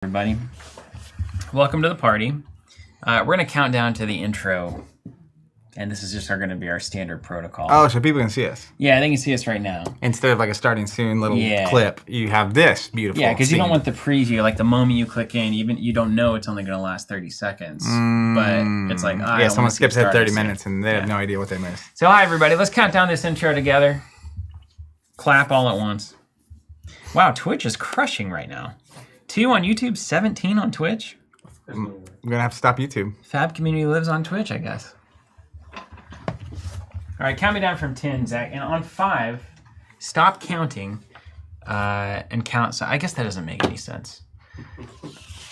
Everybody, welcome to the party. We're going to count down to the intro, and this is just going to be our standard protocol. Oh, so people can see us. Yeah, they can see us right now. Instead of like a starting soon little clip, you have this beautiful Yeah, because you scene. don't want the preview. Like the moment you click in, even you don't know it's only going to last 30 seconds. But it's like, someone skips ahead 30 minutes and they have no idea what they missed. So hi, everybody. Let's count down this intro together. Clap all at once. Wow, Twitch is crushing right now. 2 on YouTube, 17 on Twitch. I'm going to have to stop YouTube. Fab community lives on Twitch, I guess. All right, count me down from 10, Zach. And on 5, stop counting and count. So I guess that doesn't make any sense.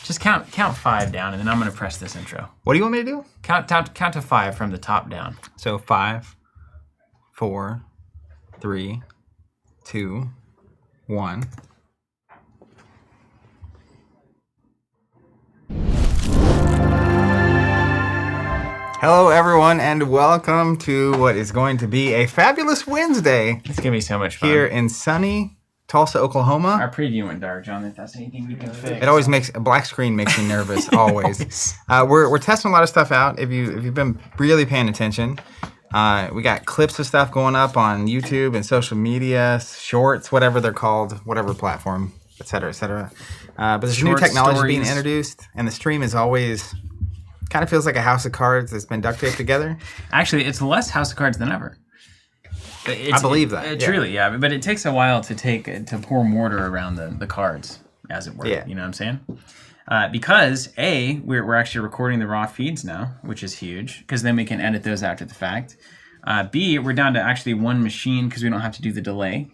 Just count 5 down, and then I'm going to press this intro. What do you want me to do? Count to 5 from the top down. So 5, 4, 3, 2, 1. Hello, everyone, and welcome to what is going to be a fabulous Wednesday. It's going to be so much fun. Here in sunny Tulsa, Oklahoma. Our preview went dark, John. If that's anything we can fix. It always makes a black screen makes me nervous. Always. We're testing a lot of stuff out. If you've been really paying attention, we got clips of stuff going up on YouTube and social media, shorts, whatever they're called, whatever platform, et cetera, et cetera. But there's new technology being introduced, and the stream is always kind of feels like a house of cards that's been duct taped together. Actually, it's less House of Cards than ever. I believe that. Truly, yeah. But it takes a while to pour mortar around the cards, as it were. Yeah. You know what I'm saying? Because A, we're actually recording the raw feeds now, which is huge, because then we can edit those after the fact. B, we're down to actually one machine because we don't have to do the delay.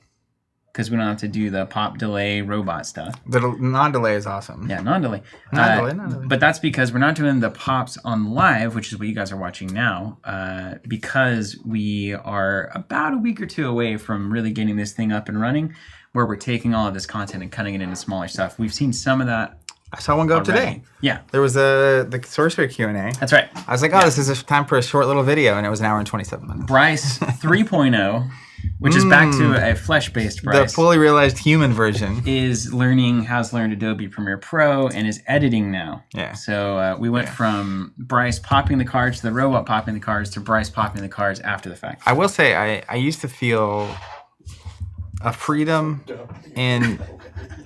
Because we don't have to do the pop delay robot stuff. The non-delay is awesome. Yeah, non-delay. Non-delay. But that's because we're not doing the pops on live, which is what you guys are watching now, because we are about a week or two away from really getting this thing up and running, where we're taking all of this content and cutting it into smaller stuff. We've seen some of that. I saw one go up today. Yeah. There was the Sorcerer Q&A. That's right. I was like, this is time for a short little video, and it was an hour and 27 minutes. Bryce 3.0, which is back to a flesh-based Bryce. The fully realized human version. Has learned Adobe Premiere Pro and is editing now. Yeah. So we went from Bryce popping the cards to the robot popping the cards to Bryce popping the cards after the fact. I will say I used to feel a freedom in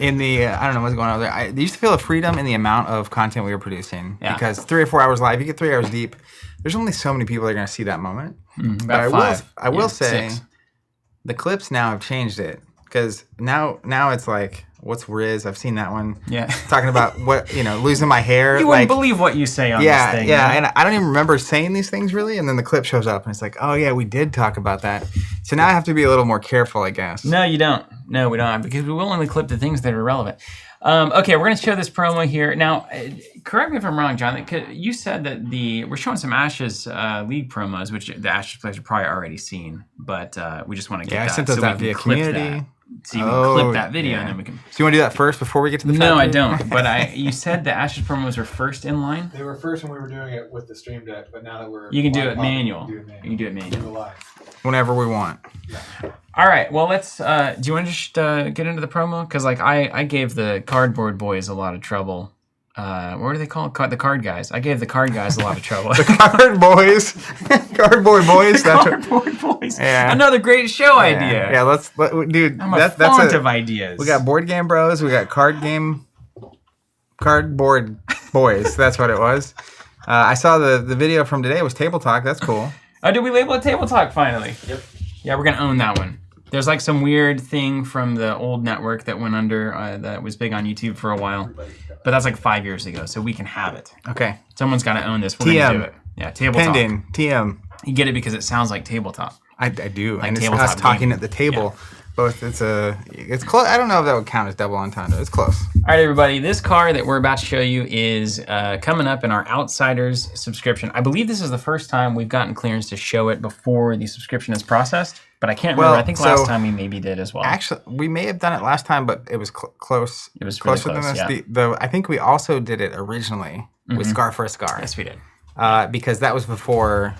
the I don't know what's going on there. I used to feel a freedom in the amount of content we were producing because 3 or 4 hours live, you get 3 hours deep. There's only so many people that are going to see that moment. About 5. I will say 6. The clips now have changed it because now it's like, what's Riz? I've seen that one. Yeah. Talking about losing my hair. You wouldn't believe what you say on this thing. Yeah, right? and I don't even remember saying these things really, and then the clip shows up and it's like, oh yeah, we did talk about that. So now I have to be a little more careful, I guess. No, you don't. No, we don't, because we will only clip the things that are relevant. Okay, we're going to show this promo here. Now, correct me if I'm wrong, John. You said that we're showing some Ashes League promos, which the Ashes players have probably already seen, but we just want to get that. Yeah, I sent those out via community. So you can clip that video, and then we can. So you want to do that first before we get to the? No, I don't. But you said the Ashes promos were first in line. They were first when we were doing it with the stream deck, but now that we're you can do it manual. You can do it manual. Whenever we want. Yeah. All right. Well, let's. Do you want to just get into the promo? Because I gave the cardboard boys a lot of trouble. What do they call it? The card guys. I gave the card guys a lot of trouble. The card boys. Cardboard boys. Cardboard boys. Yeah. Another great show idea. Yeah, dude. I'm a font of ideas. We got board game bros. We got cardboard boys. That's what it was. I saw the video from today. It was Table Talk. That's cool. Oh, did we label it Table Talk finally? Yep. Yeah, we're going to own that one. There's like some weird thing from the old network that went under that was big on YouTube for a while. But that's like 5 years ago, so we can have it. Okay. Someone's got to own this. We're going to do it. Yeah, Table Talk. Pending. TM. You get it because it sounds like tabletop. I do. Like and it's us talking at the table. Yeah. Both it's close. I don't know if that would count as double entendre. It's close. All right, everybody. This card that we're about to show you is coming up in our Outsiders subscription. I believe this is the first time we've gotten clearance to show it before the subscription is processed. But I can't remember. I think last time we maybe did as well. Actually, we may have done it last time, but it was close. It was closer really close, than this. Yeah. I think we also did it originally with Scar for a Scar. Yes, we did. Because that was before.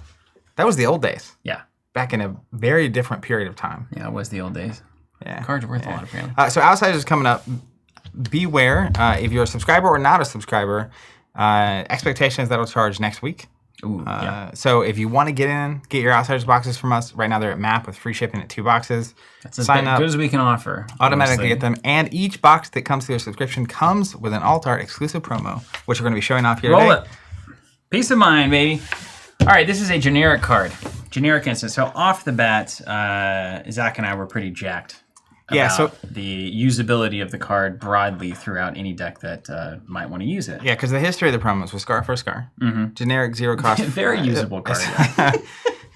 That was the old days. Yeah. Back in a very different period of time. Yeah, it was the old days. Yeah. Cards are worth a lot, apparently. So Outsiders is coming up. beware, if you're a subscriber or not a subscriber, expectations that'll charge next week. Ooh, yeah. So if you want to get your Outsiders boxes from us, right now they're at MAP with free shipping at 2 boxes. That's as Sign up, good as we can offer. automatically honestly. get them. And each box that comes to your subscription comes with an Alt-Art exclusive promo, which we're going to be showing off here Roll today. it. Peace of mind, baby. All right, this is a generic card. Generic instant. So off the bat, Zach and I were pretty jacked about the usability of the card broadly throughout any deck that might want to use it. Yeah, because the history of the promos was Scar for Scar. Generic, zero cost. Very usable card.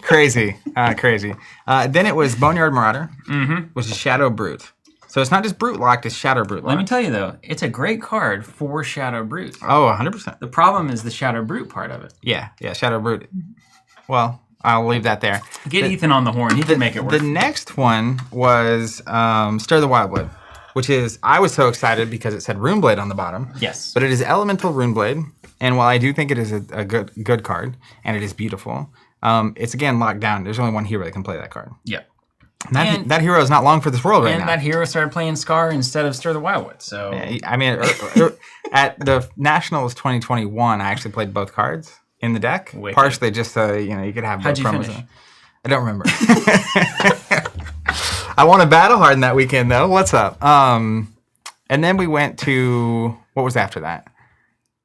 Crazy. Crazy. Then it was Boneyard Marauder, which is Shadow Brute. So it's not just Brute locked, it's Shadow Brute locked. Let me tell you, though, it's a great card for Shadow Brute. Oh, 100%. The problem is the Shadow Brute part of it. Yeah, Shadow Brute. Well, I'll leave that there. Get Ethan on the horn. He can make it work. The next one was Stir the Wildwood, which is, I was so excited because it said Runeblade on the bottom. Yes. But it is Elemental Runeblade, and while I do think it is a good card, and it is beautiful, it's again locked down. There's only one hero that can play that card. Yep. And that hero is not long for this world right now. And that hero started playing Scar instead of Stir the Wildwood. So I mean, at the Nationals 2021, I actually played both cards in the deck, Wicked. partially just so you could have both How'd you promos. finish? I don't remember. I won a battle hard in that weekend though. What's up? And then we went to what was after that?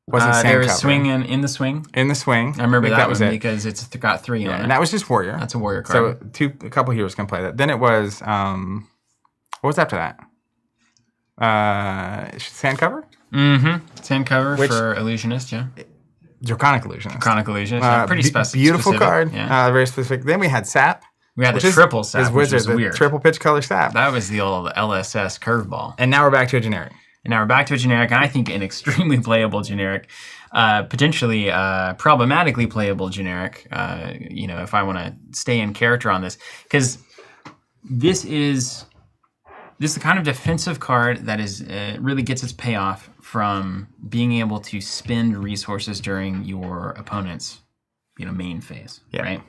Wasn't Sand there was Cover. Swing in the Swing. In the Swing. I remember that was one it. because it's got 3 on it. And that was just Warrior. That's a Warrior So card. a couple heroes can play that. Then it was what was after that? Sand Cover? Sand cover Which- for Illusionist, yeah. Draconic Illusionist. Chronic Illusionist, yeah. Pretty Beautiful specific. card. Yeah. Very specific. Then we had Sap. We had which the is- triple sap, is which Wizard, was the weird. triple pitch color Sap. That was the old LSS curveball. And now we're back to a generic. And now we're back to a generic, and I think an extremely playable generic, potentially problematically playable generic. If I want to stay in character on this, because this is the kind of defensive card that is really gets its payoff from being able to spend resources during your opponent's main phase, right?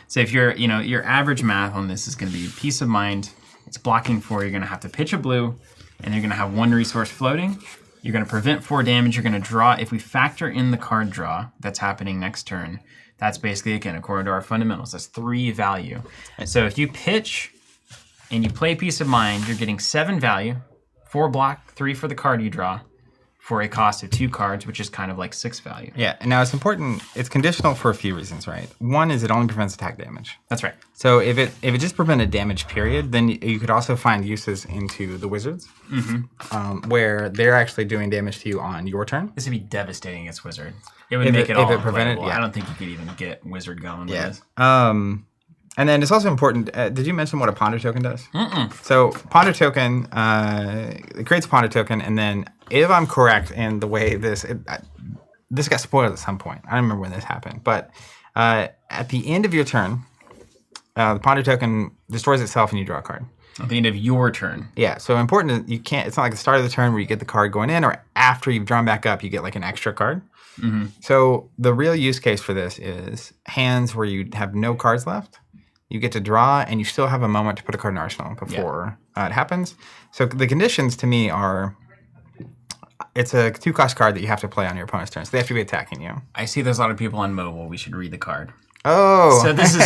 So if your average math on this is going to be Peace of Mind. It's blocking 4. You're going to have to pitch a blue, and you're going to have 1 resource floating. You're going to prevent 4 damage. You're going to draw. If we factor in the card draw that's happening next turn, that's basically, again, according to our fundamentals, that's 3 value. And so if you pitch and you play Peace of Mind, you're getting 7 value, 4 block, 3 for the card you draw, for a cost of 2 cards, which is kind of like 6 value. Yeah, and now it's important. It's conditional for a few reasons, right? One is it only prevents attack damage. That's right. So if it just prevented damage, period, then you could also find uses into the Wizards, where they're actually doing damage to you on your turn. This would be devastating against Wizard. It would If make it- it all if it prevented- unplayable. yeah. I don't think you could even get Wizard going with this. And then it's also important. Did you mention what a Ponder token does? So Ponder token, it creates a Ponder token, and then if I'm correct in the way this got spoiled at some point. I don't remember when this happened, but at the end of your turn, the Ponder token destroys itself, and you draw a card. At the end of your turn. Yeah, so important. You can't. It's not like the start of the turn where you get the card going in, or after you've drawn back up, you get like an extra card. So the real use case for this is hands where you have no cards left. You get to draw, and you still have a moment to put a card in arsenal before it happens. So the conditions to me are, it's a 2-cost card that you have to play on your opponent's turn. So they have to be attacking you. I see there's a lot of people on mobile. We should read the card. Oh, So this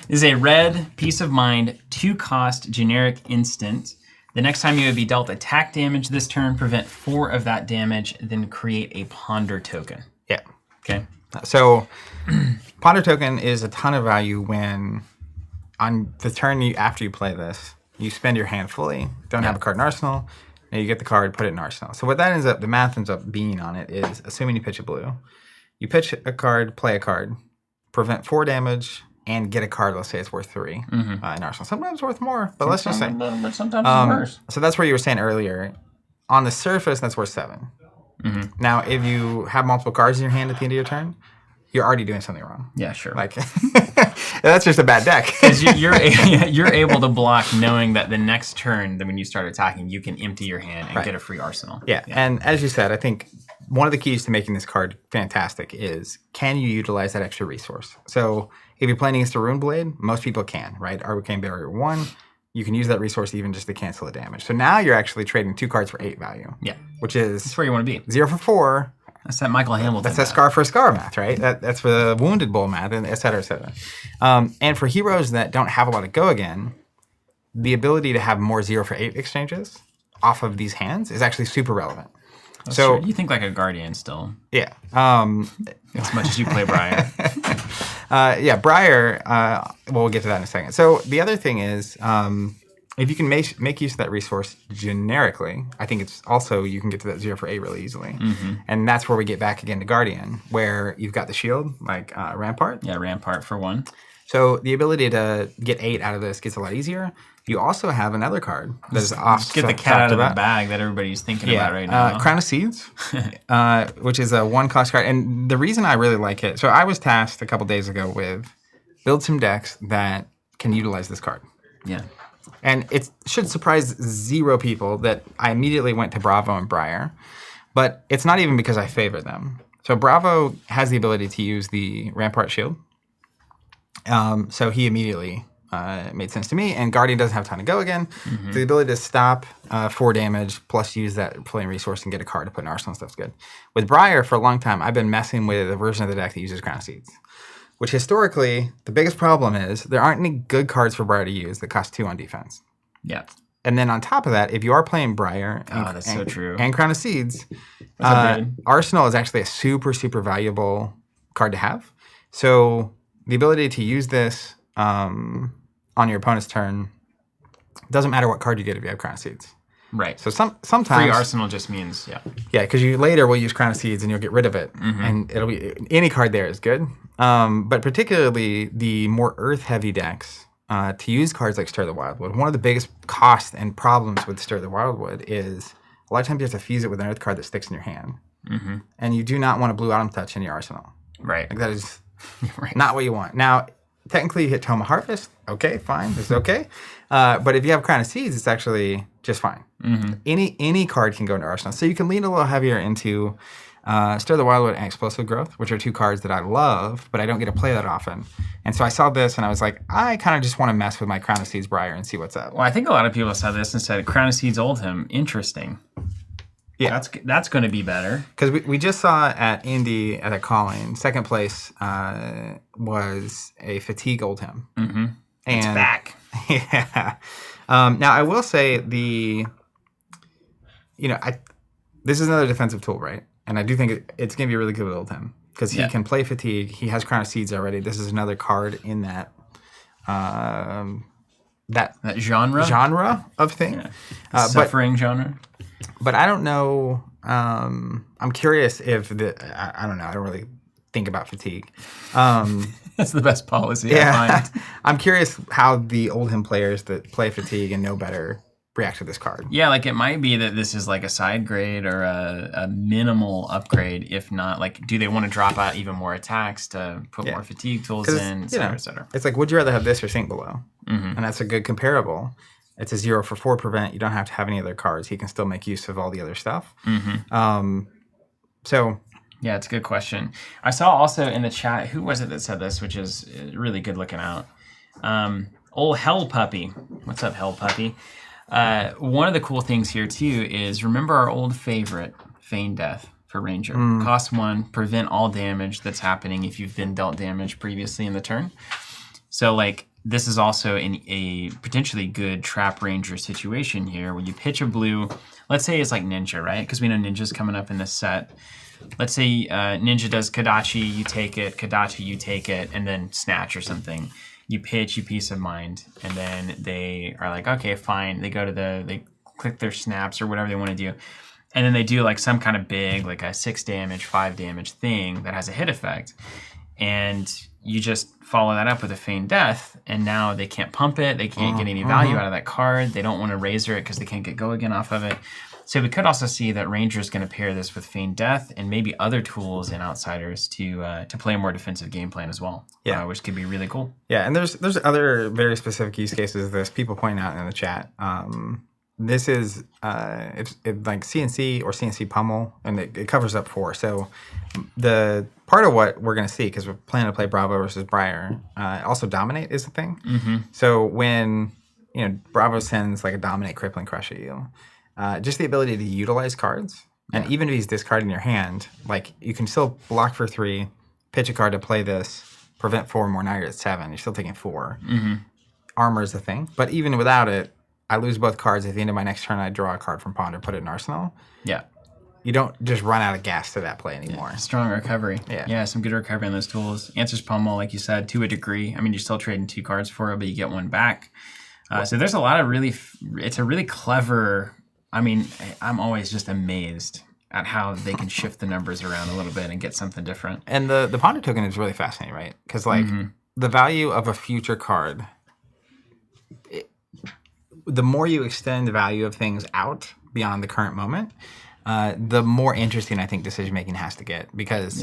is a red Peace of Mind 2-cost generic instant. The next time you would be dealt attack damage this turn, prevent 4 of that damage, then create a Ponder token. yeah. Okay. So Ponder token is a ton of value when on the turn after you play this, you spend your hand fully, don't have a card in arsenal, and you get the card, put it in arsenal. So what that ends up, the math ends up being on it is, assuming you pitch a blue, you pitch a card, play a card, prevent 4 damage, and get a card, let's say it's worth 3 in arsenal. Sometimes worth more, but let's just say. But sometimes it's worse. So that's where you were saying earlier, on the surface, that's worth 7. Now, if you have multiple cards in your hand at the end of your turn, you're already doing something wrong. Yeah, sure. Like, that's just a bad deck. Because you're able to block knowing that the next turn, that when you start attacking, you can empty your hand and get a free arsenal. Yeah, and as you said, I think one of the keys to making this card fantastic is, can you utilize that extra resource? So if you're playing against a Rune Blade, most people can, right? Arcane Barrier 1, you can use that resource even just to cancel the damage. So now you're actually trading 2 cards for 8 value. Yeah. Which is That's where you want to be. 0 for 4. That's that Michael Hamilton. That's that scar for scar math, right? That's for the wounded bull math, and et cetera, et cetera. And for heroes that don't have a lot of go again, the ability to have more 0 for 8 exchanges off of these hands is actually super relevant. That's so true. You think like a Guardian still. Yeah. As much as you play Briar. Briar, well, we'll get to that in a second. So the other thing is, if you can make use of that resource generically, I think it's also, you can get to that 0 for 8 really easily. Mm-hmm. And that's where we get back again to Guardian, where you've got the shield, like Rampart. Yeah, Rampart for 1. So the ability to get 8 out of this gets a lot easier. You also have another card that is off. Get the cat out of the bag that everybody's thinking about right now. Crown of Seeds, which is a 1-cost card. And the reason I really like it, so I was tasked a couple days ago with build some decks that can utilize this card. Yeah. And it should surprise 0 people that I immediately went to Bravo and Briar. But it's not even because I favor them. So Bravo has the ability to use the Rampart Shield. So he immediately made sense to me. And Guardian doesn't have time to go again. Mm-hmm. So the ability to stop 4 damage plus use that flame resource and get a card to put in Arsenal and stuff's good. With Briar, for a long time, I've been messing with a version of the deck that uses Crown of Seeds. Which historically, the biggest problem is there aren't any good cards for Briar to use that cost 2 on defense. Yeah. And then on top of that, if you are playing Briar that's so true. And Crown of Seeds, Arsenal is actually a super, super valuable card to have. So the ability to use this on your opponent's turn, doesn't matter what card you get if you have Crown of Seeds. Right. So sometimes free Arsenal just means yeah, because you later will use Crown of Seeds and you'll get rid of it, and it'll be any card there is good. But particularly the more earth heavy decks to use cards like Stir the Wildwood. One of the biggest costs and problems with Stir the Wildwood is a lot of times you have to fuse it with an earth card that sticks in your hand, and you do not want a blue Autumn Touch in your arsenal. Right. Like that is not what you want. Now, technically, you hit Tome of Harvest. Okay, fine. It's okay. But if you have Crown of Seeds, it's actually just fine. Any card can go into Arsenal. So you can lean a little heavier into Stir the Wildwood and Explosive Growth, which are 2 cards that I love, but I don't get to play that often. And so I saw this, and I was like, I kind of just want to mess with my Crown of Seeds Briar and see what's up. Well, I think a lot of people saw this and said, Crown of Seeds Oldham, interesting. Yeah. That's going to be better. Because we just saw at Indy, at a calling, second place was a Fatigue Oldham. Mm-hmm. And it's back. Yeah. Now, I will say this is another defensive tool, right? And I do think it's going to be really good with Oldham because he can play Fatigue. He has Crown of Seeds already. This is another card in that genre of thing. Yeah. Suffering genre. But I don't know. I'm curious if I don't know. I don't really think about Fatigue. That's the best policy I find. I'm curious how the Oldham players that play Fatigue and know better react to this card. Yeah, like it might be that this is like a side grade or a minimal upgrade. If not, like, do they want to drop out even more attacks to put more Fatigue tools in, et cetera, et cetera? It's like, would you rather have this or Sink Below? And that's a good comparable. It's a 0 for 4 prevent. You don't have to have any other cards. He can still make use of all the other stuff. So... Yeah, it's a good question. I saw also in the chat, who was it that said this, which is really good looking out? Old Hell Puppy. What's up, Hell Puppy? One of the cool things here, too, is remember our old favorite, Feign Death for Ranger. Cost 1, prevent all damage that's happening if you've been dealt damage previously in the turn. So, like, this is also in a potentially good Trap Ranger situation here where you pitch a blue. Let's say it's like Ninja, right? Because we know Ninja's coming up in this set. Let's say Ninja does Kadachi, you take it, Kadachi, you take it, and then Snatch or something. You pitch, you Peace of Mind, and then they are like, okay, fine. They go to they click their snaps or whatever they want to do. And then they do like some kind of big, like a 6 damage, 5 damage thing that has a hit effect. And you just follow that up with a Feign Death, and now they can't pump it. They can't get any value out of that card. They don't want to razor it because they can't get go again off of it. So we could also see that Ranger's going to pair this with Feign Death and maybe other tools and Outsiders to play a more defensive game plan as well. Yeah, which could be really cool. Yeah, and there's other very specific use cases of this. People point out in the chat. This is it's like CNC or CNC Pummel, and it covers up 4. So the part of what we're going to see, because we're planning to play Bravo versus Briar, also Dominate is the thing. So when Bravo sends like a Dominate, Crippling, Crush at you. Just the ability to utilize cards. And even if he's discarding your hand, like you can still block for 3, pitch a card to play this, prevent 4 more, now you're at 7. You're still taking 4. Mm-hmm. Armor is the thing. But even without it, I lose both cards. At the end of my next turn, I draw a card from Ponder, put it in Arsenal. Yeah. You don't just run out of gas to that play anymore. Yeah. Strong recovery. Yeah. Some good recovery on those tools. Answers Pummel, like you said, to a degree. I mean, you're still trading 2 cards for it, but you get 1 back. So there's a lot of it's a really clever... I mean, I'm always just amazed at how they can shift the numbers around a little bit and get something different. And the Ponder token is really fascinating, right? Because the value of a future card, the more you extend the value of things out beyond the current moment, the more interesting I think decision making has to get, because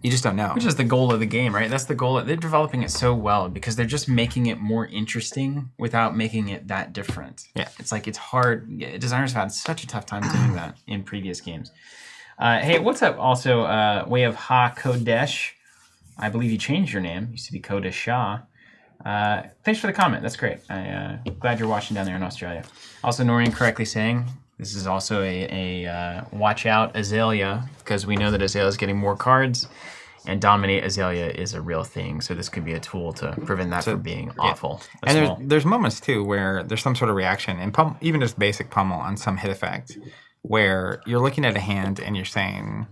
you just don't know. Which is the goal of the game, right? That's the goal. They're developing it so well because they're just making it more interesting without making it that different. Yeah. It's like it's hard. Designers have had such a tough time doing that in previous games. Hey, what's up? Also, Way of Ha Kodesh. I believe you changed your name. Used to be Kodesh Shah. Thanks for the comment. That's great. I'm glad you're watching down there in Australia. Also, Noreen correctly saying this is also a watch out Azalea, because we know that Azalea is getting more cards, and Dominate Azalea is a real thing. So this could be a tool to prevent that from being awful. And there's moments too where there's some sort of reaction, and even just basic pummel on some hit effect, where you're looking at a hand and you're saying,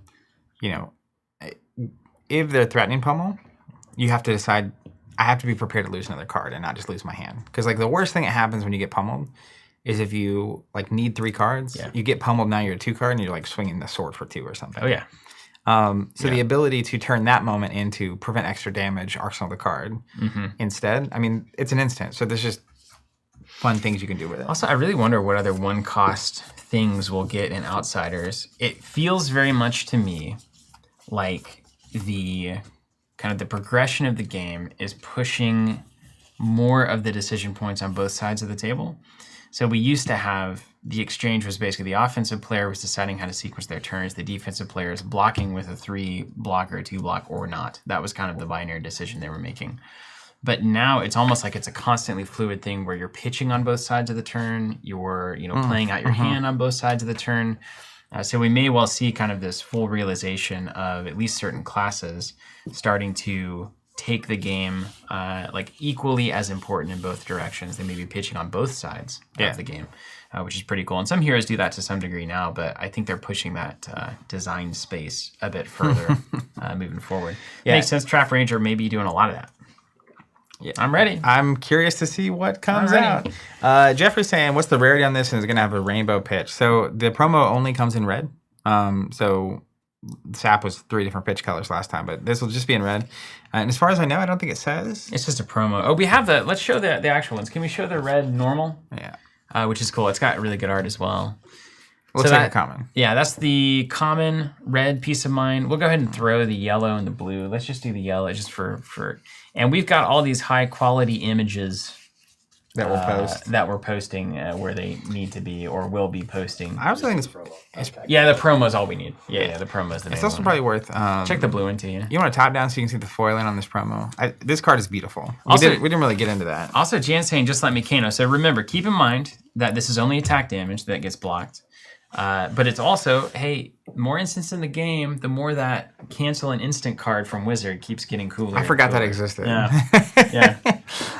if they're threatening pummel, you have to decide, I have to be prepared to lose another card and not just lose my hand. Because like the worst thing that happens when you get pummeled is if you like need 3 cards, you get pummeled, now you're a 2 card and you're like swinging the sword for 2 or something. Oh yeah. So the ability to turn that moment into prevent extra damage, arsenal the card instead, I mean, it's an instant. So there's just fun things you can do with it. Also, I really wonder what other 1-cost things we'll get in Outsiders. It feels very much to me like the kind of the progression of the game is pushing more of the decision points on both sides of the table. So we used to have the exchange was basically the offensive player was deciding how to sequence their turns. The defensive player is blocking with a 3 block or a 2 block or not. That was kind of the binary decision they were making. But now it's almost like it's a constantly fluid thing where you're pitching on both sides of the turn. You're playing out your hand on both sides of the turn. So we may well see kind of this full realization of at least certain classes starting to take the game like equally as important in both directions. They may be pitching on both sides of the game, which is pretty cool. And some heroes do that to some degree now, but I think they're pushing that design space a bit further moving forward. Makes sense. Trap Ranger may be doing a lot of that. Yeah, I'm ready. I'm curious to see what comes out. Jeffrey's saying, what's the rarity on this? And it's going to have a rainbow pitch. So the promo only comes in red. So SAP was 3 different pitch colors last time, but this will just be in red. And as far as I know, I don't think it says. It's just a promo. Oh, we have let's show the actual ones. Can we show the red normal? Yeah. Which is cool. It's got really good art as well. Looks like a common. Yeah, that's the common red Peace of Mind. We'll go ahead and throw the yellow and the blue. Let's just do the yellow just for and we've got all these high quality images that we'll post. That we're posting where they need to be or will be posting. I also think it's the promo is all we need. Yeah, the promo is the main It's also one. probably worth... check the blue into you. You want to top down so you can see the foiling on this promo? This card is beautiful. Also, we didn't really get into that. Also, Jan's saying, just like Mikano. So remember, keep in mind that this is only attack damage that gets blocked. But it's also, hey, more instants in the game, the more that cancel an instant card from Wizard keeps getting cooler. I forgot that existed. Yeah.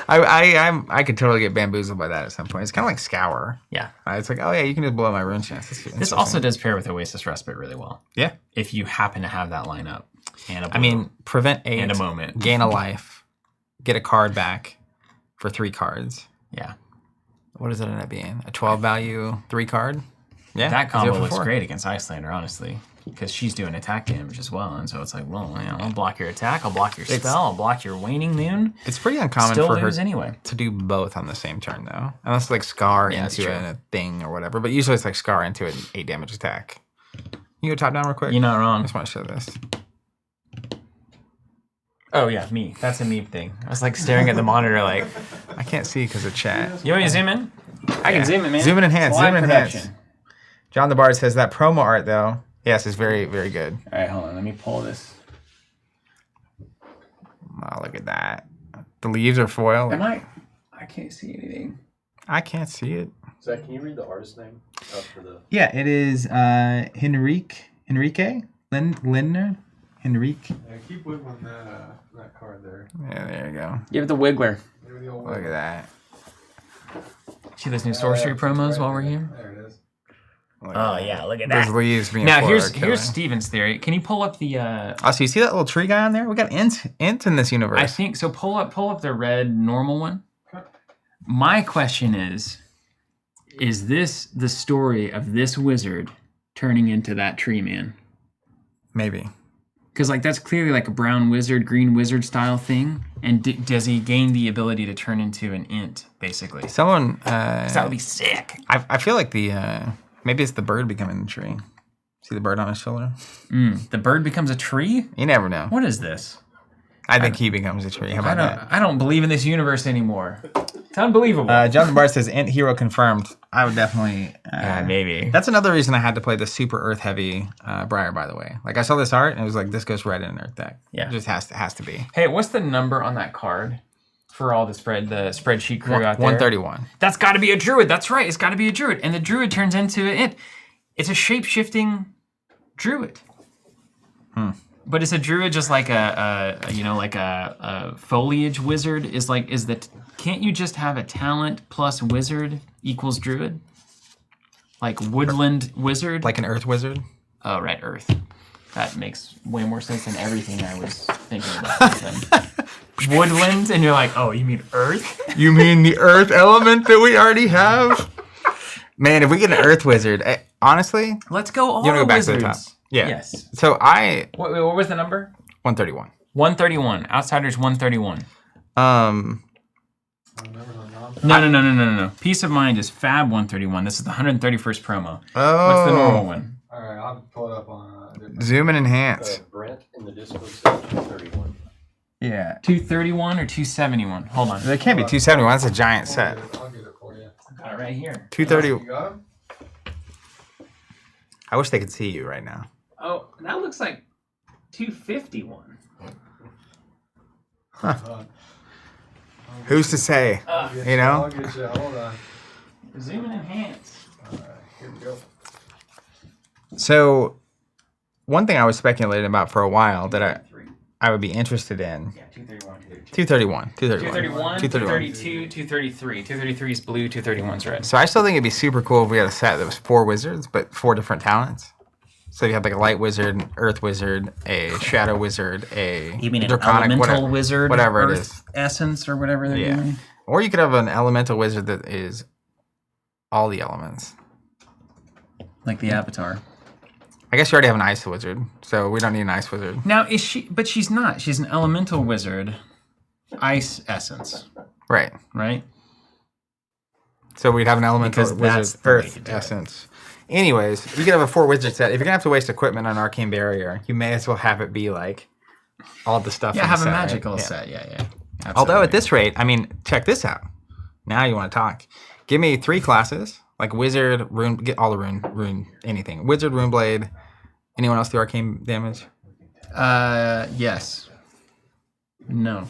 I could totally get bamboozled by that at some point. It's kind of like Scour. Yeah. It's like, oh yeah, you can just blow my rune chance. This also does pair with Oasis Respite really well. Yeah. If you happen to have that lineup. And prevent 8. And a moment. Gain a life. Get a card back for 3 cards. Yeah. What does it end up being? A 12 value 3 card? Yeah, that combo looks great against Icelander, honestly, because she's doing attack damage as well, and so it's like, well, I'll block your attack, I'll block your spell, I'll block your Waning Moon. It's pretty uncommon for her anyway to do both on the same turn, though, unless like Scar into a thing or whatever. But usually it's like Scar into an 8 damage attack. You go top down real quick. You're not wrong. I just want to show this. Oh yeah, me. That's a me thing. I was like staring at the monitor, like I can't see because of chat. You want me to zoom in? I can zoom in, man. Zoom in enhance. Zoom in enhance. John the Bard says that promo art, though, yes, is very, very good. All right, hold on. Let me pull this. Oh, look at that. The leaves are foil. I can't see anything. I can't see it. Zach, can you read the artist name up for the? Yeah, it is Enrique Lindner. Enrique. Yeah, keep wiggling that card there. Yeah, there you go. Give it the wiggler. Give me the old Look at wiggle. that. See those new sorcery promos while we're here? There it is. Look Oh at yeah, look at Those that. leaves being Now forward here's killing. Steven's theory. Can you pull up the? Oh, so you see that little tree guy on there? We got int in this universe. I think so. Pull up the red normal one. My question is this the story of this wizard turning into that tree man? Maybe. Because like that's clearly like a brown wizard, green wizard style thing. And does he gain the ability to turn into an int, basically? Someone. 'Cause that would be sick. I feel like maybe it's the bird becoming the tree. See the bird on his shoulder? The bird becomes a tree? You never know. What is this? I think he becomes a tree. How about that? I don't believe in this universe anymore. It's unbelievable. Jonathan Barr says int hero confirmed. I would definitely. Maybe. That's another reason I had to play the super earth heavy Briar. By the way, like I saw this art and it was like this goes right in an earth deck. Yeah. It just has to be. Hey, what's the number on that card for all the spreadsheet crew out there? 131. That's got to be a druid. That's right. It's got to be a druid, and the druid turns into it. It's a shape-shifting druid. But is a druid just like a foliage wizard? Can't you just have a talent plus wizard equals druid? Like woodland wizard? Like an earth wizard. Oh, right, earth. That makes way more sense than everything I was thinking about. Then. Woodland, and you're like, oh, you mean earth? You mean the earth element that we already have? Man, if we get an earth wizard, honestly, Let's go all you want to the go back wizards. to the top. Yeah. Yes. So What was the number? 131. 131. Outsiders 131. No. Peace of Mind is Fab 131. This is the 131st promo. Oh. What's the normal one? All right, I'll pull it up on. Zoom and enhance. Brent in the Discord said 231. Yeah. 231 or 271? Hold on. It can't be 271. That's a giant set. I'll get it for you. I got it right here. 230. You got him? I wish they could see you right now. Oh, that looks like 251. Who's to say? You know? I'll get you. Hold on. Zoom and enhance. All right, here we go. So, one thing I was speculating about for a while that I would be interested in. Yeah, 231, 231. 232, 233. 233 is blue, 231 is red. So I still think it'd be super cool if we had a set that was 4 wizards, but 4 different talents. So you have like a light wizard, an earth wizard, a shadow wizard, a You mean an draconic, elemental wizard? whatever it Earth is. Essence or whatever they're Yeah. doing? Or you could have an elemental wizard that is all the elements. Like the Avatar. I guess you already have an ice wizard, so we don't need an ice wizard. Now, is she... But she's not. She's an elemental wizard. Ice essence, Right. right? So we'd have an elemental Because that's wizard, the way earth to do it. essence. Anyways, you could have a 4 wizard set. If you're going to have to waste equipment on Arcane Barrier, you may as well have it be like all the stuff. Yeah, in the have a set, right? magical Yeah. set. Yeah. Absolutely. Although at this rate, I mean, check this out. Now you want to talk. Give me 3 classes, like wizard, rune, get all the rune, anything. Wizard, rune blade. Anyone else do arcane damage? Yes. No.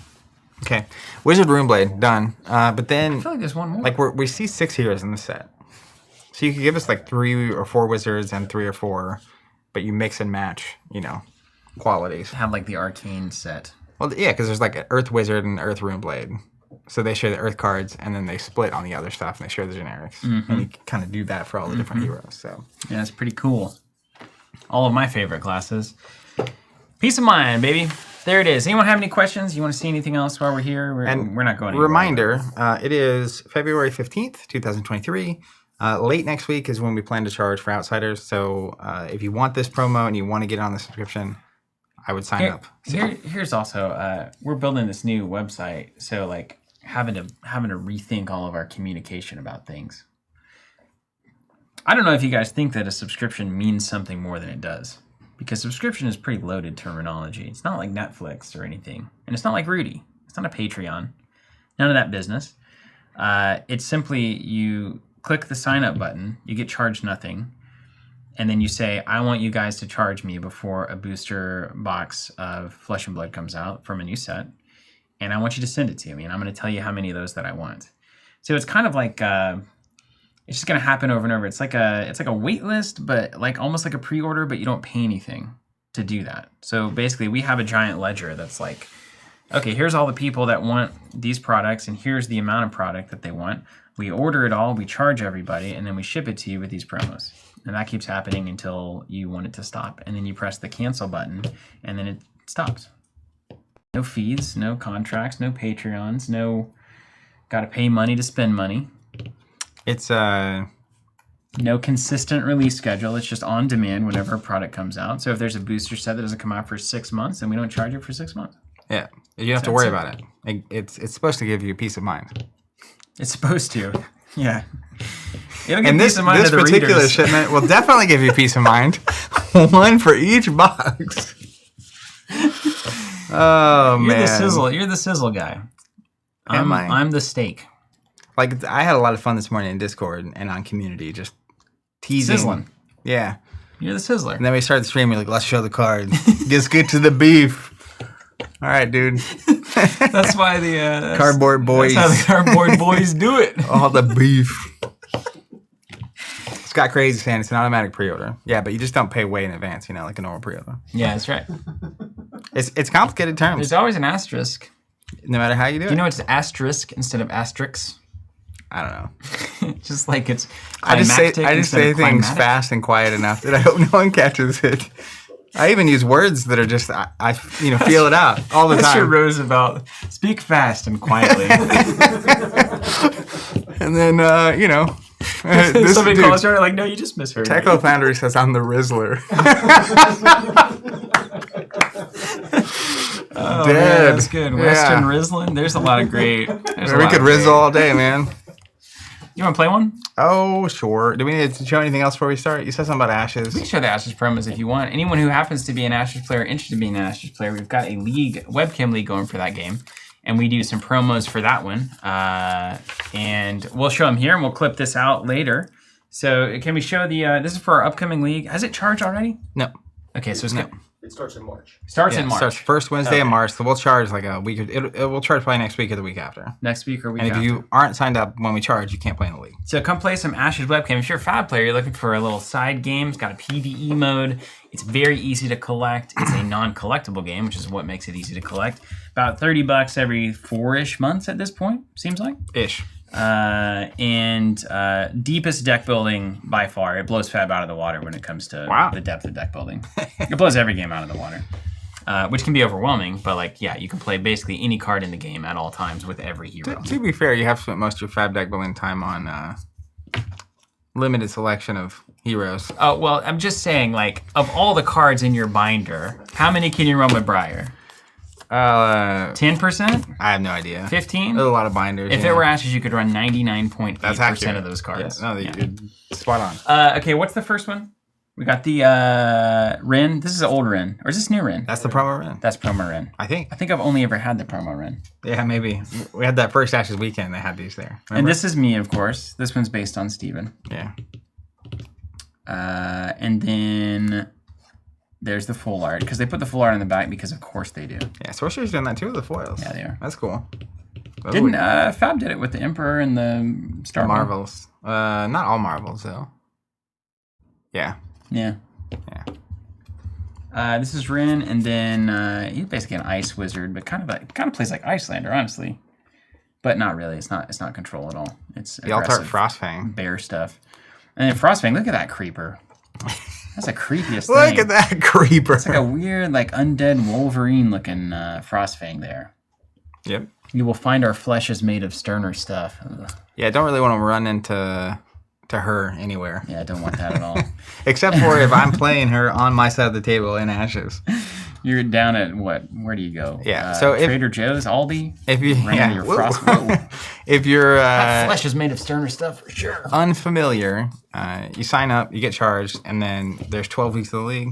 Okay. Wizard, rune blade, done. But then, I feel like there's one more. like we see 6 heroes in the set. So you could give us like 3 or 4 wizards and 3 or 4, but you mix and match, qualities. have like the arcane set. Well, yeah, because there's like an earth wizard and earth rune blade. So they share the earth cards and then they split on the other stuff and they share the generics. And you can kind of do that for all the different heroes. So Yeah, it's pretty cool. All of my favorite classes. Peace of Mind, baby. There it is. Anyone have any questions? You want to see anything else while we're here? We're not going anywhere. Reminder, it is February 15th, 2023. Late next week is when we plan to charge for Outsiders. So if you want this promo and you want to get on the subscription, I would sign up. Here's also, we're building this new website. So like having to rethink all of our communication about things. I don't know if you guys think that a subscription means something more than it does. Because subscription is pretty loaded terminology. It's not like Netflix or anything. And it's not like Rudy. It's not a Patreon. None of that business. It's simply you click the sign up button, you get charged nothing, and then you say, I want you guys to charge me before a booster box of Flesh and Blood comes out from a new set. And I want you to send it to me. And I'm going to tell you how many of those that I want. So it's kind of like it's just gonna happen over and over. It's like a wait list, but like almost like a pre-order, but you don't pay anything to do that. So basically, we have a giant ledger that's like, okay, here's all the people that want these products, and here's the amount of product that they want. We order it all, we charge everybody, and then we ship it to you with these promos. And that keeps happening until you want it to stop. And then you press the cancel button, and then it stops. No fees, no contracts, no Patreons, no gotta pay money to spend money. It's No consistent release schedule. It's just on demand whenever a product comes out. So if there's a booster set that doesn't come out for 6 months, then we don't charge it for 6 months. yeah. You don't have to worry about it. It's supposed to give you peace of mind. It's supposed to. Yeah. It'll give And peace this of mind to the particular readers. shipment will definitely give you peace of mind. One for each box. Oh You're man. the sizzle. You're the sizzle guy. Am I? I'm the steak. Like I had a lot of fun this morning in Discord and on community, just teasing. Sizzling. Yeah. You're the sizzler. And then we started streaming like, let's show the card. Let's get to the beef. All right, dude. That's why the Cardboard boys. That's how the cardboard boys do it. All the beef. Scott Crazy saying it's an automatic pre-order. Yeah, but you just don't pay way in advance, like a normal pre-order. Yeah, that's right. It's complicated terms, There's always an asterisk. no matter how you do it. You know it's asterisk instead of asterix? I don't know. Just like it's I just say climactic instead things of climatic. fast and quiet enough that I hope no one catches it. I even use words that are just I feel it out all the Mr. time. Roosevelt, speak fast and quietly. And then this Somebody dude, calls her like, no, you just misheard. me." Techo Foundry says I'm the Rizzler. Oh, Dead. man, that's good. Yeah. Western Rizzling. There's a lot of great. There's a We lot could of great. rizzle all day, man. You want to play one? Oh, sure. Do we need to show anything else before we start? You said something about We can Ashes. show the Ashes promos if you want. Anyone who happens to be an Ashes player, interested in being an Ashes player, we've got a league, webcam league going for that game. And we do some promos for that one. And we'll show them here, and we'll clip this out later. So can we show the, this is for our upcoming league. Has it charged already? No. Okay, so it's No. good. It starts in March. Starts Yeah, in March. starts first Wednesday Okay. of March, so we'll charge like a week. It will charge probably next week or the week after. Next week or week And if after. you aren't signed up when we charge, you can't play in the league. So come play some Ashes webcam. If you're a Fab player, you're looking for a little side game. It's got a PvE mode. It's very easy to collect. It's a non-collectible game, which is what makes it easy to collect. About $30 every 4-ish months at this point, seems like. Ish. And deepest deck building by far. It blows Fab out of the water when it comes to Wow. the depth of deck building. It blows every game out of the water. Which can be overwhelming, but like, yeah, you can play basically any card in the game at all times with every hero. To be fair, you have spent most of your Fab deck building time on limited selection of heroes. Oh, well, I'm just saying, like, of all the cards in your binder, how many can you run with Briar? 10%? I have no idea. 15? There's a lot of binders. If yeah. it were Ashes, you could run 99.8% That's accurate. of those cards. Yeah, no, Yeah. you're spot on. Okay, what's the first one? We got the Ren. This is an old Ren. Or is this new Ren? That's the promo run. That's promo Ren. I think. I think I've only ever had the promo Ren. Yeah, maybe. We had that first Ashes weekend. They had these there. And Remember? this is me, of course. This one's based on Steven. Yeah. And then there's the full art. Because they put the full art on the back because, of course, they do. Yeah, Sorcerer's doing that too with the foils. Yeah, they are. That's cool. Those Didn't were Fab did it with the Emperor and the Star Wars. Marvels. Not all Marvels, though. Yeah. Yeah. Yeah. This is Ren, and then he's basically an ice wizard, but kind of plays like Icelander, honestly. But not really. It's not control at all. It's The Altart aggressive Frostfang. bear stuff. And then Frostfang, look at that creeper. That's the creepiest thing. Look at that creeper. It's like a weird, like undead Wolverine looking Frostfang there. Yep. You will find our flesh is made of sterner stuff. Ugh. Yeah, I don't really want to run into her anywhere. Yeah, I don't want that at all. Except for if I'm playing her on my side of the table in Ashes. You're down at what? Where do you go? Yeah, so if- Trader Joe's, Aldi. If you Running yeah, your whoa. frost. Whoa. If you're That flesh is made of sterner stuff for sure. unfamiliar, you sign up, you get charged, and then there's 12 weeks of the league.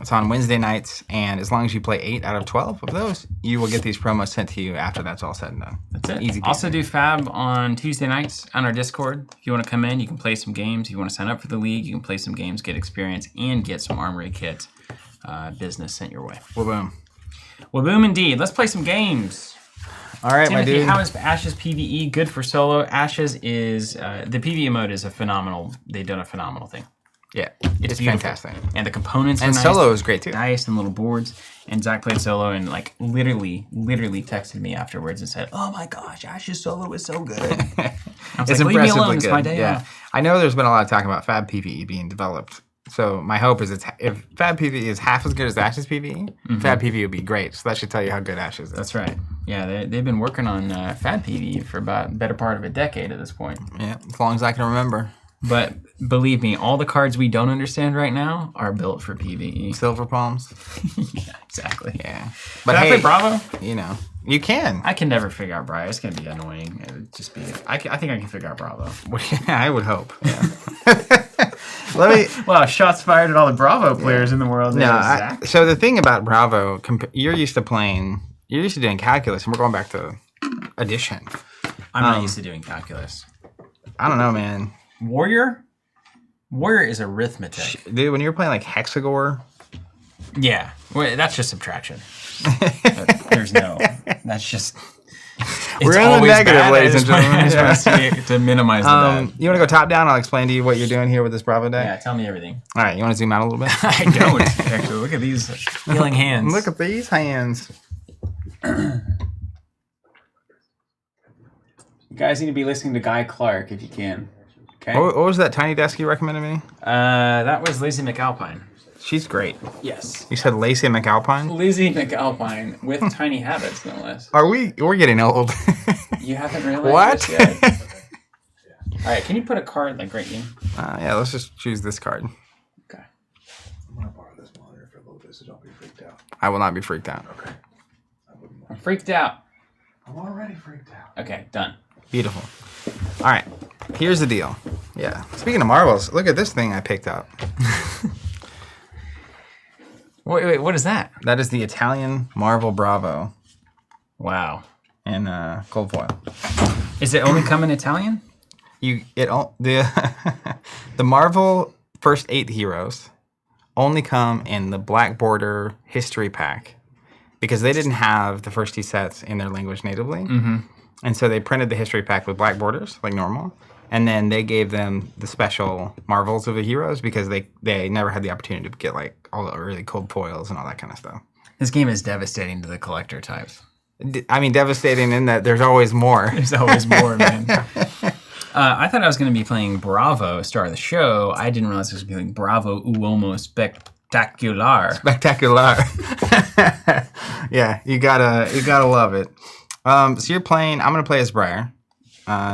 It's on Wednesday nights, and as long as you play 8 out of 12 of those, you will get these promos sent to you after that's all said and done. That's it. Easy peasy. Also do Fab on Tuesday nights on our Discord. If you want to come in, you can play some games. If you want to sign up for the league, you can play some games, get experience, and get some Armory Kit business sent your way. Well, boom. Well, boom indeed. Let's play some games. All right, my Timothy, dude. how is Ashes PvE good for solo? Ashes is the PvE mode is a phenomenal. They've done a phenomenal thing. Yeah, It's it's beautiful. fantastic. And the components are And nice. solo is great too. Nice and little boards. And Zach played solo and like literally texted me afterwards and said, "Oh my gosh, Ash's solo is so good." I was It's like, "Leave me alone. impressively It's good. my day Yeah, off." I know there's been a lot of talk about Fab PvE being developed. So my hope is if Fab PvE is half as good as Ash's PvE, Fab PvE will be great. So that should tell you how good Ash's is. That's right. Yeah, they've been working on Fab PvE for about better part of a decade at this point. Yeah, as long as I can remember. But believe me, all the cards we don't understand right now are built for PvE. Silver palms. Yeah, exactly. Yeah, But but I hey, play Bravo. you know, you can. I can never figure out Briar. It's gonna be annoying. It would just be. I think I can figure out Bravo. I would hope. Yeah. Let me. Wow, shots fired at all the Bravo players in the world. No, There's Zach. so the thing about Bravo, you're used to doing calculus, and we're going back to addition. I'm not used to doing calculus. I don't know, man. Warrior is arithmetic. Dude, when you were playing like Hexagore, Yeah, well, that's just subtraction. There's no. That's just. We're in the always negative, bad. ladies and gentlemen. I just want to minimize the bad. you want to go top down? I'll explain to you what you're doing here with this Bravo deck. Yeah, tell me everything. All right, you want to zoom out a little bit? I don't actually. Look at these healing hands. Look at these hands. You guys need to be listening to Guy Clark if you can. Okay. What was that tiny desk you recommended me? That was Lizzie McAlpine. She's great. Yes. You said Lacey McAlpine? Lizzie McAlpine with tiny habits, no less. We're getting old. You haven't realized What? this yet? All right, can you put a card like right here? Yeah, let's just choose this card. Okay. I'm gonna borrow this monitor for a little bit, so don't be freaked out. I will not be freaked out. Okay. I wouldn't mind. I'm freaked out. I'm already freaked out. Okay, done. Beautiful. All right, here's the deal. Yeah. Speaking of marbles, look at this thing I picked up. Wait, what is that? That is the Italian Marvel Bravo Wow. in gold foil. Is it only come in Italian? The Marvel first 8 heroes only come in the black border history pack because they didn't have the first 2 sets in their language natively. Mm-hmm. And so they printed the history pack with black borders like normal. And then they gave them the special Marvels of the heroes because they never had the opportunity to get like all the early cold foils and all that kind of stuff. This game is devastating to the collector types. I mean, devastating in that there's always more. There's always more, man. I thought I was going to be playing Bravo, star of the show. I didn't realize I was going to be playing Bravo Uomo Spectacular. Spectacular. Yeah, you gotta love it. So you're playing. I'm gonna play as Briar.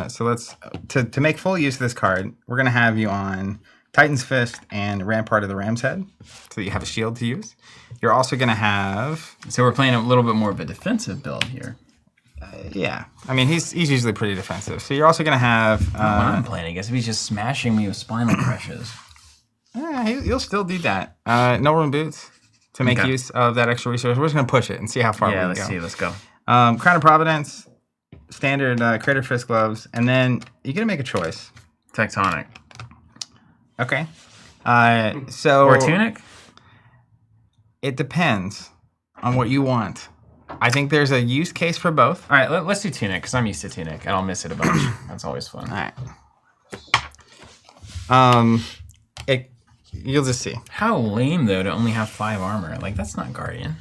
So let's to make full use of this card, we're gonna have you on Titan's Fist and Rampart of the Ram's Head, so that you have a shield to use. You're also gonna have. So we're playing a little bit more of a defensive build here. Yeah, I mean he's usually pretty defensive. So you're also gonna have. When I'm playing, I guess if he's just smashing me with spinal crushes. He'll still do that. No room boots to make Okay. use of that extra resource. We're just gonna push it and see how far we Yeah, can let's go. see. Let's go. Crown of Providence, standard Crater Fist gloves, and then you get to make a choice. Tectonic. Okay. So Or tunic? it depends on what you want. I think there's a use case for both. All right, let's do tunic because I'm used to tunic and I'll miss it a bunch. That's always fun. All right. You'll just see. How lame though to only have 5 armor. Like that's not Guardian.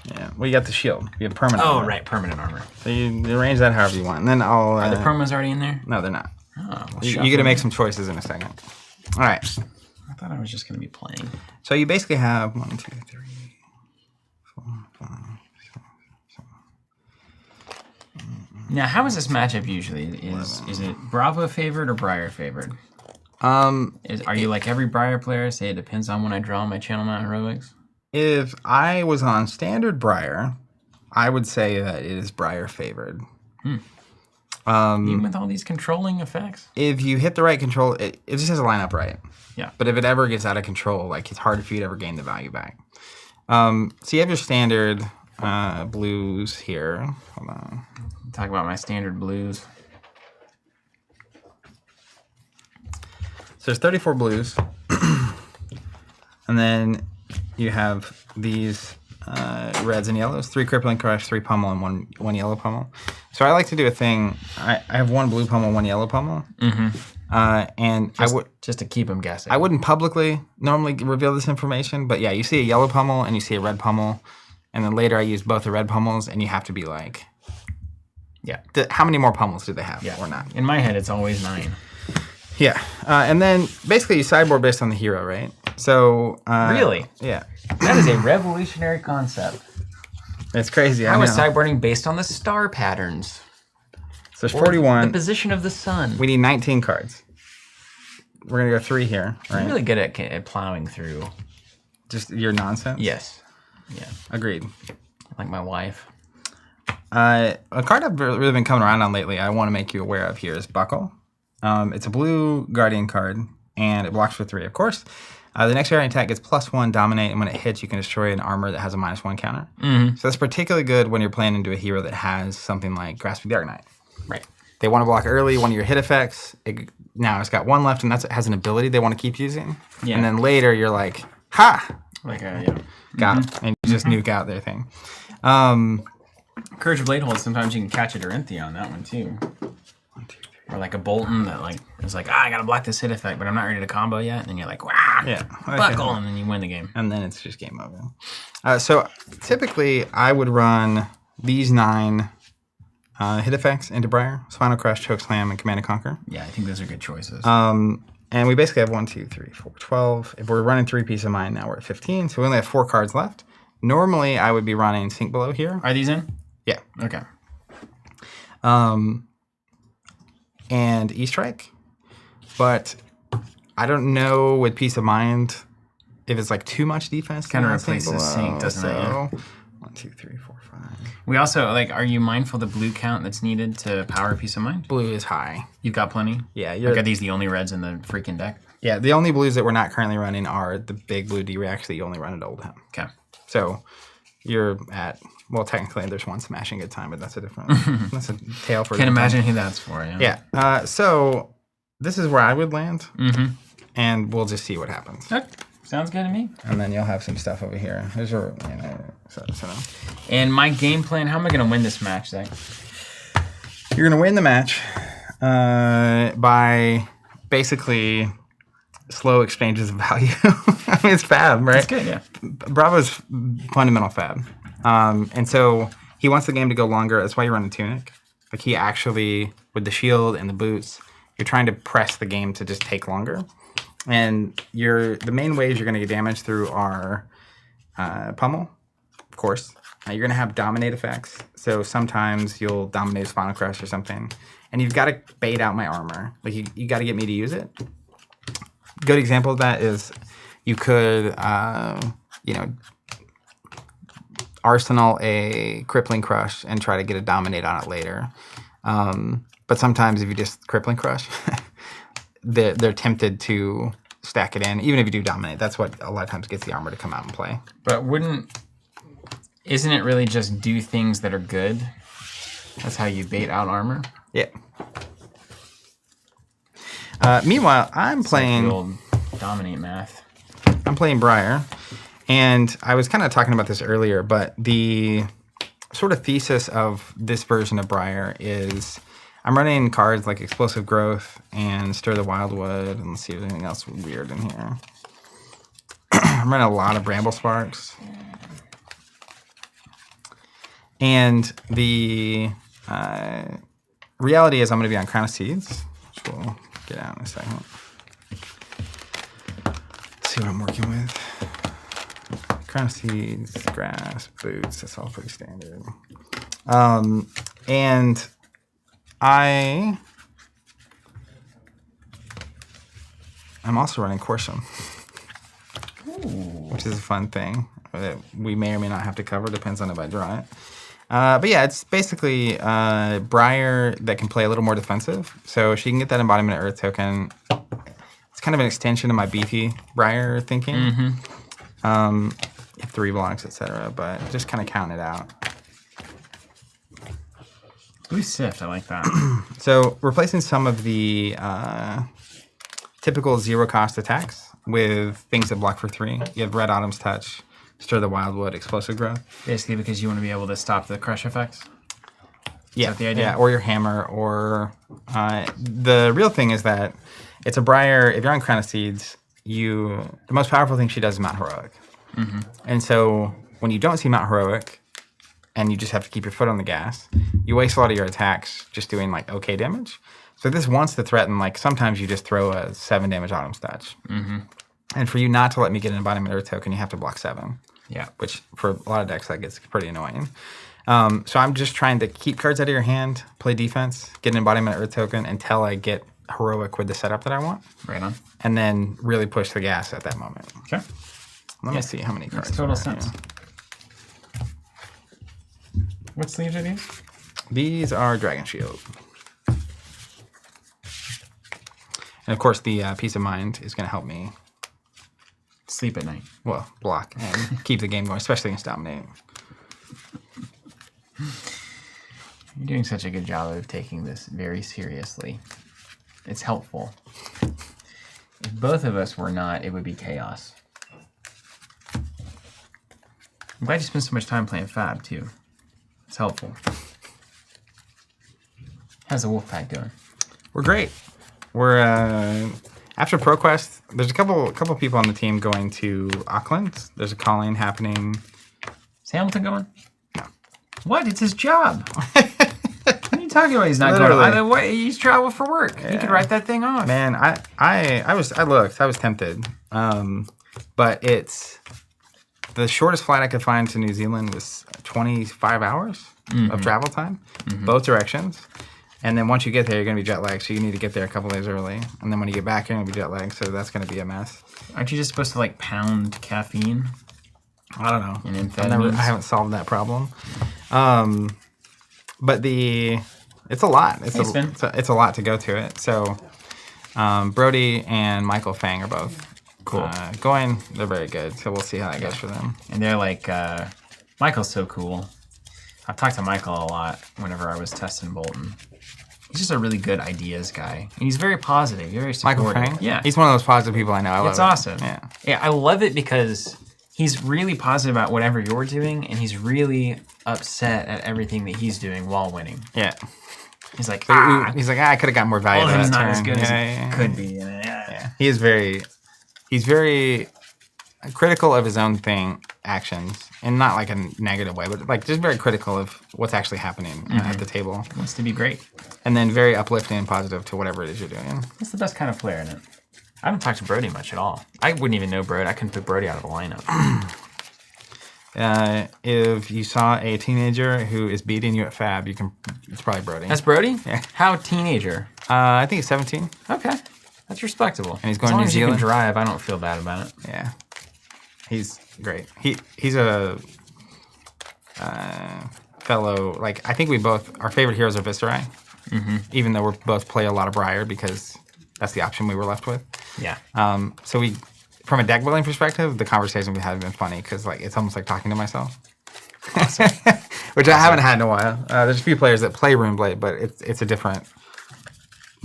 Yeah. Well, you got the shield. You have permanent. Oh armor. right, permanent armor. So you arrange that however you want, and then I'll. Are the promos already in there? No, they're not. Oh, well, You get to make some choices in a second. All right. I thought I was just gonna be playing. So you basically have 1, 2, 3, 4, 5, 6. Now, how is this matchup usually? Is it Bravo favored or Briar favored? Are you like every Briar player? Say it depends on when I draw my Channel Mount Heroics. If I was on standard Briar, I would say that it is Briar favored. Even with all these controlling effects. If you hit the right control, it just has to line up right. Yeah. But if it ever gets out of control, like it's hard for you to ever gain the value back. So you have your standard blues here. Hold on. Talk about my standard blues. So there's 34 blues. And then you have these reds and yellows, 3 crippling crush, 3 pummel, and one yellow pummel. So I like to do a thing. I have 1 blue pummel, 1 yellow pummel, and just to keep them guessing. I wouldn't publicly normally reveal this information, but yeah, you see a yellow pummel and you see a red pummel, and then later I use both the red pummels, and you have to be like, yeah, how many more pummels do they have or not? In my head, it's always 9. Yeah, and then basically you sideboard based on the hero, right? So Really? Yeah, That is a revolutionary concept. it's crazy. I was know. sideboarding based on the star patterns. So there's Or 41. the position of the sun. We need 19 cards. We're gonna go 3 here, right? I'm really good at plowing through. Just your nonsense. Yes. Yeah. Agreed. Like my wife. A card I've really been coming around on lately, I want to make you aware of here is Buckle. It's a blue Guardian card, and it blocks for 3, of course. The next Guardian attack gets +1 Dominate, and when it hits, you can destroy an armor that has a -1 counter. So that's particularly good when you're playing into a hero that has something like Grasping Dark Knight. Right. They want to block early, one of your hit effects. Now it's got 1 left, and it has an ability they want to keep using. Yeah. And then later, you're like, ha! Like a, Got it. And you just nuke out their thing. Courage of Bladehold, sometimes you can catch a Dorinthia on that one too. Or like a Bolton that like is like, I gotta block this hit effect, but I'm not ready to combo yet. And then you're like, wow, Yeah. buckle, and then you win the game. And then it's just game over. So typically, I would run these 9 hit effects into Briar: Spinal Crush, Chokeslam, and Command and Conquer. Yeah, I think those are good choices. And we basically have 1, 2, 3, 4, 12. If we're running 3 Peace of Mind, now we're at 15. So we only have 4 cards left. Normally, I would be running Sink Below here. Are these in? Yeah. Okay. And E-Strike. But I don't know with Peace of Mind if it's like too much defense. Kind of to Sink replaces Below. Sink, doesn't it? Yeah. 1, 2, 3, 4, 5. We also, like, are you mindful of the blue count that's needed to power Peace of Mind? Blue is high. You've got plenty? Yeah, Like, are these the only reds in the freaking deck? Yeah, the only blues that we're not currently running are the big blue D-Reacts that you only run at Oldham. Okay. So you're at, well, technically there's one Smashing Good Time, but that's a different, that's a tale for Can't a different imagine who that's for, yeah. Yeah. So this is where I would land, and we'll just see what happens. Okay. Sounds good to me. And then you'll have some stuff over here. There's a, And my game plan, how am I going to win this match, Zach? You're going to win the match by basically slow exchanges of value. I mean, it's fab, right? That's good, yeah. Bravo's fundamental fab. And so he wants the game to go longer. That's why you run a Tunic. Like he actually, with the shield and the boots, you're trying to press the game to just take longer. And the main ways you're going to get damage through are Pummel, of course. You're going to have Dominate effects. So sometimes you'll dominate a Spinal Crush or something. And you've got to bait out my armor. Like you got to get me to use it. Good example of that is you could, Arsenal a Crippling Crush and try to get a Dominate on it later. But sometimes if you just Crippling Crush, they're tempted to stack it in. Even if you do Dominate, that's what a lot of times gets the armor to come out and play. But isn't it really just do things that are good? That's how you bait out armor? Yeah. Meanwhile, I'm playing... Like the old Dominate math. I'm playing Briar, and I was kind of talking about this earlier, but the sort of thesis of this version of Briar is I'm running cards like Explosive Growth and Stir the Wildwood, and let's see if there's anything else weird in here. I'm running a lot of Bramble Sparks. And the reality is I'm going to be on Crown of Seeds, which we'll get out in a second. Let's see what I'm working with. Crown of Seeds, Grass, Boots, that's all pretty standard. And I'm also running Corsham, which is a fun thing that we may or may not have to cover, depends on if I draw it. But yeah, it's basically Briar that can play a little more defensive. So she can get that Embodiment of Earth token. It's kind of an extension of my beefy Briar thinking. 3 blocks, etc. But just kind of count it out. Blue Sift, I like that. So replacing some of the typical 0-cost attacks with things that block for 3. You have Red Autumn's Touch, stir the wildwood explosive growth. Basically, because you want to be able to stop the crush effects. Yeah, that the idea? yeah, or your hammer, or the real thing is that it's a Briar. If you're on Crown of Seeds, the most powerful thing she does is Mount Heroic. Mm-hmm. And so when you don't see Mount Heroic, and you just have to keep your foot on the gas, you waste a lot of your attacks just doing like okay damage. So this wants to threaten, like sometimes you just throw a 7 damage autumn stats. Mm-hmm. And for you not to let me get an embodiment earth token, you have to block 7. Yeah. Which for a lot of decks that gets pretty annoying. So I'm just trying to keep cards out of your hand, play defense, get an embodiment earth token until I get heroic with the setup that I want. Right on. And then really push the gas at that moment. Okay. Let me see how many cards. Makes total are sense. here. What sleeves are these? These are Dragon Shield. And of course, the Peace of Mind is going to help me, Sleep at night. well, block and keep the game going, especially against Dominate. You're doing such a good job of taking this very seriously. It's helpful. If both of us were not, it would be chaos. I'm glad you spent so much time playing Fab, too. It's helpful. How's the Wolfpack doing? We're great. We're after ProQuest. There's a couple people on the team going to Auckland. There's a calling happening. Is Hamilton going? No. What? It's his job. What are you talking about? He's not Literally. going. Either way, he's traveled for work. He could write that thing off. Man, I looked. I was tempted. But it's the shortest flight I could find to New Zealand was 25 hours of travel time, both directions. And then once you get there, you're going to be jet lagged, so you need to get there a couple days early. And then when you get back, you're going to be jet lagged, so that's going to be a mess. Aren't you just supposed to like pound caffeine? I don't know. And amphetamines? I haven't solved that problem. But it's a lot. It's a lot to go to it. So Brody and Michael Fang are both Cool. going. They're very good, so we'll see how that goes for them. And they're like, Michael's so cool. I've talked to Michael a lot whenever I was testing Bolton. He's just a really good ideas guy. And he's very positive, very supportive. Michael Fang? Yeah. He's one of those positive people I know. I love It's it. awesome. Yeah. Yeah, I love it because he's really positive about whatever you're doing, and he's really upset at everything that he's doing while winning. Yeah. He's like, He's like, I could have got more value well, out of he's that not turn. as good Yeah. as he could be. Yeah. He is he's very critical of his own actions, and not like a negative way, but like just very critical of what's actually happening at the table. Wants to be great. And then very uplifting and positive to whatever it is you're doing. That's the best kind of player in it. I haven't talked to Brody much at all. I wouldn't even know Brody. I couldn't put Brody out of the lineup. If you saw a teenager who is beating you at Fab, it's probably Brody. That's Brody? Yeah. How teenager? I think he's 17. Okay. That's respectable. And he's going as long to New as you Zealand? can drive, I don't feel bad about it. Yeah. He's great. He's a fellow, like, I think our favorite heroes are Viscerai, even though we both play a lot of Briar because that's the option we were left with. Yeah. So from a deck building perspective, the conversation we had have been funny because like it's almost like talking to myself, which I haven't had in a while. There's a few players that play Runeblade, but it's a different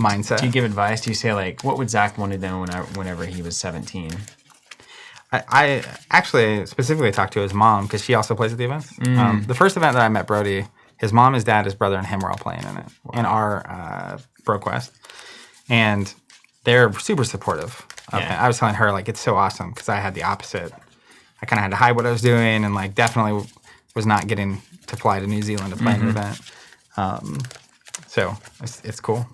mindset. Do you give advice? Do you say, like, what would Zach want to know whenever he was 17? I actually specifically talked to his mom because she also plays at the events. The first event that I met Brody, his mom, his dad, his brother, and him were all playing in it in our ProQuest, and they're super supportive. I was telling her like it's so awesome because I had the opposite. I kind of had to hide what I was doing and like definitely was not getting to fly to New Zealand to play an event. So it's cool.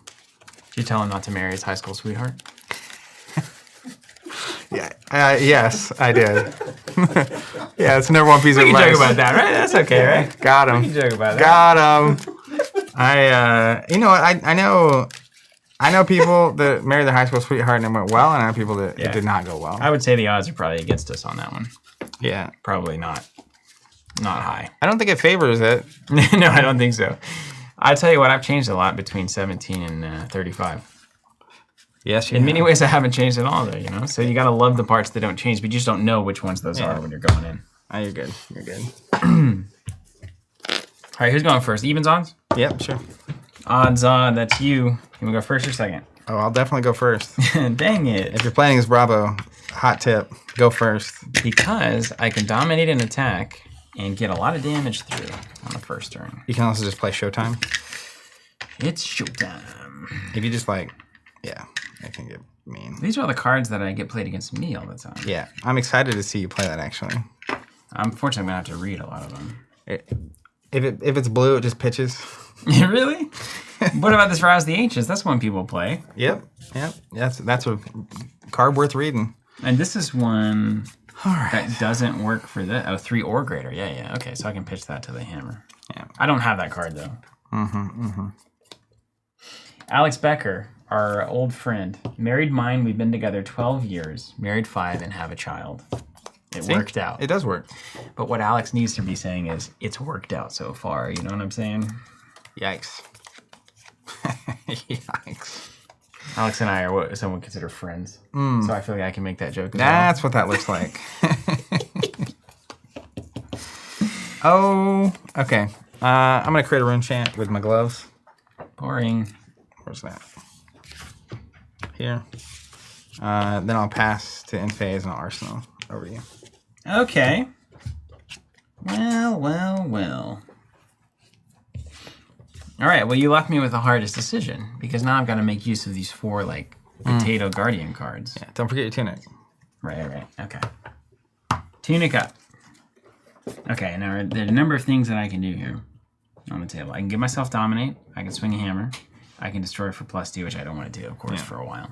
Did you tell him not to marry his high school sweetheart? Yeah. Yes, I did. Yeah, it's number one piece of We can advice. joke about that, right? That's okay, right? Got him. We can joke about that. Got him. You know what? I know people that married their high school sweetheart and it went well, and I know people that it did not go well. I would say the odds are probably against us on that one. Yeah. Probably not high. I don't think it favors it. No, I don't think so. I'll tell you what, I've changed a lot between 17 and 35. Yes, In many ways, I haven't changed at all, though, you know? So you got to love the parts that don't change, but you just don't know which ones those are when you're going in. Oh, you're good. You're good. All right, who's going first? Evens, odds? Yep, sure. Odds on, that's you. You want to go first or second? Oh, I'll definitely go first. Dang it. If you're playing as Bravo, hot tip. Go first. Because I can dominate an attack and get a lot of damage through on the first turn. You can also just play Showtime. It's showtime. If you just like, yeah, it can get mean. These are all the cards that I get played against me all the time. Yeah, I'm excited to see you play that actually. Unfortunately, I'm going to have to read a lot of them. If it's blue, it just pitches. Really? What about this Rouse the Ancients? That's one people play. Yep. That's a card worth reading. And this is one All right. that doesn't work for this. Oh, 3 or greater. Yeah. Okay, so I can pitch that to the hammer. Yeah. I don't have that card, though. Alex Becker, our old friend. Married mine, we've been together 12 years. Married 5 and have a child. It worked out. It does work. But what Alex needs to be saying is, it's worked out so far. You know what I'm saying? Yikes. Yikes. Alex and I are what some would consider friends. So I feel like I can make that joke as That's what that looks like. Oh, okay. I'm going to create a rune chant with my gloves. well. Boring. Where's that? Here. Then I'll pass to end phase and I'll arsenal over to you. Okay. Well. All right, well, you left me with the hardest decision because now I've got to make use of these 4, like, potato guardian cards. Yeah, don't forget your tunic. Right. Okay. Tunic up. Okay, now there are a number of things that I can do here on the table. I can give myself dominate. I can swing a hammer. I can destroy for +2, which I don't want to do, of course, for a while.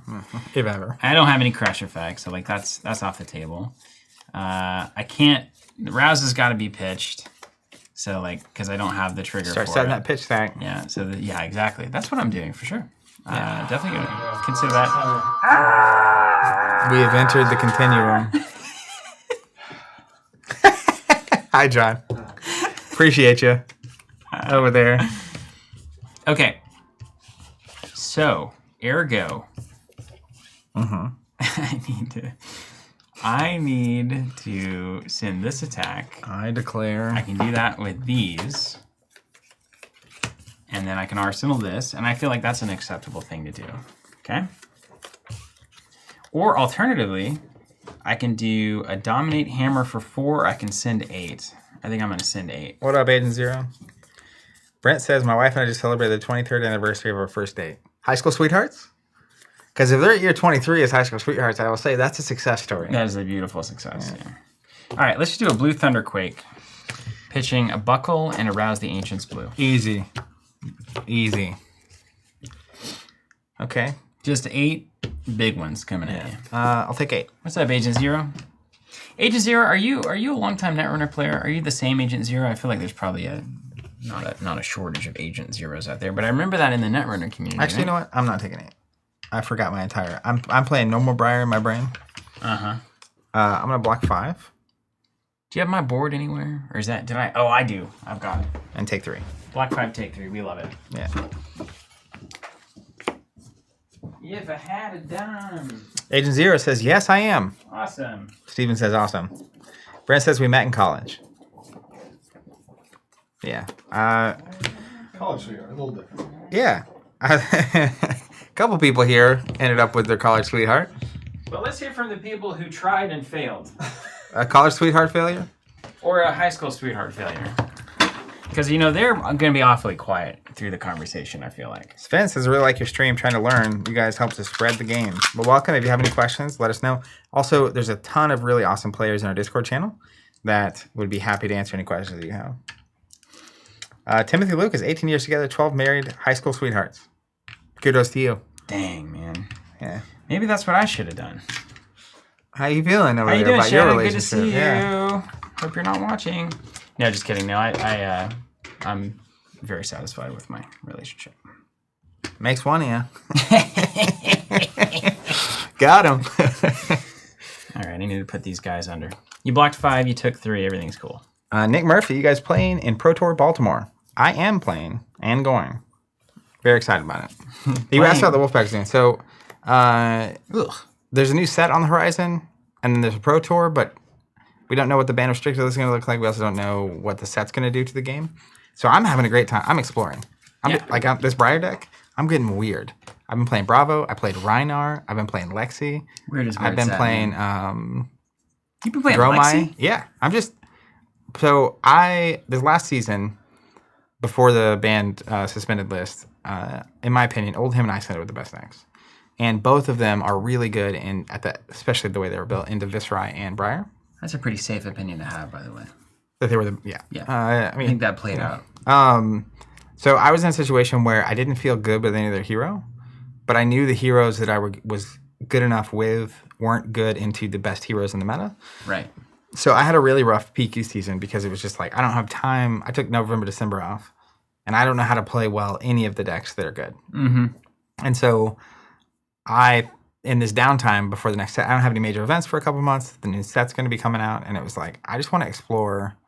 If ever. I don't have any crush effects, so like that's off the table. I can't. The rouse has got to be pitched, so like because I don't have the trigger. Start for setting it. that pitch stack. Yeah. So yeah, exactly. That's what I'm doing for sure. Definitely gonna consider that. We have entered the continuum. Hi, John. Appreciate you over there. Okay. So ergo, I need to send this attack. I declare. I can do that with these. And then I can arsenal this, and I feel like that's an acceptable thing to do. Okay? Or alternatively, I can do a dominate hammer for 4. I can send 8. I think I'm going to send 8. What up, Agent Zero? Brent says, my wife and I just celebrated the 23rd anniversary of our first date. High school sweethearts? Because if they're at year 23 as high school sweethearts, I will say that's a success story. That is a beautiful success. Yeah. All right, let's just do a blue thunderquake. Pitching a buckle and arouse the ancients blue. Easy. Okay. Just 8 big ones coming at you. I'll take 8. What's up, Agent Zero? Agent Zero, are you a longtime Netrunner player? Are you the same Agent Zero? I feel like there's probably not a shortage of Agent Zeros out there, but I remember that in the Netrunner community. Actually, you know what? I'm not taking 8. I forgot my entire. I'm playing normal Briar in my brain. I'm gonna block 5 Do you have my board anywhere, or is that? Did I? Oh, I do. I've got it. and take 3. Block 5, take 3. We love it. Yeah. If I had a dime. Agent Zero says, yes, I am. Awesome. Steven says, awesome. Brent says, we met in college. Yeah. College sweetheart, a little different. Yeah. A couple people here ended up with their college sweetheart. But let's hear from the people who tried and failed. A college sweetheart failure? Or a high school sweetheart failure. Because, they're going to be awfully quiet through the conversation, I feel like. Sven says, I really like your stream, trying to learn. You guys help to spread the game. But welcome. If you have any questions, let us know. Also, there's a ton of really awesome players in our Discord channel that would be happy to answer any questions that you have. Timothy Luke is 18 years together, 12 married, high school sweethearts. Kudos to you. Dang, man. Yeah. Maybe that's what I should have done. How you feeling over How you there doing, about your Shannon? relationship? Good to see Yeah. you. Hope you're not watching. No, just kidding. No, I'm very satisfied with my relationship. Makes one of you. Got him. All right, I need to put these guys under. You blocked 5, you took 3, everything's cool. Nick Murphy, you guys playing in Pro Tour Baltimore? I am playing and going. Very excited about it. You asked about the Wolfpack scene. So there's a new set on the horizon, and then there's a Pro Tour, but we don't know what the ban restricted is going to look like. We also don't know what the set's going to do to the game. So I'm having a great time. I'm exploring. This Briar deck, I'm getting weird. I've been playing Bravo. I played Reinar. I've been playing Lexi. Weird is where I've it's been at, playing man. You've been playing Dromai. Lexi? Yeah, this last season, before the banned suspended list, in my opinion, Old Him and Iceland were the best decks. And both of them are really good especially the way they were built, into Viscerai and Briar. That's a pretty safe opinion to have, by the way. That they were Yeah. I mean, I think that played out. So I was in a situation where I didn't feel good with any other hero, but I knew the heroes that I was good enough with weren't good into the best heroes in the meta. Right. So I had a really rough PQ season because it was just like, I don't have time. I took November, December off, and I don't know how to play well any of the decks that are good. Mm-hmm. And so in this downtime before the next set, I don't have any major events for a couple months. The new set's going to be coming out, and it was like, I just want to explore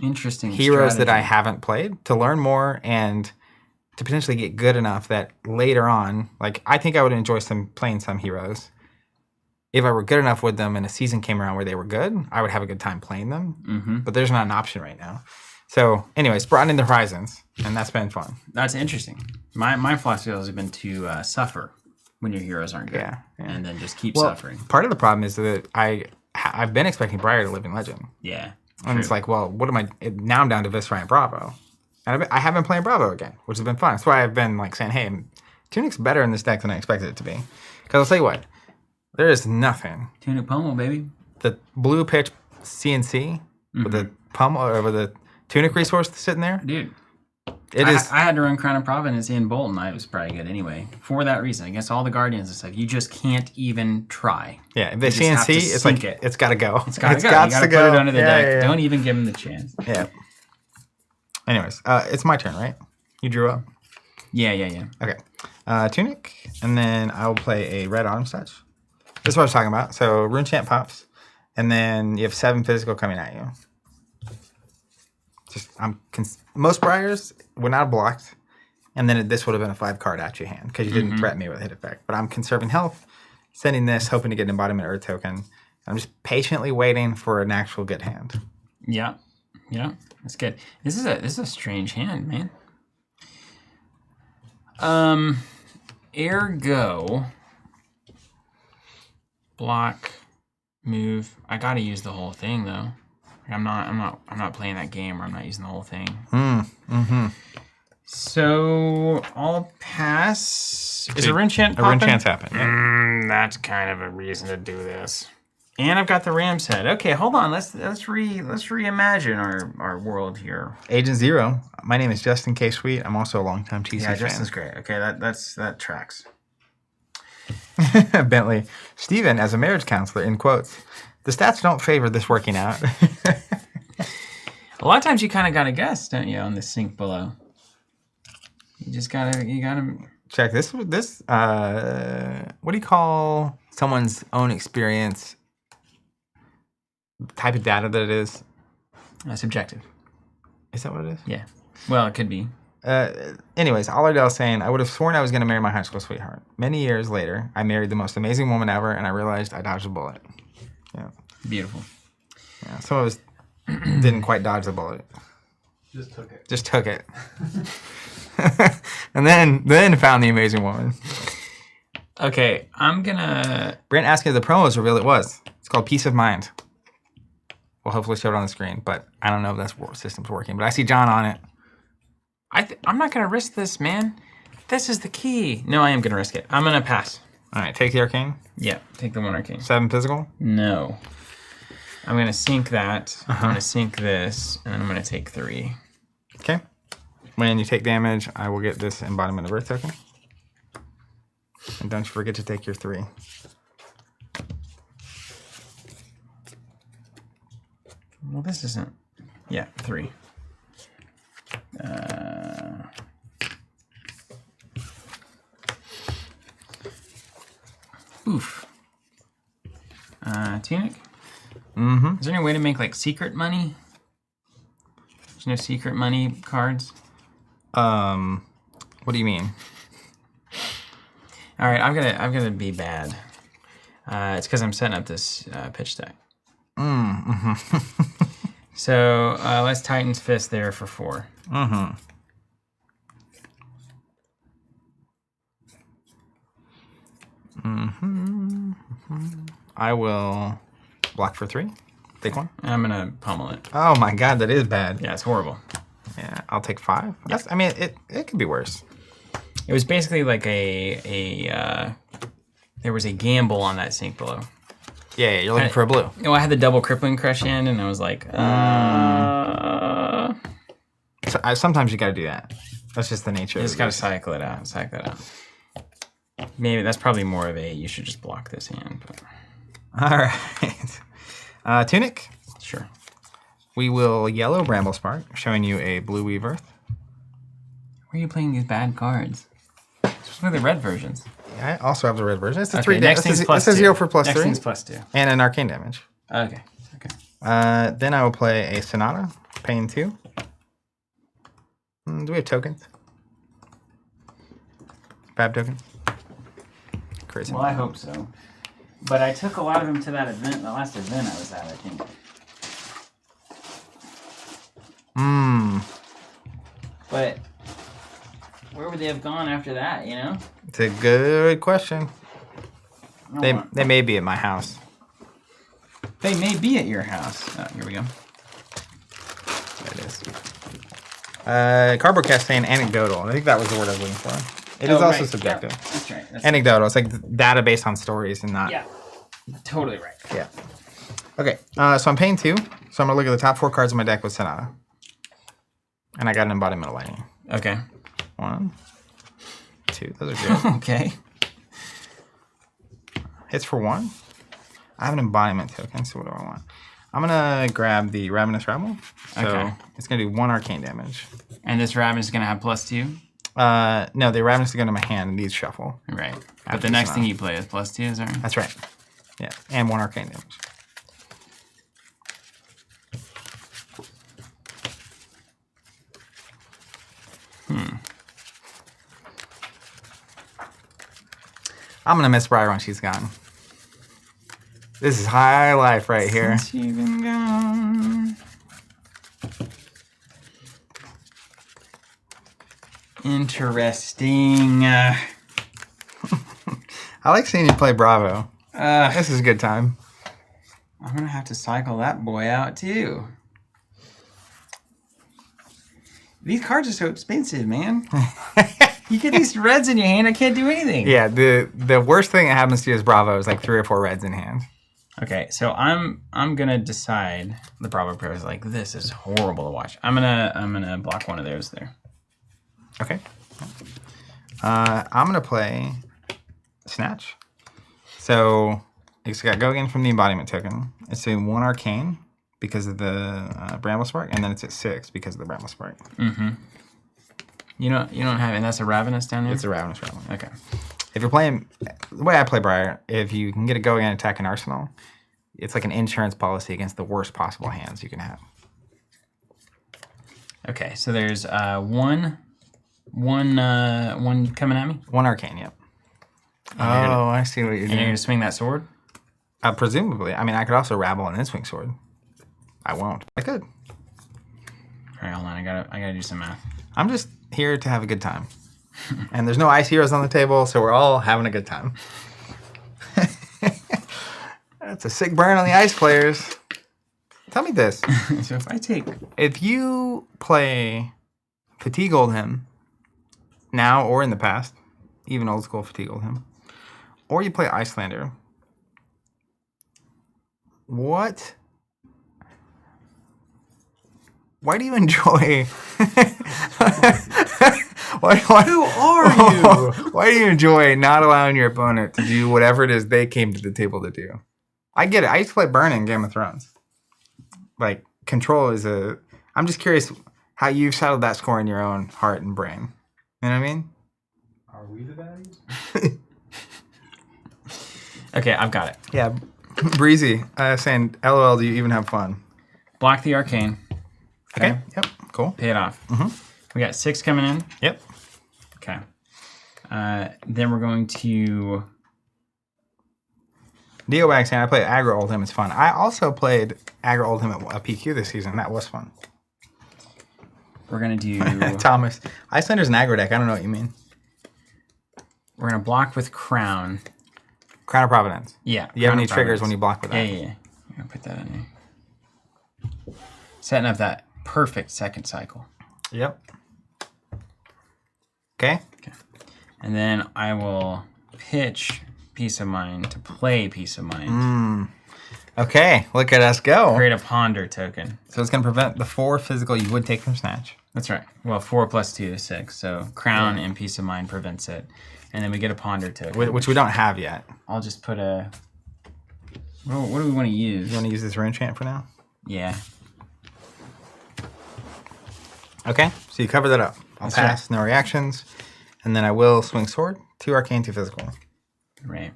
Interesting heroes that I strategy. haven't played to learn more and to potentially get good enough that later on, like, I think I would enjoy playing some heroes. If I were good enough with them and a season came around where they were good, I would have a good time playing them. Mm-hmm. But there's not an option right now. So anyways, broadening the horizons, and that's been fun. That's interesting. My philosophy has been to suffer when your heroes aren't good. Yeah. And then just keep Well, suffering. part of the problem is that I've been expecting Briar to live in Legend. Yeah. And it's like, well, what am I... Now I'm down to Viscerai and Bravo. And I have been playing Bravo again, which has been fun. That's why I've been like saying, hey, Tunic's better in this deck than I expected it to be. Because I'll tell you what, there is nothing. Tunic Pommel, baby. The blue pitch CNC with the pummel or with the Tunic resource sitting there, Dude. it is... I had to run Crown of Providence in Bolton. It was probably good anyway. For that reason, against all the Guardians and stuff, you just can't even try. Yeah, if the You just have to CNC, it's like, sink it. it's got to go. It's gotta go. You gotta put it under the deck. Don't even give him the chance. Yeah. Anyways, it's my turn, right? You drew up? Yeah. Okay. Tunic, and then I will play a red Autumn Touch. This is what I was talking about. So Rune Chant pops, and then you have 7 physical coming at you. Most Briars would not have blocked, and then this would have been a 5-card at your hand because you didn't threaten me with a hit effect. But I'm conserving health, sending this, hoping to get an embodiment Earth token. I'm just patiently waiting for an actual good hand. Yeah. That's good. This is a strange hand, man. Ergo, block, move. I gotta use the whole thing though. I'm not playing that game where I'm not using the whole thing. So I'll pass. Is a Rune Chant A Rune popping? Chant's happened. Yeah. That's kind of a reason to do this. And I've got the Ram's head. Okay, hold on. Let's reimagine our world here. Agent Zero. My name is Justin K. Sweet. I'm also a longtime TC fan. Justin's great. Okay, that tracks. Bentley. Steven, as a marriage counselor, in quotes, the stats don't favor this working out. A lot of times you kind of gotta guess, don't you, on the sink below? You just gotta Check this. What do you call someone's own experience? Type of data that it is. Subjective. Is that what it is? Yeah. Well, it could be. Anyways, all I was saying, I would have sworn I was going to marry my high school sweetheart. Many years later, I married the most amazing woman ever, and I realized I dodged a bullet. Yeah. Beautiful. Yeah. Some of us didn't quite dodge the bullet. Just took it. And then found the amazing woman. Okay, I'm gonna... Brent asked if the promo was revealed. It was. It's called Peace of Mind. We'll hopefully show it on the screen, but I don't know if that system's working. But I see John on it. I'm not gonna risk this, man. This is the key. No, I am gonna risk it. I'm gonna pass. All right, take the Arcane. Yeah, take the 1 arcane. 7 physical. No. I'm gonna sink that. I'm gonna sink this, and then I'm gonna take 3. Okay. When you take damage, I will get this embodiment of Earth token. And don't you forget to take your 3. Well, this isn't... Yeah, 3. Oof. Tunic? Mm-hmm. Is there any way to make, like, secret money? There's no secret money cards? What do you mean? All right, I'm gonna be bad. It's because I'm setting up this pitch deck. Mm-hmm. So let's Titan's Fist there for 4. Mm-hmm. I will block for 3. Take 1. I'm gonna pummel it. Oh my god, that is bad. Yeah, it's horrible. Yeah, I'll take 5. That's, I mean, it could be worse. It was basically like there was a gamble on that sink below. Yeah, you're looking for a blue. You know, I had the double crippling crush in, and I was like, So, sometimes you gotta do that. That's just the nature You of just it. gotta cycle it out, Maybe that's probably more of a, you should just block this hand, but All right. Tunic. sure. We will yellow Bramble Spark, showing you a blue Weave Earth. Why are you playing these bad cards? Just play the red versions. I also have the red version. It's a Okay, 3 next damage. thing's plus It's a 0 2. for plus Next 3. thing's plus 2. And an arcane damage. Okay. Then I will play a Sonata, paying 2. Do we have tokens? Fab tokens? Crazy. Well, I hope so. But I took a lot of them to that event, the last event I was at, I think. But where would they have gone after that, you know? It's a good question. No, They may be at my house. they may be at your house. Oh, here we go. There it is. Cardboard Cast saying anecdotal. I think that was the word I was looking for. It is also subjective. Yep, that's right. That's Anecdotal. It's like data based on stories and not. Yeah, totally right. Yeah. Okay. So I'm paying 2. So I'm gonna look at the top 4 cards in my deck with Sonata. And I got an Embodiment of Lightning. Okay. 1, 2. Those are good. Okay. Hits for 1. I have an embodiment token, so what do I want? I'm gonna grab the Ravenous Rabble. So Okay. it's gonna do 1 arcane damage. And this Raven is going to have +2? No, the Ravenous is going to my hand and needs shuffle. Right. But After the next Sonata. thing you play is +2, is that right? That's right. Yeah, and 1 arcane damage. I'm gonna miss Briar when she's gone. This is high life right here. Since you've been gone. Interesting. I like seeing you play Bravo. This is a good time. I'm gonna have to cycle that boy out too. These cards are so expensive, man. You get these reds in your hand, I can't do anything. Yeah, the worst thing that happens to you is Bravo is like 3 or 4 reds in hand. Okay, so I'm gonna decide. The Bravo Pro is like, this is horrible to watch. I'm gonna block one of those there. Okay. I'm gonna play Snatch. So it's got Go again from the embodiment token. It's doing 1 arcane because of the Bramble Spark, and then it's at 6 because of the Bramble Spark. Mm-hmm. You don't have, and that's a Ravenous down there? It's a Ravenous Rabble. Okay. If you're playing the way I play Briar, if you can get a Go again attack in Arsenal, it's like an insurance policy against the worst possible hands you can have. Okay, so there's one coming at me. 1 arcane, yep. Oh, I see what you're And you're doing. gonna swing that sword? Presumably. I mean, I could also rabble and then swing sword. I won't. I could. Alright, hold on, I gotta do some math. I'm just here to have a good time. And there's no ice heroes on the table, so we're all having a good time. That's a sick burn on the ice players. Tell me this. So if I take If you play Fatigue Oldhim, now or in the past, even old school Fatigue Oldhim, or you play Icelander, what? Why do you enjoy? Who are you? Why do you enjoy not allowing your opponent to do whatever it is they came to the table to do? I get it. I used to play Burn in Game of Thrones. Like, control is a... I'm just curious how you've settled that score in your own heart and brain. You know what I mean? Are we the baddies? Okay, I've got it. Yeah. Breezy saying, LOL, do you even have fun? Block the arcane. Okay. Yep. Cool. Pay it off. We got 6 coming in. Yep. Okay. Then we're going to... Dio Bag saying, I played Aggro Oldhim. It's fun. I also played Aggro Oldhim at PQ this season. That was fun. We're gonna do... Thomas. Icelander's an aggro deck. I don't know what you mean. We're gonna block with Crown. Crown of Providence. Yeah. Do you have Crown any of triggers Providence. when you block with that? Yeah. I'm gonna put that in there. Setting up that perfect second cycle. Yep. Okay. And then I will pitch Peace of Mind to play Peace of Mind. Okay, look at us go. Create a ponder token. So it's going to prevent the 4 physical you would take from Snatch. That's right. Well, 4 plus 2 is 6. So Crown and Peace of Mind prevents it. And then we get a ponder token. Which we don't have yet. I'll just put a... What do we want to use? You want to use this rune chant for now? Yeah. Okay, so you cover that up. I'll That's pass, no reactions. And then I will swing sword, 2 arcane, 2 physical. Right.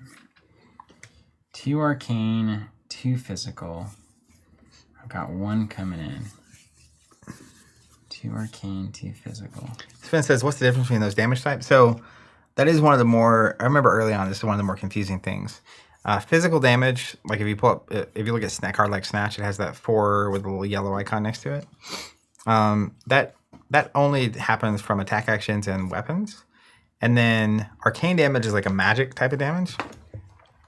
2 arcane, 2 physical. I've got 1 coming in. 2 arcane, 2 physical. Sven says, what's the difference between those damage types? So that is one of the more, I remember early on, this is one of the more confusing things. Physical damage, like if you pull up, if you look at a card like Snatch, it has that 4 with a little yellow icon next to it. That only happens from attack actions and weapons. And then arcane damage is like a magic type of damage.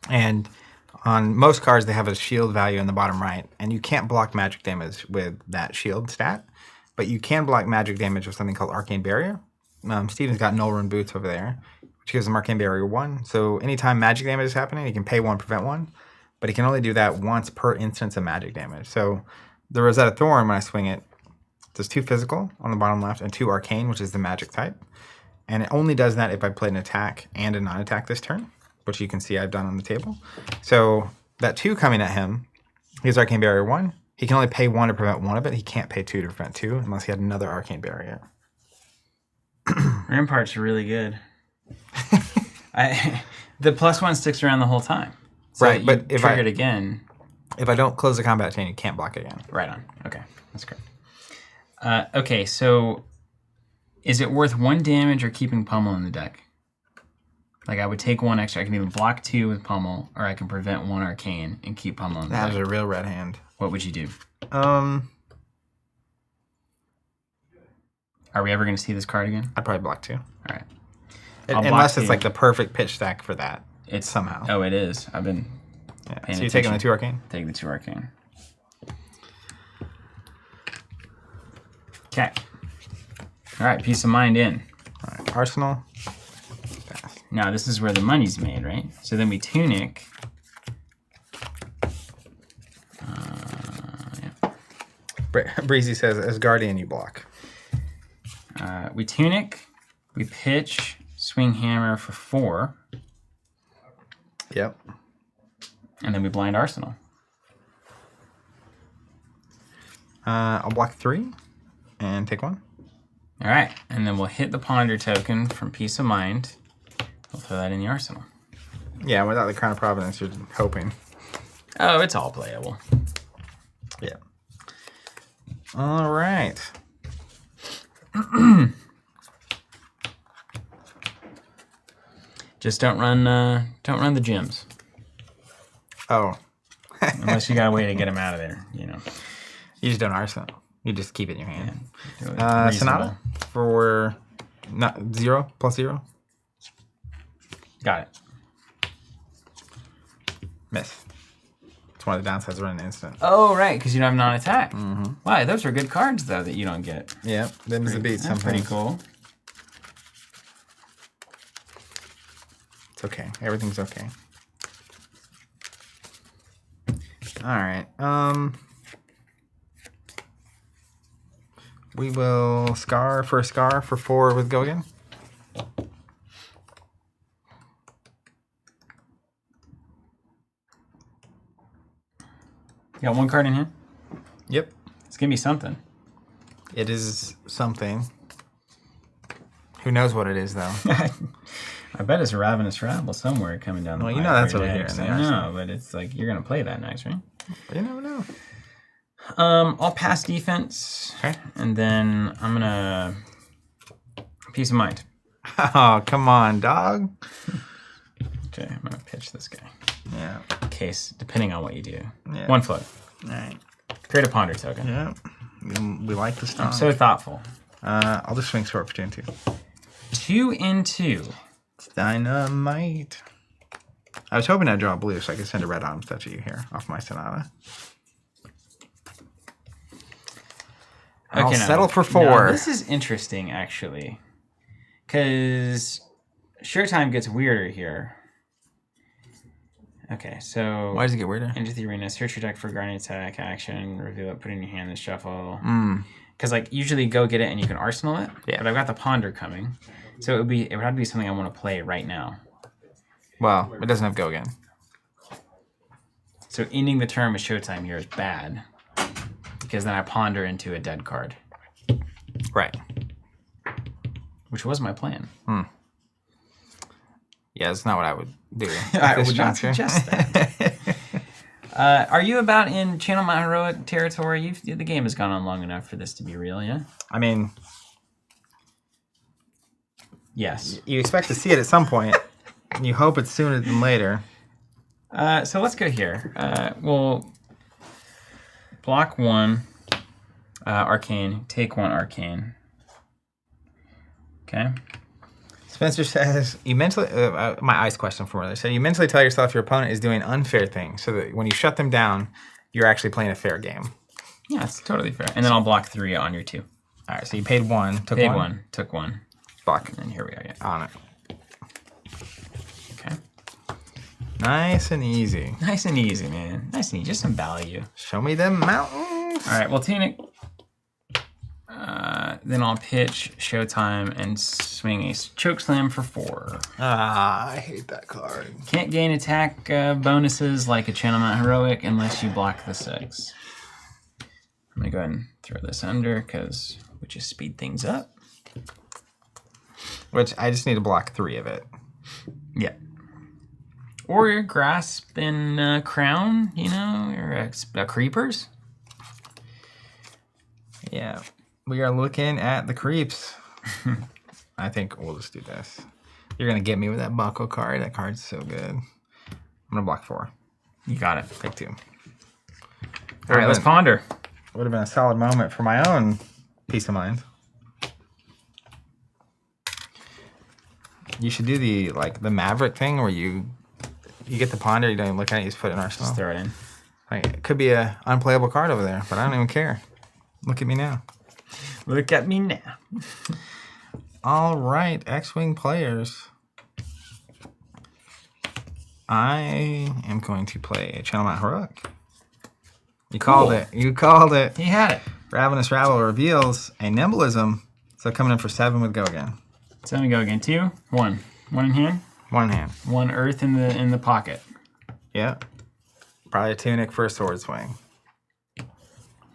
And on most cards, they have a shield value in the bottom right. And you can't block magic damage with that shield stat. But you can block magic damage with something called Arcane Barrier. Steven's got Null Rune Boots over there, which gives him Arcane Barrier 1. So anytime magic damage is happening, he can pay 1, prevent 1. But he can only do that once per instance of magic damage. So the Rosetta Thorn, when I swing it, there's 2 physical on the bottom left and 2 arcane, which is the magic type. And it only does that if I play an attack and a non-attack this turn, which you can see I've done on the table. So that 2 coming at him, he has Arcane Barrier 1. He can only pay 1 to prevent 1 of it. He can't pay 2 to prevent 2 unless he had another Arcane Barrier. Rampart's really good. The +1 sticks around the whole time. So Right, but if trigger it again. If I don't close the combat chain, you can't block it again. Right on. Okay, that's great. Okay, so is it worth 1 damage or keeping Pummel in the deck? Like I would take 1 extra. I can either block 2 with Pummel, or I can prevent 1 arcane and keep Pummel in the That deck. is a real red hand. What would you do? I'd Are we ever going to see this card again? probably block 2. All right. I'll Unless block it's 2. like the perfect pitch stack for that. It's somehow. Oh, it is. I've been Yeah. paying So you're taking the attention. 2 arcane? Take the 2 arcane. Okay. All right, Peace of Mind in. All right. Arsenal. Pass. Now this is where the money's made, right? So then we tunic. Breezy says, as Guardian, you block. We tunic. We pitch. Swing hammer for 4. Yep. And then we blind Arsenal. I'll block 3 and take 1. All right, and then we'll hit the ponder token from Peace of Mind. We'll throw that in the arsenal. Yeah, without the Crown of Providence, you're hoping. Oh, it's all playable. Yeah. All right. Just don't run the gyms Oh, unless you got a way to get them out of there. You know. you just don't arsenal. You just keep it in your hand. Do it Sonata reasonable. for not 0 plus 0. Got it. Miss. It's one of the downsides of running instant. Oh, right, because you don't have non-attack. Mm-hmm. Wow, those are good cards, though, that you don't get. Yeah, them's the beats. That's pretty cool. It's okay. Everything's okay. All right. We will scar for 4 with go again. You got 1 card in here? Yep. It's gonna be something. It is something. Who knows what it is, though? I bet it's Ravenous Rabble somewhere coming down the Well, pipe. you know that's right over here next. in the I know, arsenal. but it's like you're gonna play that next, right? You never know. I'll pass defense. Okay. And then I'm gonna Peace of Mind. Oh, come on, dog. Okay, I'm gonna pitch this guy. Yeah. In case, depending on what you do. Yeah. 1 float. All right. Create a ponder token. Yeah. We like the stuff. I'm so thoughtful. I'll just swing sword for 2 and 2. 2 and 2. It's dynamite. I was hoping I'd draw a blue so I could send a red autumn statue you here off my Sonata. I'll settle for 4. Now, this is interesting, actually. Because Showtime gets weirder here. Okay, so... Why does it get weirder? Enter the arena, search your deck for Guardian Attack action, reveal it, put it in your hand, and shuffle. Because, like, usually go get it and you can arsenal it. Yeah. But I've got the Ponder coming. So it would have to be something I want to play right now. Well, it doesn't have go again. So ending the turn with Showtime here is bad. Because then I ponder into a dead card. Right. Which was my plan. Yeah, that's not what I would do. I would not suggest that. Are you about in Channel Mount Heroic territory? The game has gone on long enough for this to be real, yeah? I mean, Yes. you expect to see it at some point. And you hope it's sooner than later. So let's go here. We'll block 1 arcane, take 1 arcane. Okay. Spencer says, you mentally, my ice question for earlier, so you mentally tell yourself your opponent is doing unfair things so that when you shut them down, you're actually playing a fair game. Yeah, it's totally fair. And then I'll block 3 on your 2. All right, so you paid 1, took Paid 1. 1, took 1. Block. And here we are, yeah. On it. Okay. Nice and easy. Nice and easy, man. Nice and easy. Just some value. Show me them mountains. All right, well, Tunic. Then I'll pitch Showtime and swing a choke slam for 4. Ah, I hate that card. Can't gain attack bonuses like a Channel Mount Heroic unless you block the 6. I'm gonna go ahead and throw this under because we just speed things up. Which I just need to block 3 of it. Yeah. Or your grasp and crown, you know, or creepers. Yeah. We are looking at the creeps. I think we'll just do this. You're going to get me with that Buckle card. That card's so good. I'm going to block 4. You got it. Take 2. All right, let's ponder. Would have been a solid moment for my own peace of mind. You should do the Maverick thing where you get the ponder, you don't even look at it, you just put it in arsenal. Just throw it in. Like, it could be a unplayable card over there, but I don't even care. Look at me now. Look at me now. All right, X-Wing players. I am going to play a Channel Mount Heroic. You called it. You called it. He had it. Ravenous Rabble reveals a Nimblism. So coming in for 7 with go again. So let me go again. 2, 1. 1 in hand. 1 hand. 1 earth in the pocket. Yep. Probably a Tunic for a Sword Swing.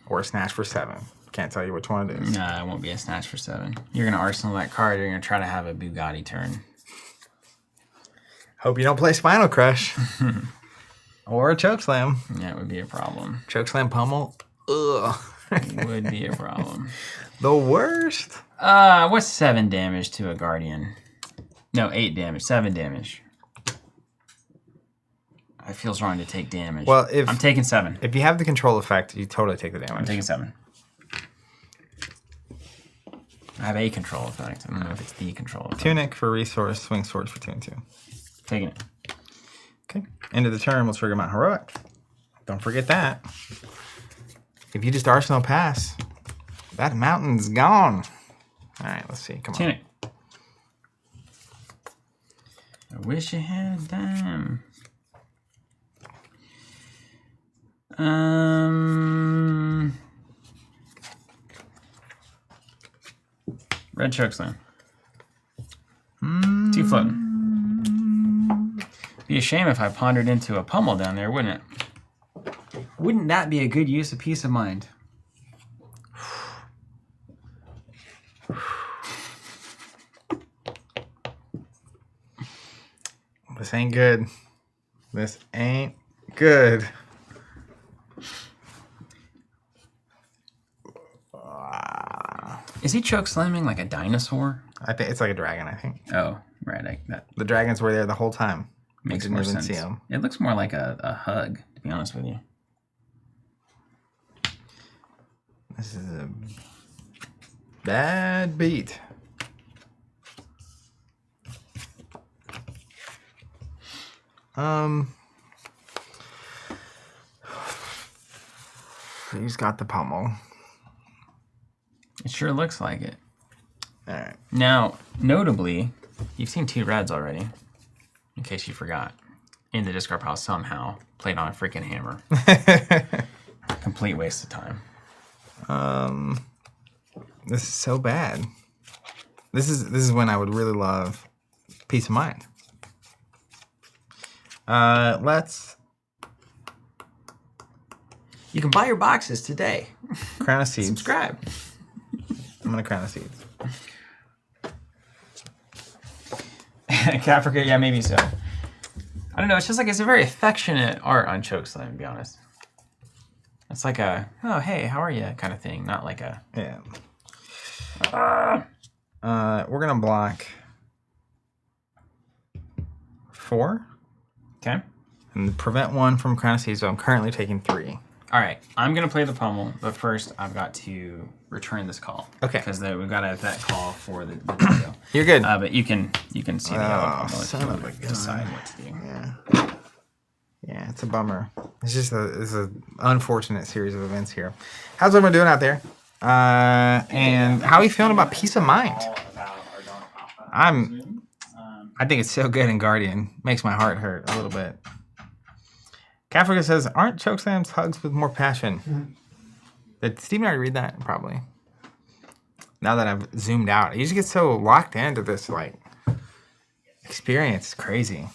Or a Snatch for 7. Can't tell you which one it is. Nah, it won't be a snatch for 7. You're gonna arsenal that card. You're gonna try to have a Bugatti turn. Hope you don't play Spinal Crush. Or a Chokeslam. That would be a problem. Chokeslam Pummel. Ugh. Would be a problem. The worst. What's 7 damage to a Guardian? No, 8 damage. 7 damage. It feels wrong to take damage. Well, I'm taking 7. If you have the control effect, you totally take the damage. I'm taking 7. I have a control effect. I don't know if it's the control effect. Tunic for resource, swing swords for 2 and 2. Taking it. Okay. End of the turn, we'll trigger Mount Heroic. Don't forget that. If you just Arsenal pass, that mountain's gone. All right, let's see. Come on. Tunic. I wish you had a dime. Red Chokeslam. 2 floating. Be a shame if I pondered into a pummel down there, wouldn't it? Wouldn't that be a good use of peace of mind? This ain't good. This ain't good. Is he choke slamming like a dinosaur? I think it's like a dragon, I think. Oh, right. That The dragons were there the whole time. makes didn't more even sense. see 'em. It looks more like a hug, to be honest with you. This is a bad beat. He's got the pommel. It sure looks like it. All right. Now, notably, you've seen 2 reds already, in case you forgot. In the discard pile somehow, played on a freaking hammer. Complete waste of time. This is so bad. This is when I would really love peace of mind. Let's You can buy your boxes today. Crown of Seeds. Subscribe. I'm gonna Crown of Seeds. Caprica, yeah, maybe so. I don't know. It's just like it's a very affectionate art on Chokeslam, to be honest. It's like a, oh, hey, how are you kind of thing, not like a... Yeah. We're going to block 4. Okay. And prevent 1 from Crown of Seeds, so I'm currently taking 3. All right. I'm going to play the pommel, but first I've got to return this call. Okay. Because we've got to have that call for the video. You're good. But you can see the yellow pommel if son you of want a to decide what to do. Yeah. Yeah, it's a bummer. It's just it's a unfortunate series of events here. How's everyone doing out there? And how are you feeling about peace of mind? I think it's so good in Guardian. Makes my heart hurt a little bit. Caprica says, aren't Chokeslam's hugs with more passion? Did Steven already read that? Probably. Now that I've zoomed out, you just get so locked into this like experience. It's crazy.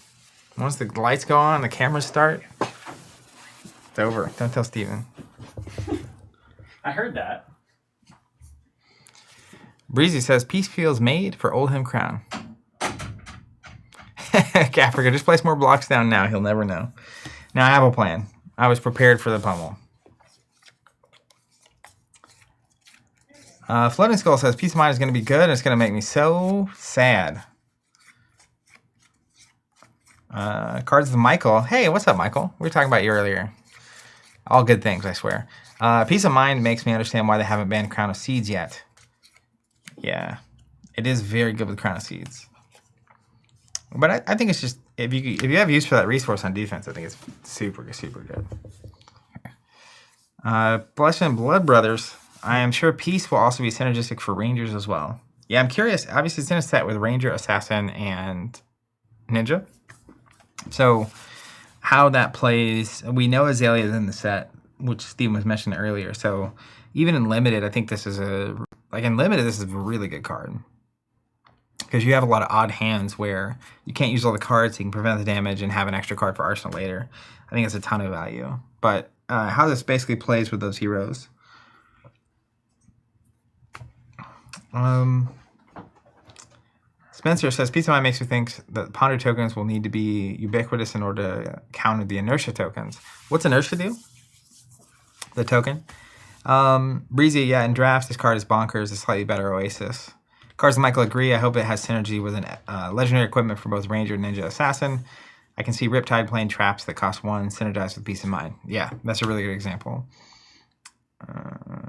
Once the lights go on, the cameras start, it's over. Don't tell Steven. I heard that. Breezy says, peace feels made for Oldham Crown. Caprica, just place more blocks down now. He'll never know. Now I have a plan. I was prepared for the pummel. Floating Skull says, peace of mind is going to be good, and it's going to make me so sad. Cards of Michael. Hey, what's up, Michael? We were talking about you earlier. All good things, I swear. Peace of mind makes me understand why they haven't banned Crown of Seeds yet. Yeah, it is very good with Crown of Seeds. But I think it's just if you have use for that resource on defense, I think it's super good. Blush and Blood Brothers. I am sure Peace will also be synergistic for Rangers as well. Yeah, I'm curious. Obviously, it's in a set with Ranger, Assassin, and Ninja. So how that plays, we know Azalea is in the set, which Steven was mentioning earlier. So even in Limited, I think this is a really good card. Because you have a lot of odd hands where you can't use all the cards, so you can prevent the damage and have an extra card for Arsenal later. I think it's a ton of value. But how this basically plays with those heroes. Spencer says, Peace of Mind makes me think that Ponder tokens will need to be ubiquitous in order to counter the Inertia tokens. What's Inertia do? The token? Breezy, yeah, in drafts, this card is bonkers, a slightly better Oasis. Cards of Michael agree. I hope it has synergy with an legendary equipment for both Ranger, Ninja, Assassin. I can see Riptide playing traps that cost 1, synergized with Peace of Mind. Yeah, that's a really good example.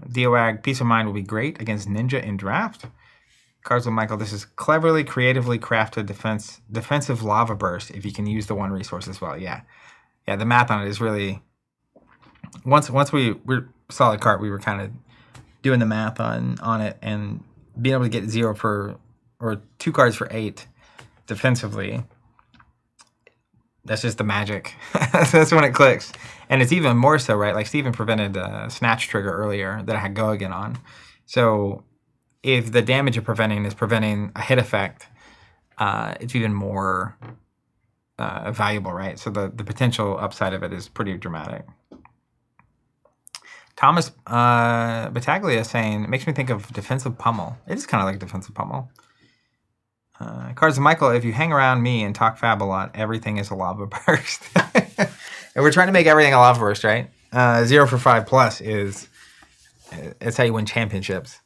Diowag, Peace of Mind will be great against Ninja in draft. Cards of Michael, this is cleverly, creatively crafted defensive lava burst if you can use the 1 resource as well. Yeah, the math on it is really... Once we saw the card, we were kind of doing the math on it, and being able to get 0 for, or 2 cards for 8 defensively, that's just the magic. That's when it clicks. And it's even more so, right? Like Steven prevented a Snatch trigger earlier that I had Go again on. So if the damage you're preventing is preventing a hit effect, it's even more valuable, right? So the potential upside of it is pretty dramatic. Thomas Battaglia is saying, it makes me think of defensive pummel. It is kind of like defensive pummel. Cards of Michael, if you hang around me and talk fab a lot, everything is a lava burst. And we're trying to make everything a lava burst, right? 0 for 5 plus it's how you win championships.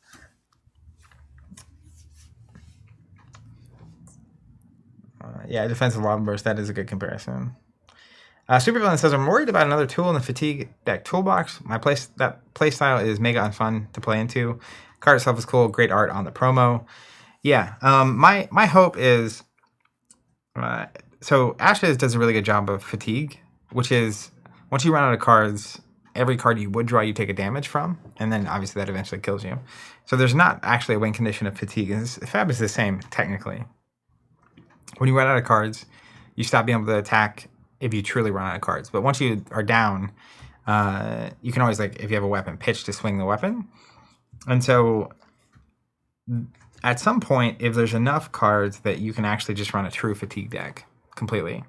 Yeah, defensive lava burst, that is a good comparison. Supervillain says, I'm worried about another tool in the Fatigue deck toolbox. That playstyle is mega unfun to play into. Card itself is cool, great art on the promo. Yeah, my hope is So Ashes does a really good job of fatigue, which is once you run out of cards, every card you would draw you take a damage from, and then obviously that eventually kills you. So there's not actually a win condition of fatigue. Fab is the same technically. When you run out of cards, you stop being able to attack if you truly run out of cards. But once you are down, you can always, like, if you have a weapon, pitch to swing the weapon. And so at some point, if there's enough cards that you can actually just run a true fatigue deck completely,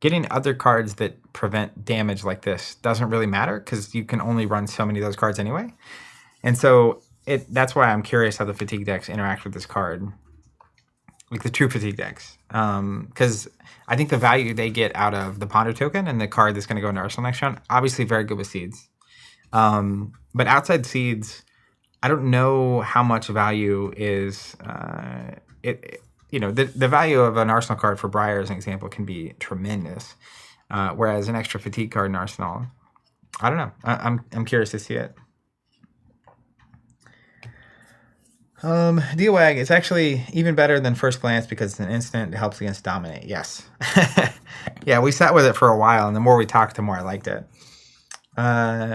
getting other cards that prevent damage like this doesn't really matter because you can only run so many of those cards anyway. And so that's why I'm curious how the fatigue decks interact with this card, like the true fatigue decks. Because I think the value they get out of the Ponder token and the card that's going to go into Arsenal next round, obviously very good with Seeds. But outside Seeds, I don't know how much value is the value of an Arsenal card for Briar, as an example, can be tremendous. Whereas an extra fatigue card in Arsenal, I don't know. I'm curious to see it. D-Wag, it's actually even better than First Glance because it's an instant. It helps against Dominate. Yes. Yeah, we sat with it for a while, and the more we talked, the more I liked it.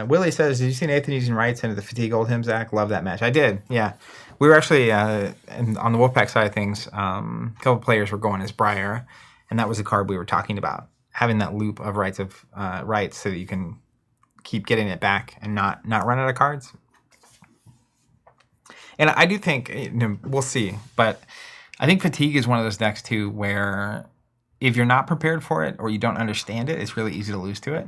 Willie says, did you see Nathan using rights into the Fatigue Old Him, Zach? Love that match. I did, yeah. We were actually, on the Wolfpack side of things, a couple players were going as Briar, and that was the card we were talking about. Having that loop of rights so that you can keep getting it back and not run out of cards. And I do think, we'll see, but I think Fatigue is one of those decks too where if you're not prepared for it or you don't understand it, it's really easy to lose to it.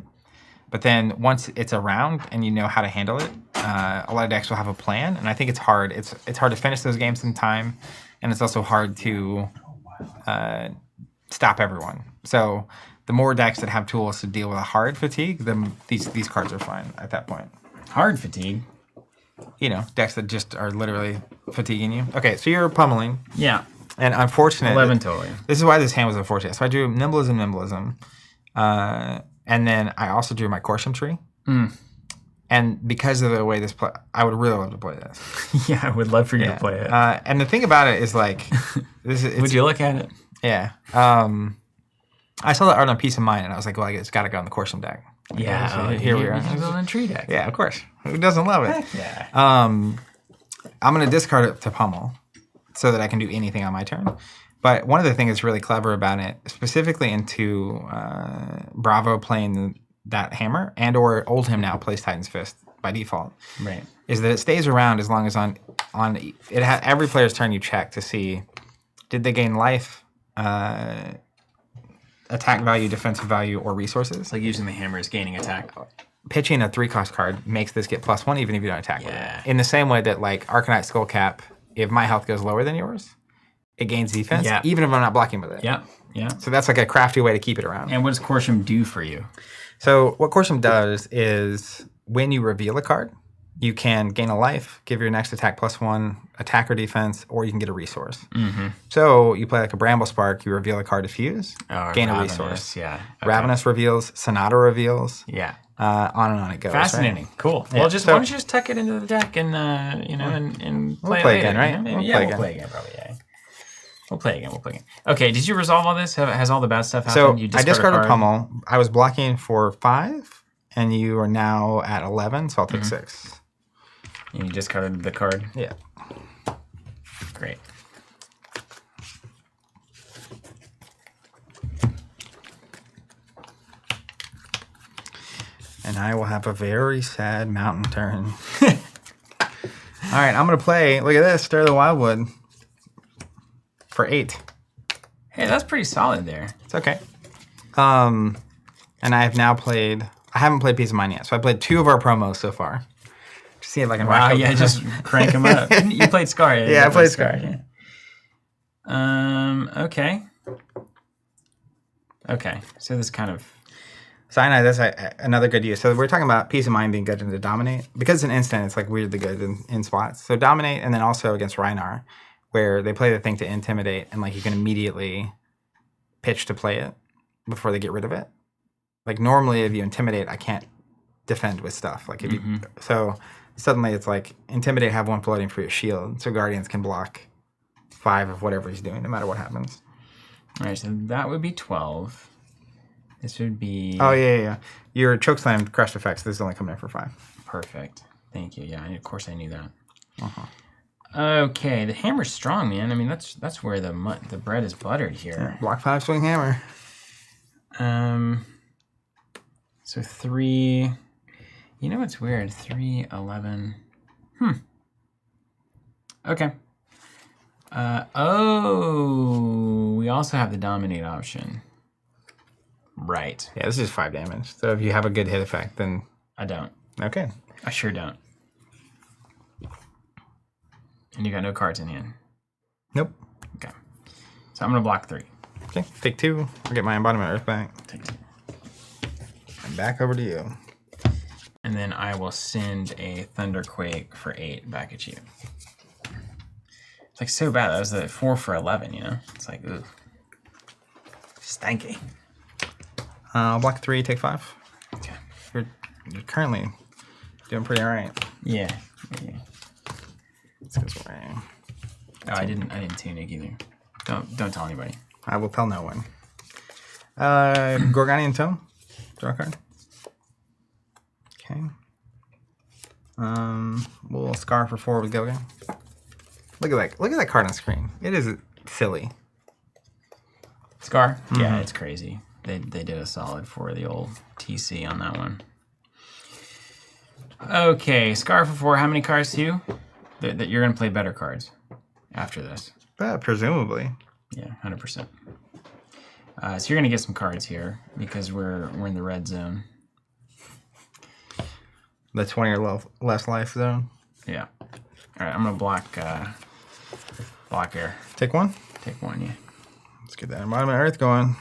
But then once it's around and you know how to handle it, a lot of decks will have a plan, and I think it's hard. It's hard to finish those games in time, and it's also hard to stop everyone. So the more decks that have tools to deal with a hard fatigue, then these cards are fine at that point. Hard fatigue? Decks that just are literally fatiguing you. Okay, so you're pummeling. Yeah. And unfortunate. 11 totally. This is why this hand was unfortunate. So I drew Nimblism. And then I also drew my Corsham Tree. Mm. And because of the way this play, I would really love to play this. Yeah, I would love for you to play it. And the thing about it is, like, would you look at it? Yeah. I saw the art on Peace of Mind, and I was like, well, it's got to go on the Corsham deck. Yeah. So here we are. You build a tree deck. Yeah, of course. Who doesn't love it? Heck yeah. I'm going to discard it to pummel so that I can do anything on my turn. But one of the things that's really clever about it, specifically into Bravo playing that hammer, and or Old Him now plays Titan's Fist by default, right, is that it stays around as long as on it every player's turn you check to see did they gain life, attack value, defensive value, or resources. It's like using the hammer is gaining attack. Pitching a 3-cost card makes this get +1 even if you don't attack with it. In the same way that, like, Arcanite Skullcap, if my health goes lower than yours, it gains defense, even if I'm not blocking with it. Yeah, yeah. So that's like a crafty way to keep it around. And what does Corsham do for you? So what Corsham does is when you reveal a card, you can gain a life, give your next attack +1, attack or defense, or you can get a resource. Mm-hmm. So you play like a Bramble Spark, you reveal a card to fuse, gain a resource. Yeah. Okay. Ravenous reveals, Sonata reveals. Yeah. On and on it goes. Fascinating. Right? Cool. Yeah. Well, why don't you just tuck it into the deck and and play, we'll play it again, right? We'll play again, probably. Yeah. We'll play again. Okay. Did you resolve all this? Has all the bad stuff happened? So I discarded Pummel. I was blocking for 5, and you are now at 11, so I'll take 6. And you discarded the card? Yeah. Great. And I will have a very sad mountain turn. All right, I'm going to play, look at this, Stir the Wildwood for 8. Hey, that's pretty solid there. It's okay. And I have now played, I haven't played Peace of Mind yet, so I played 2 of our promos so far. See if I can wow, yeah, just crank them up. You played Scar, yeah? Yeah, I played Scar. Yeah. Okay. Okay, so this kind of... Cyanide, that's another good use. So we're talking about Peace of Mind being good into Dominate. Because it's an instant, it's like weirdly good in spots. So Dominate, and then also against Rhinar, where they play the thing to Intimidate, and like you can immediately pitch to play it before they get rid of it. Like normally if you Intimidate, I can't defend with stuff. Like if you... So... Suddenly it's like, Intimidate, have 1 floating for your shield, so Guardians can block 5 of whatever he's doing, no matter what happens. All right, so that would be 12. This would be... Oh, yeah. Your chokeslam crushed effects. This is only coming in for 5. Perfect. Thank you. Yeah, of course I knew that. Uh-huh. Okay, the hammer's strong, man. I mean, that's where the bread is buttered here. Block 5 swing hammer. So 3... You know what's weird? 3, 11... Okay. We also have the dominate option. Right. Yeah, this is 5 damage. So if you have a good hit effect, then... I don't. Okay. I sure don't. And you got no cards in hand. Nope. Okay. So I'm going to block 3. Okay, take 2. I'll get my embodiment earth back. Take 2. And back over to you. And then I will send a Thunderquake for 8 back at you. It's like so bad. That was the 4 for 11, you know? It's like, ooh. Stanky. I'll block 3, take 5. Okay. You're currently doing pretty alright. Yeah. This goes away. Oh, I didn't tunic either. Don't tell anybody. I will tell no one. Gorgonian Tome. Draw a card. Okay. We'll scar for 4 with Goga. Look at that card on screen. It is silly. Scar? Mm-hmm. Yeah, it's crazy. They did a solid for the old TC on that one. Okay, Scar for 4. How many cards to you? That you're gonna play better cards after this. Presumably. Yeah, 100%. So you're gonna get some cards here because we're in the red zone. The 20 or less life zone. Yeah. All right, I'm gonna block air. Take 1. Take 1, yeah. Let's get that embodiment earth going.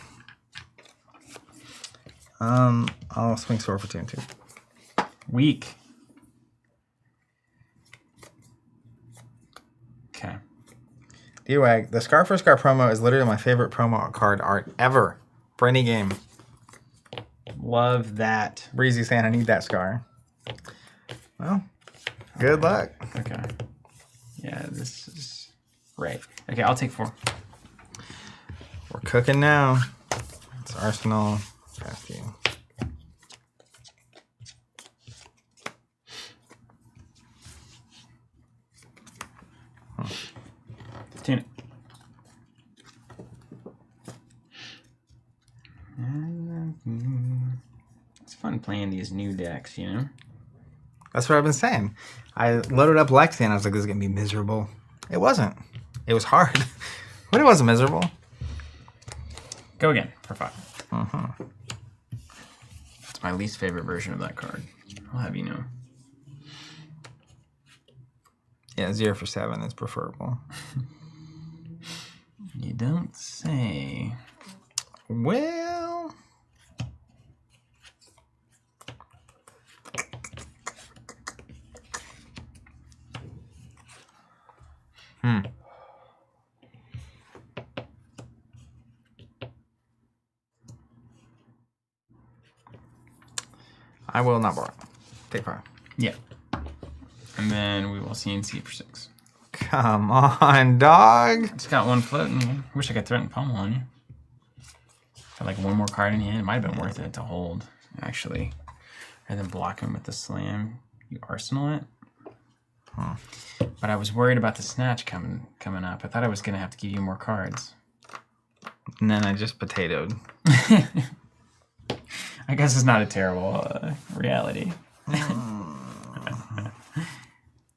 I'll swing sword for 2 and 2. Weak. Okay. D-Wag, the Scar for Scar promo is literally my favorite promo card art ever for any game. Love that. Breezy saying I need that Scar. Well, good luck. Okay. Yeah, this is right. Okay, I'll take 4. We're cooking now. It's Arsenal. Past you. Tune it. It's fun playing these new decks, you know? That's what I've been saying. I loaded up Lexi and I was like, this is going to be miserable. It wasn't. It was hard. But it wasn't miserable. Go again for 5. Uh-huh. It's my least favorite version of that card. I'll have you know. Yeah, 0 for 7 is preferable. You don't say. Well... I will not borrow. Take 5. Yeah. And then we will CNC for 6. Come on, dog. Just got 1 floating. Yeah. Wish I could threaten pummel on you. Got like 1 more card in hand. It might have been worth it to hold, actually. And then block him with the slam. You arsenal it. Huh. But I was worried about the snatch coming up. I thought I was gonna have to give you more cards. And then I just potatoed. I guess it's not a terrible reality.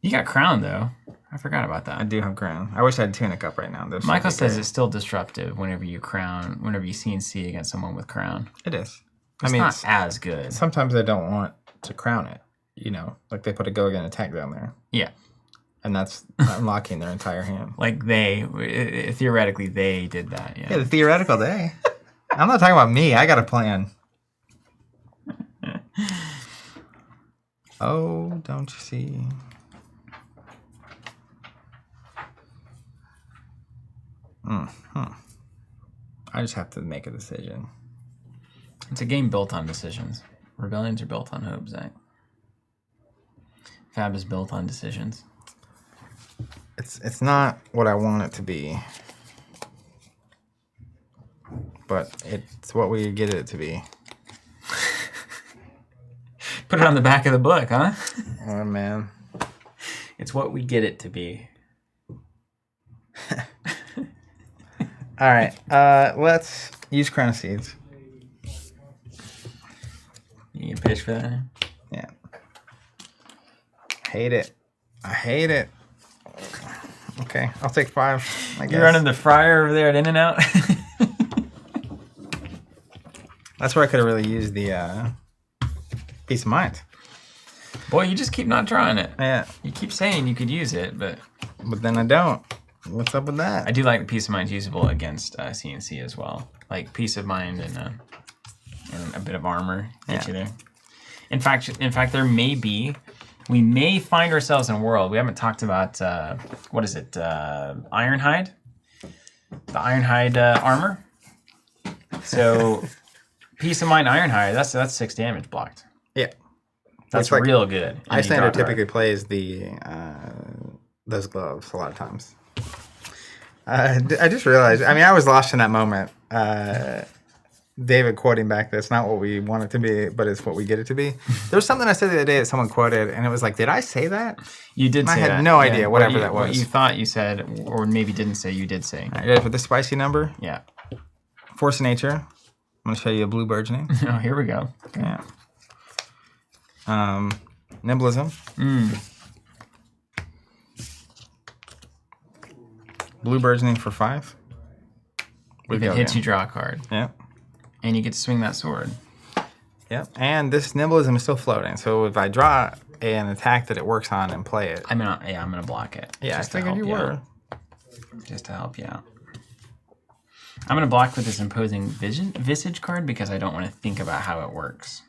You got crown though. I forgot about that. I do have crown. I wish I had tunic up right now. Those Michael says it's still disruptive whenever you CNC against someone with crown. it is. It's not as good. Sometimes they don't want to crown it. You know, like they put a go again attack down there. Yeah. And that's unlocking their entire hand. Like theoretically they did that. Yeah. Yeah, the theoretical day. I'm not talking about me. I got a plan. Oh, don't you see? I just have to make a decision. It's a game built on decisions. Rebellions are built on hope, Zach. Fab is built on decisions. It's not what I want it to be. but it's what we get it to be. Put it on the back of the book, huh? Oh, man. It's what we get it to be. All right, let's use Chrono Seeds. You need a pitch for that? Yeah. Hate it. I hate it. Okay, I'll take 5, I guess. You're running the fryer over there at In-N-Out? That's where I could have really used the Peace of Mind. Boy, you just keep not drawing it. Yeah, You keep saying you could use it, but but then I don't. What's up with that? I do like Peace of Mind usable against CNC as well. Like Peace of Mind and a bit of armor get you there. In fact, we may find ourselves in a world. We haven't talked about what is it? Ironhide. The Ironhide armor. So, Peace of Mind Ironhide. That's 6 damage blocked. Yeah. That's It's like- real good. And you Icelander draw it right. typically plays those gloves a lot of times. I just realized, I mean, I was lost in that moment. David quoting back that it's not what we want it to be, but it's what we get it to be. There was something I said the other day that someone quoted, and it was like, did I say that? You did I say had that. no idea, whatever What that was. What you thought you said, or maybe didn't say, you did say. All right, ready for the spicy number? Yeah. Force of Nature. I'm going to show you a blue burgeoning. Oh, here we go. Yeah. Nimblism. Blue burgeoning for 5. If it hits, you draw a card. Yep. And you get to swing that sword. Yep. And this nimblism is still floating. So if I draw an attack that it works on and play it. I'm gonna block it. Yeah, just I to figured help you out. were. Just to help you out. I'm gonna block with this imposing visage card because I don't want to think about how it works.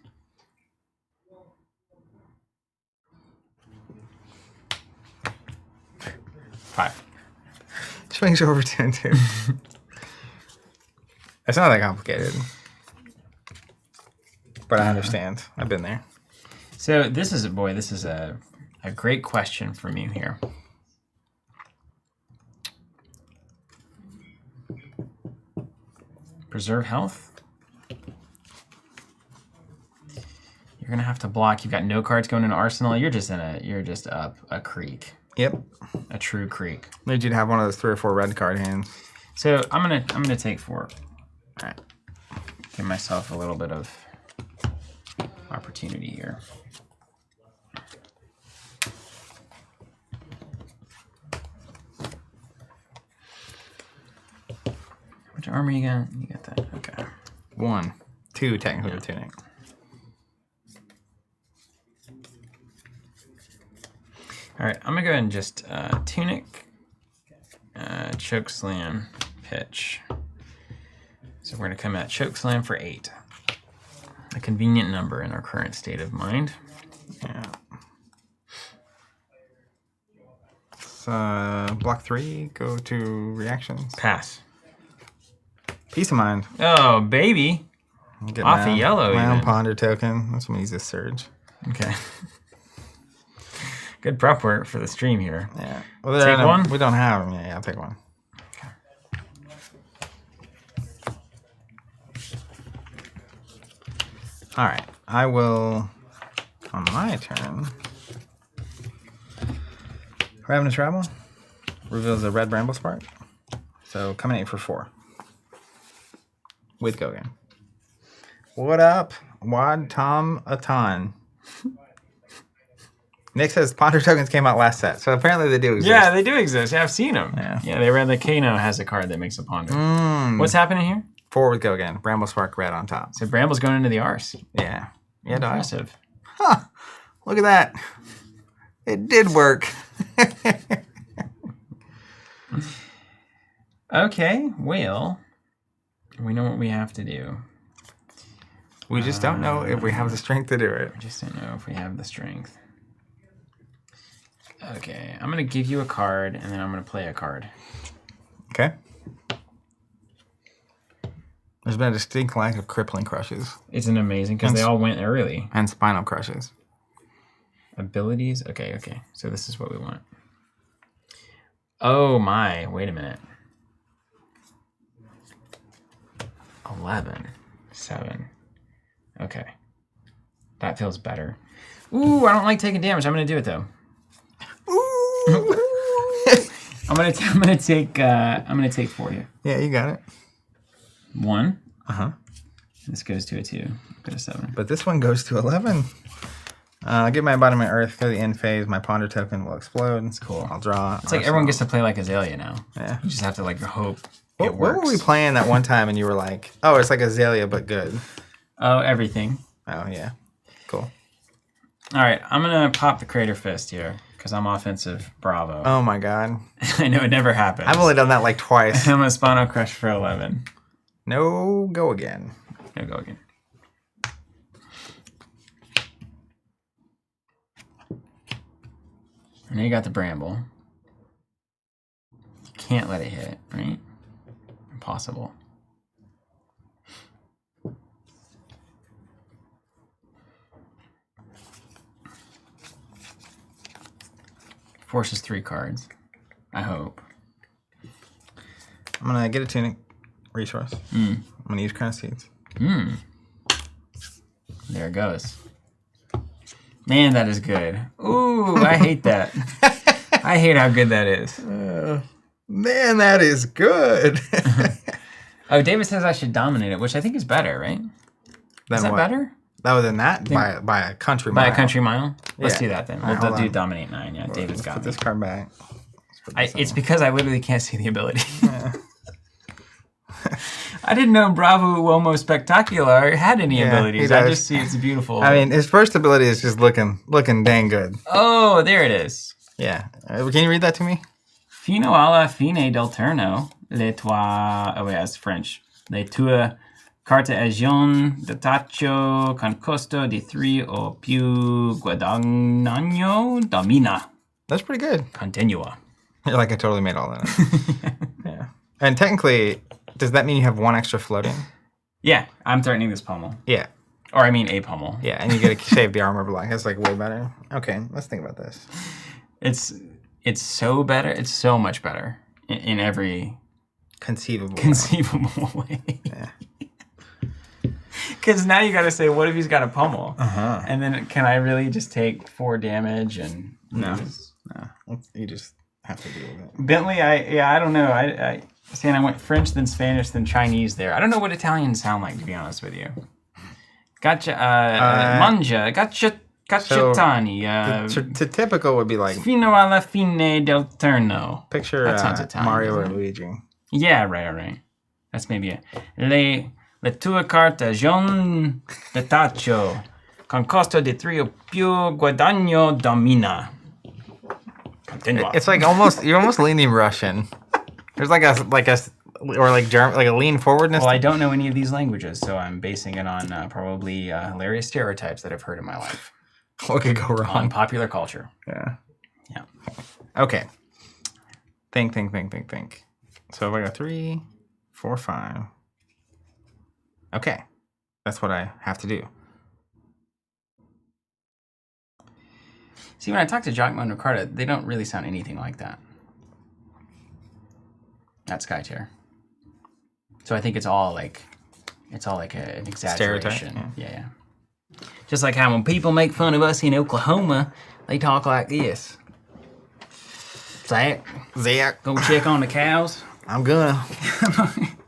Five. Swings over 2 and 2. It's not that complicated. But I understand. I've been there. So this is a great question from you here. Preserve health. You're gonna have to block. You've got no cards going into arsenal. You're just up a creek. Yep. A true creek. Need you to have one of those 3 or 4 red card hands. So I'm gonna take 4. All right. Give myself a little bit of opportunity here. How much armor you got? You got that. Okay. 1, 2 technical tunic. All right, I'm gonna go ahead and just tunic, choke slam, pitch. So we're gonna come at choke slam for 8. A convenient number in our current state of mind. Yeah. Block 3, go to reactions. Pass. Peace of Mind. Oh, baby. Get Off a yellow, My own even. ponder token. That's when we use this surge. Okay. Good prep work for the stream here. Yeah. Well, Take one? We don't have them. Yeah, I'll take 1. All right. I will, on my turn, Ravenous Rabble reveals a red Bramble Spark. So coming at you for 4. With Gogan. What up? Wad Tom a ton. Nick says Ponder tokens came out last set, so apparently they do exist. Yeah, they do exist. Yeah, I've seen them. Yeah. They ran the Kano has a card that makes a ponder. What's happening here? 4 with Gogan. Bramble Spark red on top. So Bramble's going into the arse. Yeah. Yeah, dog. Impressive. Huh. Look at that. It did work. Okay, well, we know what we have to do. We just don't know if we have the strength to do it. I just don't know if we have the strength. Okay, I'm going to give you a card, and then I'm going to play a card. Okay. There's been a distinct lack of crippling crushes Isn't it amazing? Because they all went early. and spinal crushes. Abilities? Okay. So this is what we want. Oh my, wait a minute. 11. 7. Okay. That feels better. Ooh, I don't like taking damage. I'm gonna do it though. Ooh. I'm gonna take 4 here. Yeah, you got it. 1. Uh-huh. This goes to a 2. Go to 7. But this one goes to 11. I'll get my embodiment earth, go to the end phase. My ponder token will explode. It's cool. I'll draw. It's like everyone gets to play like Azalea now. Yeah. You just have to like hope What it works. were we playing that one time and you were like, oh, it's like Azalea, but good? Oh, everything. Oh, yeah. Cool. All right, I'm gonna pop the Crater Fist here because I'm offensive. Bravo. Oh, my God. I know it never happens. I've only done that like twice. I'm gonna Spano Crush for 11. No, go again. Here we go again. And then you got the Bramble. You can't let it hit, right? Impossible. Forces 3 cards. I hope. I'm going to get a tunic resource. I'm going to use Crown Seeds. There it goes. Man, that is good. Ooh, I hate that. I hate how good that is. Man, that is good. Oh, David says I should dominate it, which I think is better, right? Is that better? Other than that, by a country mile. By a country mile? Let's Yeah. do that then. All right, We'll hold do on. dominate 9. Yeah, David's got Put me. this card back. It's because I literally can't see the ability. I didn't know Bravo Uomo Spectacular had any Yeah, abilities. he I does. just see it's beautiful. I mean, his first ability is just looking dang good. Oh, there it is. Yeah. Can you read that to me? Fino alla fine del turno, le toi... Oh, wait, that's French. Le tue carta agion de taccio con costo di 3 o più guadagno domina. That's pretty good. Continua. You're like, I totally made all that up. Yeah. And technically, does that mean you have 1 extra floating? Yeah, I'm threatening this pommel. Yeah. Or I mean a pommel. Yeah, and you get to save the armor block. That's like way better. Okay, let's think about this. It's so better. It's so much better in every Conceivable. way. Yeah. Because now you got to say, what if he's got a pummel? Uh-huh. And then can I really just take 4 damage and No. You just have to deal with it. Bentley? I don't know. I saying I went French, then Spanish, then Chinese there. I don't know what Italians sound like, to be honest with you. Gotcha. Manja. Gotcha. So, Tani. To typical would be like Fino alla fine del turno. picture That sounds Italian, Mario or doesn't it? Luigi. Yeah, right. That's maybe it. Le tue carta John de Taccio con costo di 3 o più guadagno domina. Continua. It's like you're almost leaning Russian. There's like a or like German, like a lean forwardness. Well, I don't know any of these languages, so I'm basing it on probably hilarious stereotypes that I've heard in my life What could go on wrong? popular culture. Yeah. Yeah. Okay. Think. So if I got 3, 4, 5. Okay. That's what I have to do. See, when I talk to Giacomo and Ricardo, they don't really sound anything like that. That Sky Chair. So I think it's all like an exaggeration. Stereotype, Yeah. Just like how when people make fun of us in Oklahoma, they talk like this. Zach, go check on the cows. I'm gonna.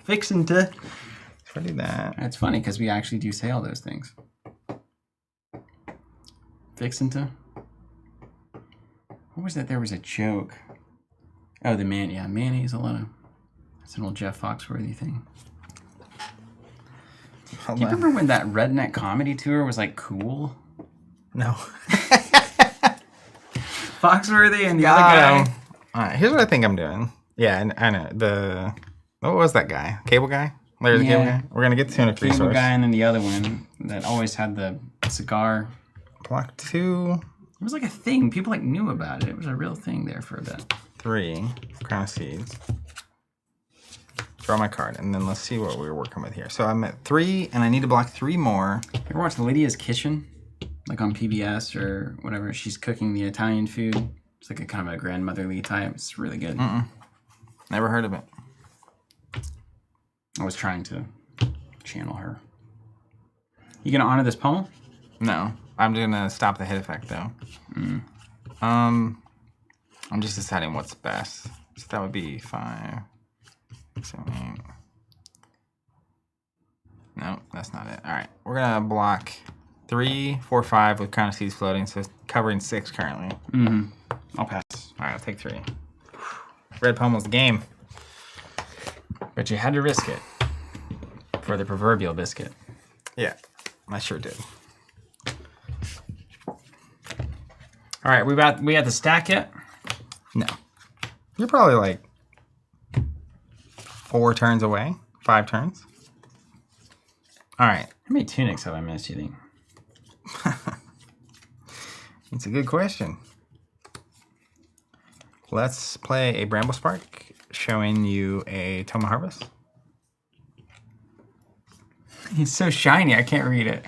Fixing to. Try to do that. That's funny because we actually do say all those things. Fixing to. What was that? There was a joke. Oh, the man. Yeah, mayonnaise. A lot of. That's an old Jeff Foxworthy thing. Hold Do you on. remember when that redneck comedy tour was like cool? No. Foxworthy and the other guy. All right. Here's what I think I'm doing. Yeah, I know. What was that guy? Cable guy? Larry the Cable Yeah. guy? We're gonna get the tunic Cable resource. guy and then the other one that always had the cigar. Block 2, It was like a thing. People like knew about it. It was a real thing there for a bit. 3. Crown of Seeds. Draw my card, and then let's see what we're working with here. So I'm at 3, and I need to block 3 more. You ever watch Lydia's Kitchen? Like on PBS or whatever. She's cooking the Italian food. It's like a kind of a grandmotherly type. It's really good. Never heard of it. I was trying to Channel her. You gonna honor this pommel? No, I'm gonna stop the hit effect though. I'm just deciding what's best. So that would be 5, 7, 8. No, that's not it. All right, we're gonna block 3, 4, 5 with Crown of Seas floating, so it's covering 6 currently. I'll pass. All right, I'll take 3. Red pommel's the game. But you had to risk it for the proverbial biscuit. Yeah, I sure did. All right, we got the stack yet? No, you're probably like 4 turns away, 5 turns. All right. How many tunics have I missed, you think? It's a good question. Let's play a Bramble Spark, showing you a Toma Harvest. It's so shiny, I can't read it.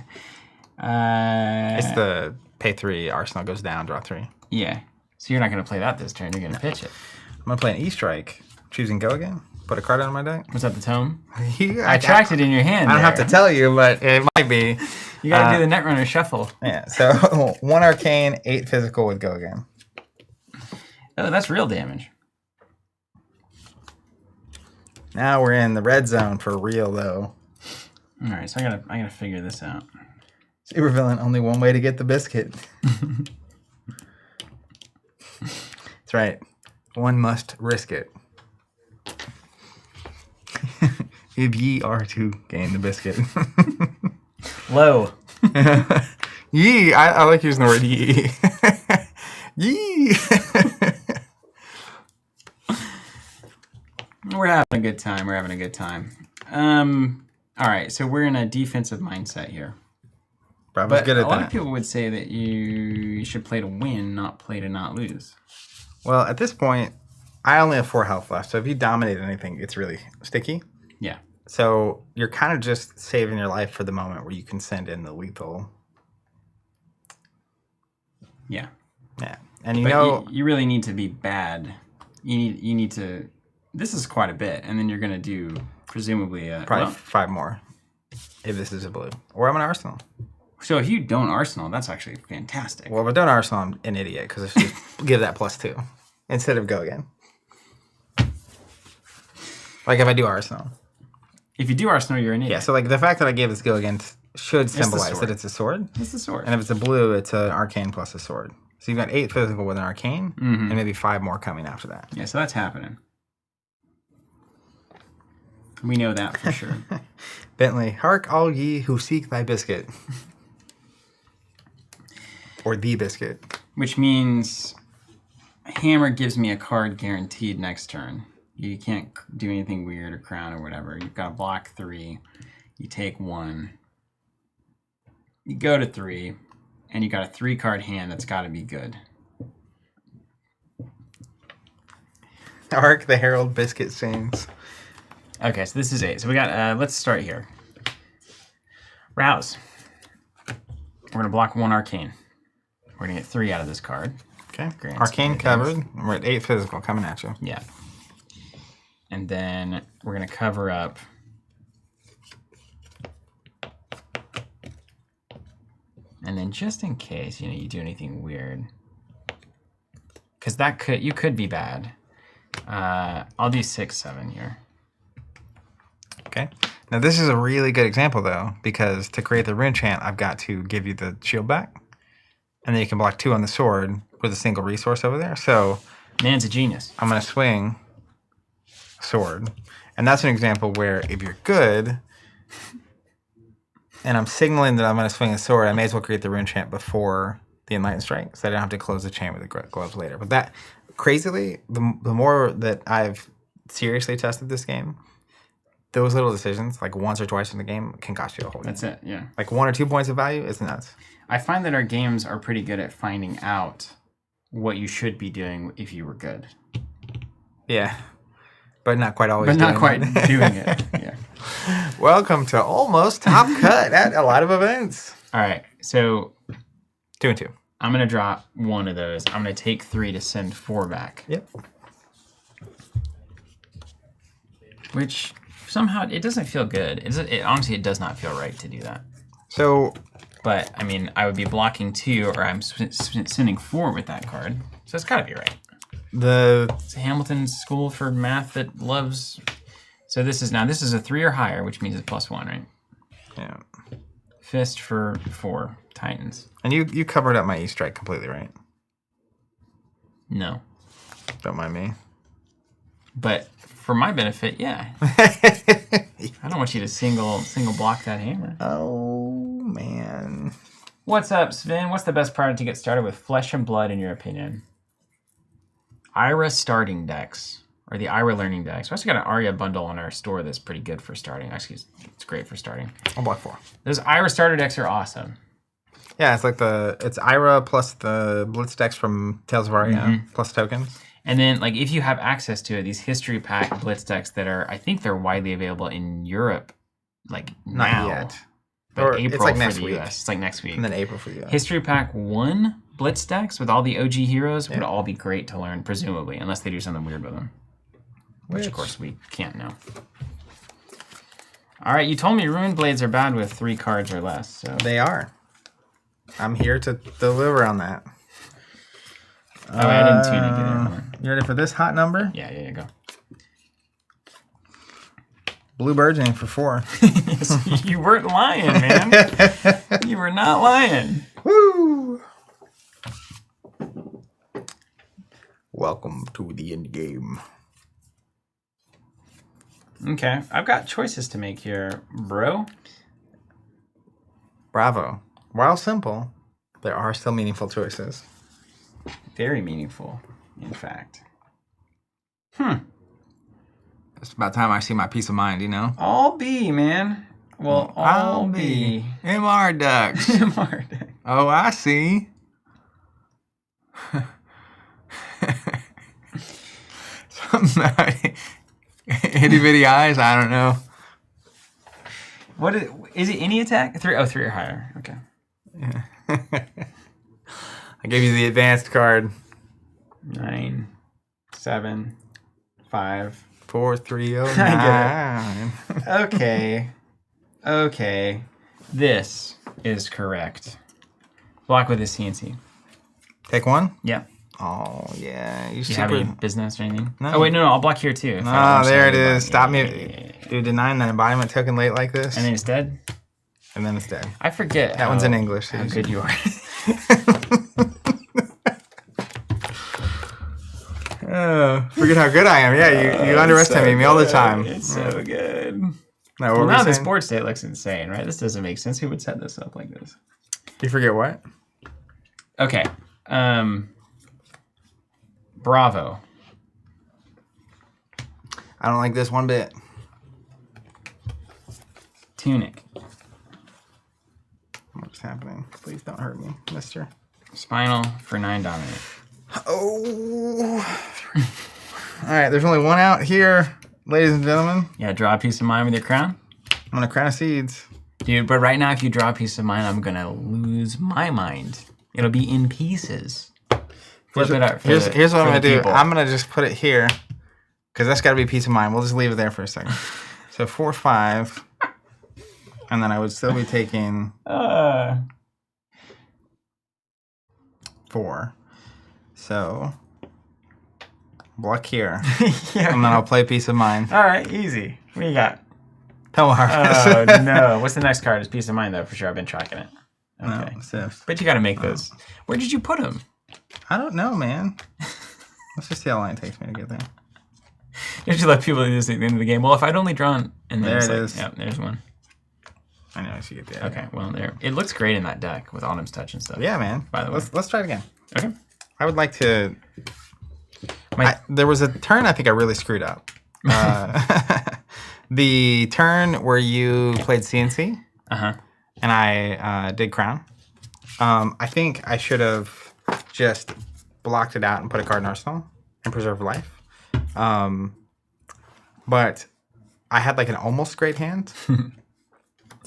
It's the pay 3, Arsenal goes down, draw 3. Yeah. So you're not going to play that this turn, you're going to pitch it. I'm going to play an E-Strike, choosing go again, put a card on my deck. Was that the tome? Yeah, I tracked it in your hand. I don't have to tell you, but it might be. You got to do the Netrunner shuffle. Yeah, so 1 Arcane, 8 physical with go again. Oh, that's real damage. Now we're in the red zone for real, though. All right, so I gotta figure this out. Super villain, only one way to get the biscuit. That's right. One must risk it. If ye are to gain the biscuit. Low. Yee. I like using the word yee. Yee. We're having a good time. We're having a good time. All right, so we're in a defensive mindset here. Bravo's good at a lot that. of people would say that you should play to win, not play to not lose. Well, at this point, I only have 4 health left, so if you dominate anything, it's really sticky. Yeah. So you're kind of just saving your life for the moment where you can send in the lethal. Yeah. Yeah, and But you really need to be bad. You need to. This is quite a bit, and then you're gonna do presumably probably 5 more if this is a blue, or I'm an Arsenal. So if you don't Arsenal, that's actually fantastic. Well, if I don't Arsenal, I'm an idiot because I should just give that +2 instead of go again. Like if I do Arsenal. If you do Arsenal, you're an idiot. Yeah, so like the fact that I gave this go again should symbolize sword. that it's a sword. It's the sword. And if it's a blue, it's an arcane plus a sword. So you've got 8 physical with an arcane, and maybe 5 more coming after that. Yeah, so that's happening. We know that for sure. Bentley, hark all ye who seek thy biscuit. Or the biscuit. Which means Hammer gives me a card guaranteed next turn. You can't do anything weird or crown or whatever. You've got to block 3. You take 1. You go to 3. And you got a 3-card hand that's got to be good. Hark the herald biscuit sings. Okay, so this is 8. So we got, let's start here. Rouse. We're going to block 1 arcane. We're going to get 3 out of this card. Okay. Grand Arcane scheme of covered. things. We're at 8 physical coming at you. Yeah. And then we're going to cover up. And then just in case, you do anything weird. Because you could be bad. I'll do 6, 7 here. Okay. Now this is a really good example though, because to create the rune chant, I've got to give you the shield back. And then you can block 2 on the sword with a single resource over there. So Man's a genius. I'm going to swing sword. And that's an example where if you're good, and I'm signaling that I'm going to swing a sword, I may as well create the rune chant before the Enlightened Strike, so I don't have to close the chain with the gloves later. But that, crazily, the more that I've seriously tested this game, those little decisions, like once or twice in the game, can cost you a whole game. That's it, yeah. Like 1 or 2 points of value is nuts. I find that our games are pretty good at finding out what you should be doing if you were good. Yeah. But not quite always But not doing quite it. doing it, yeah. Welcome to almost top cut at a lot of events. All right, so 2 and 2. I'm going to drop 1 of those. I'm going to take 3 to send 4 back. Yep. Which, for somehow it doesn't feel good. Honestly, it does not feel right to do that. So, But I mean, I would be blocking 2, or I'm sending 4 with that card. So it's got to be right. It's Hamilton School for Math that loves. So this is a 3 or higher, which means it's +1, right? Yeah. Fist for 4 Titans. And you covered up my E-strike completely, right? No, Don't mind me. but for my benefit, yeah. I don't want you to single block that hammer. Oh man. What's up, Sven? What's the best product to get started with Flesh and Blood, in your opinion? Ira starting decks, or the Ira learning decks. We also got an Arya bundle in our store that's pretty good for starting. Actually, it's great for starting. I'll block 4. Those Ira starter decks are awesome. Yeah, it's Ira plus the Blitz decks from Tales of Arya plus tokens. And then, like, if you have access to it, these history pack Blitz decks that are, I think they're widely available in Europe, like Not now. yet. But Or April it's like for next the week. US. It's like next week. And then April for you. History pack 1 Blitz decks with all the OG heroes would all be great to learn, presumably, unless they do something weird with them. Which, of course, we can't know. All right, you told me Ruined Blades are bad with 3 cards or less. So They are. I'm here to deliver on that. Oh, I didn't tune it either. You ready for this hot number? Yeah, go. Blue Burgeoning for 4. Yes, you weren't lying, man. You were not lying. Woo! Welcome to the end game. Okay, I've got choices to make here, bro. Bravo. While simple, there are still meaningful choices. Very meaningful, in fact. It's about time I see my peace of mind, you know? All B, man. Well, all B. MR ducks. MR deck. Oh, I see. Itty bitty eyes, I don't know. What is it? Any attack? 3 or higher. Okay. Yeah. I gave you the advanced card. 9, 7, 5. 4, 3, 0, 9. I Okay. This is correct. Block with a CNC. Take 1? Yeah. Oh, yeah. Do you have any business or anything? No. Oh, wait, no, I'll block here too. Ah, there it is. Stop me. Yeah. Dude, denying that embodiment token late like this. And then it's dead? And then it's dead. I forget. That one's in English. How good you are. Forget how good I am. Yeah, you underestimate me all the time. It's so good. No, Well, what now were the you saying? sports state looks insane, right? This doesn't make sense. Who would set this up like this? You forget what? Okay. Bravo. I don't like this one bit. Tunic. What's happening? Please don't hurt me, mister. Spinal for 9 dominate. Oh. All right, there's only one out here, ladies and gentlemen. Yeah, draw a piece of mind with your crown. I'm going to crown of seeds. Dude, but right now, if you draw a piece of mind, I'm going to lose my mind. It'll be in pieces. Flip it up. Here's what I'm going to do. people. I'm going to just put it here because that's got to be a piece of mind. We'll just leave it there for a second. So 4, 5. And then I would still be taking 4. So block here. Yeah. And then I'll play peace of mind. All right, easy. What do you got? Tell Oh, no. What's the next card? It's peace of mind, though, for sure. I've been tracking it. Okay. No, Sif. But you got to make those. Where did you put them? I don't know, man. Let's just see how long it takes me to get there. You should let people do this at the end of the game. Well, if I'd only drawn... And then There it's it like, is. Yep, there's one. I know I should get there. Okay, well, there. It looks great in that deck with Autumn's Touch and stuff. Yeah, man. By the way. Let's try it again. Okay. I would like to... there was a turn I think I really screwed up. The turn where you played CNC Uh-huh. and I did crown. I think I should have just blocked it out and put a card in arsenal and preserve life. But I had like an almost great hand.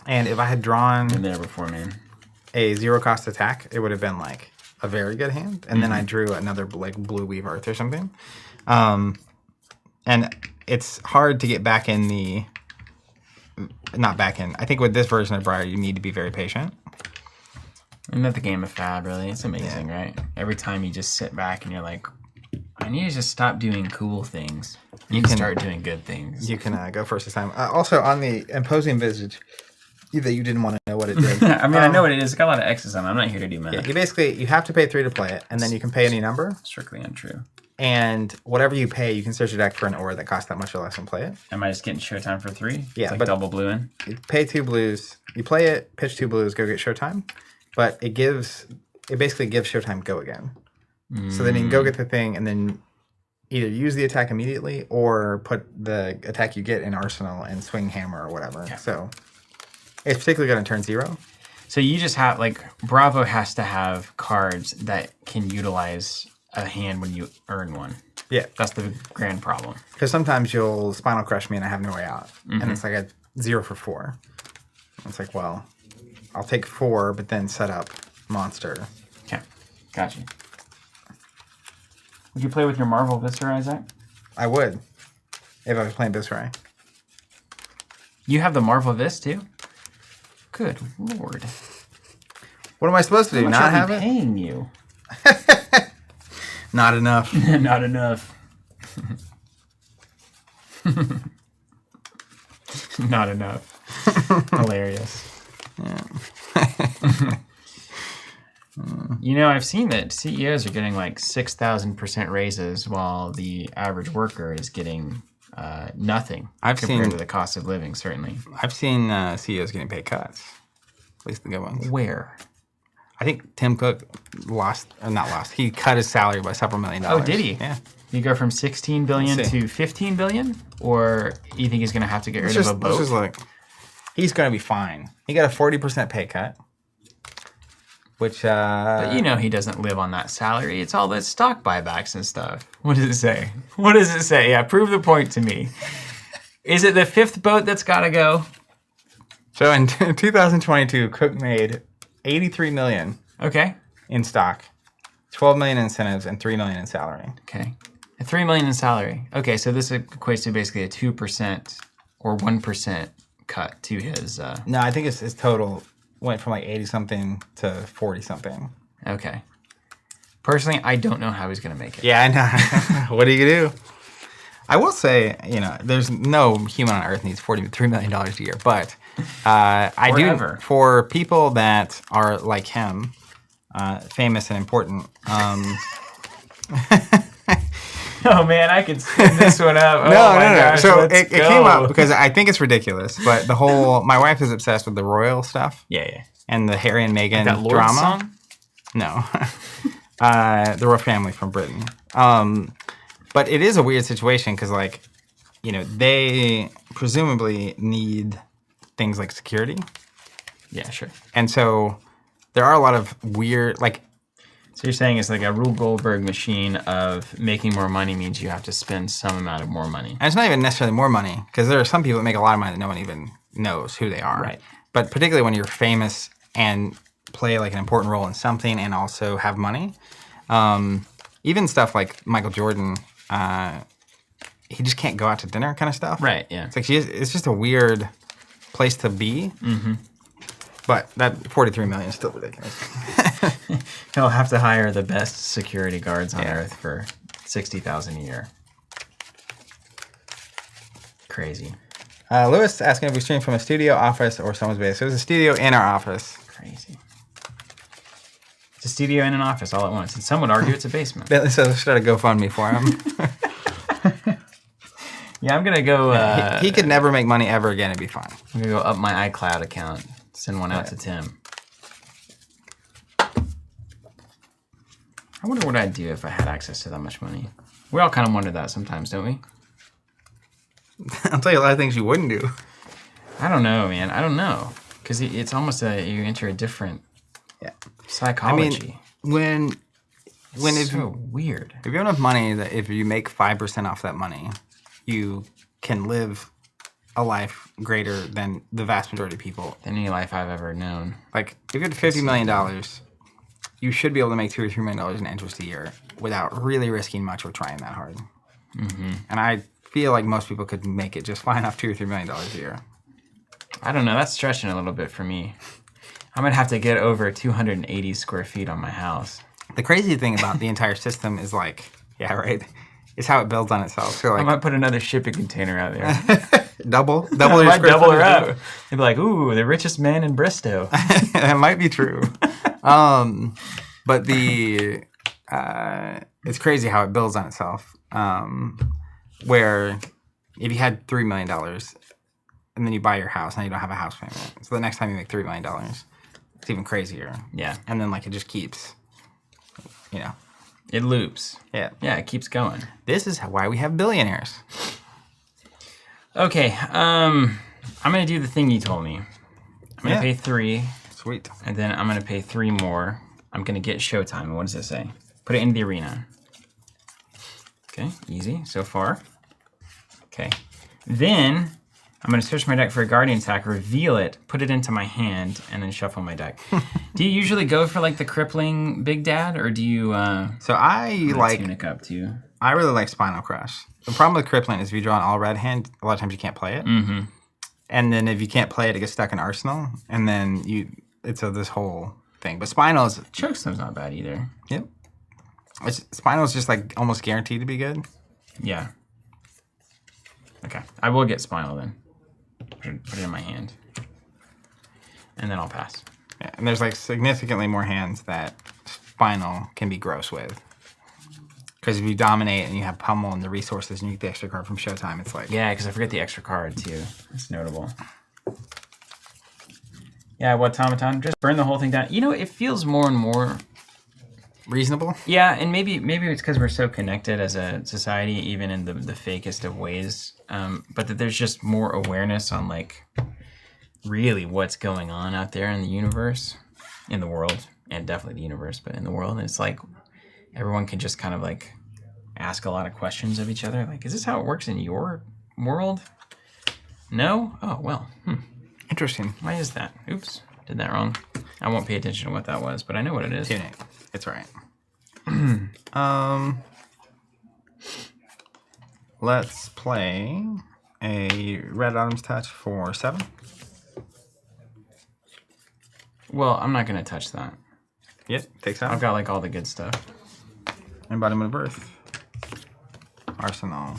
And if I had drawn Been there before, man. a 0-cost attack, it would have been like a very good hand. And then I drew another like Blue Weave Earth or something. And it's hard to get back in the not back in. I think with this version of Briar, you need to be very patient. Isn't that the game of fab, really? It's amazing, right? Every time you just sit back and you're like, I need to just stop doing cool things. You can start doing good things. You can go first this time. Also, on the imposing visage, that you didn't want to know what it did. I mean, I know what it is. It's got a lot of X's on it. I'm not here to do math. Yeah, you have to pay 3 to play it, and then you can pay any number. Strictly untrue. And whatever you pay, you can search your deck for an aura that costs that much or less and play it. Am I just getting Showtime for 3? Yeah, it's like but double blue in. You pay 2 blues, you play it, pitch 2 blues, go get Showtime. But it basically gives Showtime go again. So then you can go get the thing and then either use the attack immediately or put the attack you get in Arsenal and swing hammer or whatever. Okay. So it's particularly good on turn 0. So you just have, like, Bravo has to have cards that can utilize a hand when you earn one. Yeah. That's the grand problem. Because sometimes you'll Spinal Crush me and I have no way out. And it's like a 0 for 4. It's like, well, I'll take 4, but then set up monster. Okay. Gotcha. Would you play with your Marvel Viscera, Isaac? I would. If I was playing Viscera. You have the Marvel Vis, too? Good Lord. What am I supposed to do? How much Not are have we it? paying you? Not enough. Not enough. Not enough. Hilarious. Yeah. You know, I've seen that CEOs are getting like 6,000% raises while the average worker is getting nothing compared to the cost of living, certainly. I've seen CEOs getting pay cuts. At least the good ones. Where? I think Tim Cook he cut his salary by several $1 million. Oh, did he? Yeah. You go from 16 billion to 15 billion? Or you think he's going to have to get rid of a boat? Just like, he's going to be fine. He got a 40% pay cut. Which, But you know he doesn't live on that salary. It's all that stock buybacks and stuff. What does it say? What does it say? Yeah, prove the point to me. Is it the 5th boat that's got to go? So in 2022, Cook made $83 million in stock, $12 million in incentives, and $3 million in salary. Okay. $3 million in salary. Okay, so this equates to basically a 2% or 1% cut to his... No, I think his total went from like 80-something to 40-something. Okay. Personally, I don't know how he's going to make it. Yeah, I know. What are you going to do? I will say, there's no human on Earth needs $43 million a year, but I do, for people that are like him, famous and important. Oh man, I can spin this one up. No. Gosh, so it came up because I think it's ridiculous, but my wife is obsessed with the royal stuff. Yeah. And the Harry and Meghan that Lord drama. Song? No. The royal family from Britain. But it is a weird situation because, they presumably need things like security. Yeah, sure. And so there are a lot of weird, So you're saying it's like a Rube Goldberg machine of making more money means you have to spend some amount of more money. And it's not even necessarily more money because there are some people that make a lot of money that no one even knows who they are. Right. But particularly when you're famous and play like an important role in something and also have money, even stuff like Michael Jordan, he just can't go out to dinner kind of stuff. Right, yeah. It's like it's just a weird place to be. Mm-hmm. But that $43 million is still ridiculous. He'll have to hire the best security guards on Earth for $60,000 a year. Crazy. Lewis asking if we stream from a studio, office, or someone's base. So it was a studio in our office. Crazy. It's a studio and an office all at once. And some would argue it's a basement. So let's start a GoFundMe for him. Yeah, I'm going to go... he could never make money ever again. It'd be fine. I'm going to go up my iCloud account. Send one out to Tim. I wonder what I'd do if I had access to that much money. We all kind of wonder that sometimes, don't we? I'll tell you a lot of things you wouldn't do. I don't know, man. I don't know. Because it's almost you enter a different psychology. I mean, it's so weird. If you have enough money that if you make 5% off that money, you can live a life greater than the vast majority of people. Than any life I've ever known. Like, if you had $50 million, you should be able to make $2 or $3 million in interest a year without really risking much or trying that hard. Mm-hmm. And I feel like most people could make it just fine off $2 or $3 million a year. I don't know. That's stretching a little bit for me. I'm going to have to get over 280 square feet on my house. The crazy thing about the entire system is like, yeah, right, is how it builds on itself. So I like, might put another shipping container out there. double I your might square double her footage. up. They'd be like, ooh, the richest man in Bristow. That might be true. But the it's crazy how it builds on itself. Where if you had $3 million and then you buy your house, now you don't have a house payment. So the next time you make $3 million, it's even crazier. Yeah. And then like it just keeps, you know. It loops. Yeah. Yeah, it keeps going. This is why we have billionaires. Okay, I'm going to do the thing you told me. I'm going to pay 3, Sweet. and then I'm going to pay 3 more. I'm going to get Showtime. What does it say? Put it into the arena. Okay, easy so far. Okay. Then I'm going to search my deck for a Guardian attack, reveal it, put it into my hand, and then shuffle my deck. Do you usually go for like the crippling Big Dad, or do you So I like, tunic up too? I really like Spinal Crush. The problem with Crippling is if you draw an all red hand, a lot of times you can't play it. Mm-hmm. And then if you can't play it, it gets stuck in Arsenal. And then it's this whole thing. But Spinal is, Chokestone's not bad either. yep. Spinal is just like almost guaranteed to be good. Yeah. Okay, I will get Spinal then. Put it in my hand. And then I'll pass. Yeah, and there's like significantly more hands that Spinal can be gross with. Because if you dominate and you have Pummel and the resources and you get the extra card from Showtime, it's like... Yeah, because I forget the extra card too. That's notable. Yeah, what automaton? Just burn the whole thing down. You know, it feels more and more... reasonable? Yeah, and maybe it's because we're so connected as a society, even in the fakest of ways. But that there's just more awareness on like really what's going on out there in the universe, in the world, and definitely the universe, but in the world. And it's like everyone can just kind of like ask a lot of questions of each other. Like, is this how it works in your world? No? Oh, well. Interesting. Why is that? Oops, did that wrong. I won't pay attention to what that was, but I know what it is. Tunic. It's all right. Let's play a Red Autumn's Touch for 7. Well, I'm not going to touch that. Yep, takes out. I've got like all the good stuff. Embodiment of Earth. Arsenal. All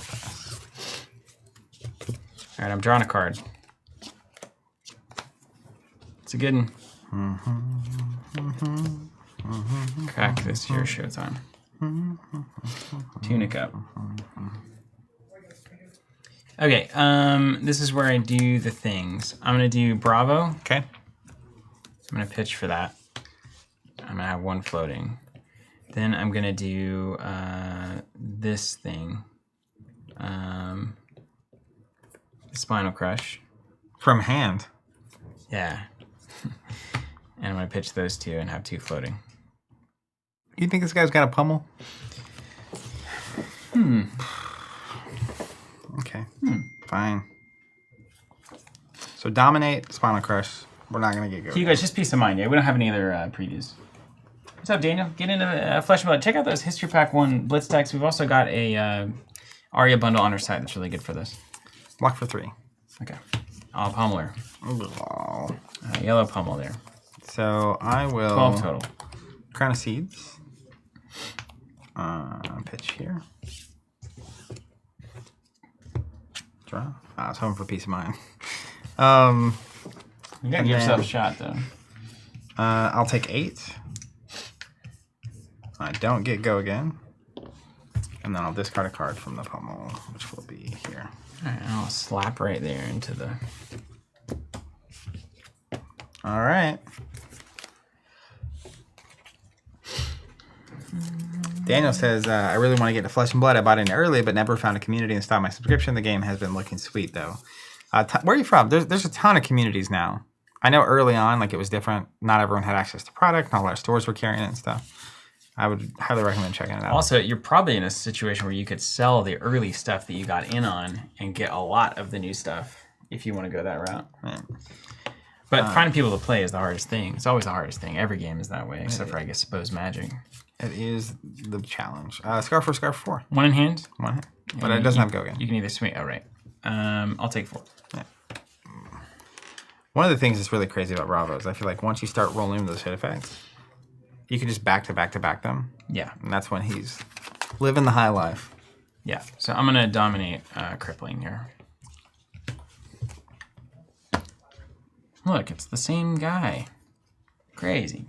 right, I'm drawing a card. It's a good one. Crack this here, Showtime. Tunic up. Okay, this is where I do the things. I'm gonna do Bravo. Okay. I'm gonna pitch for that. I'm gonna have 1 floating. Then I'm gonna do this thing. Spinal Crush. From hand. Yeah. And I'm gonna pitch those 2 and have 2 floating. You think this guy's got a Pummel? Okay. Fine. So dominate, Spinal Crush. We're not gonna get good. You guys, just peace of mind. Yeah, we don't have any other previews. What's up, Daniel? Get into Flesh and Blood. Check out those History Pack 1 Blitz decks. We've also got a Arya bundle on our site that's really good for this. Block for 3. Okay. Oh, Pummeler. Oh. Yellow Pummel there. So I will 12 total. Crown of Seeds. Pitch here. Draw. I was hoping for peace of mind. You gotta give yourself a shot, though. I'll take 8. I don't get go again. And then I'll discard a card from the Pummel, which will be here. All right, I'll slap right there into the... All right. Daniel says, I really want to get to Flesh and Blood. I bought in early, but never found a community and stopped my subscription. The game has been looking sweet, though. Where are you from? There's a ton of communities now. I know early on, like, it was different. Not everyone had access to product. Not a lot of stores were carrying it and stuff. I would highly recommend checking it out. Also, you're probably in a situation where you could sell the early stuff that you got in on and get a lot of the new stuff if you want to go that route. Yeah. But finding people to play is the hardest thing. It's always the hardest thing. Every game is that way, except for, I guess, suppose Magic. It is the challenge. Scarf for Scarf 4. 1 in hand. 1 hit. But it doesn't have go again. You can either swing. Oh, right. I'll take 4. Yeah. One of the things that's really crazy about Bravo is I feel like once you start rolling those hit effects, you can just back to back to back them. Yeah. And that's when he's living the high life. Yeah. So I'm gonna dominate crippling here. Look, it's the same guy. Crazy.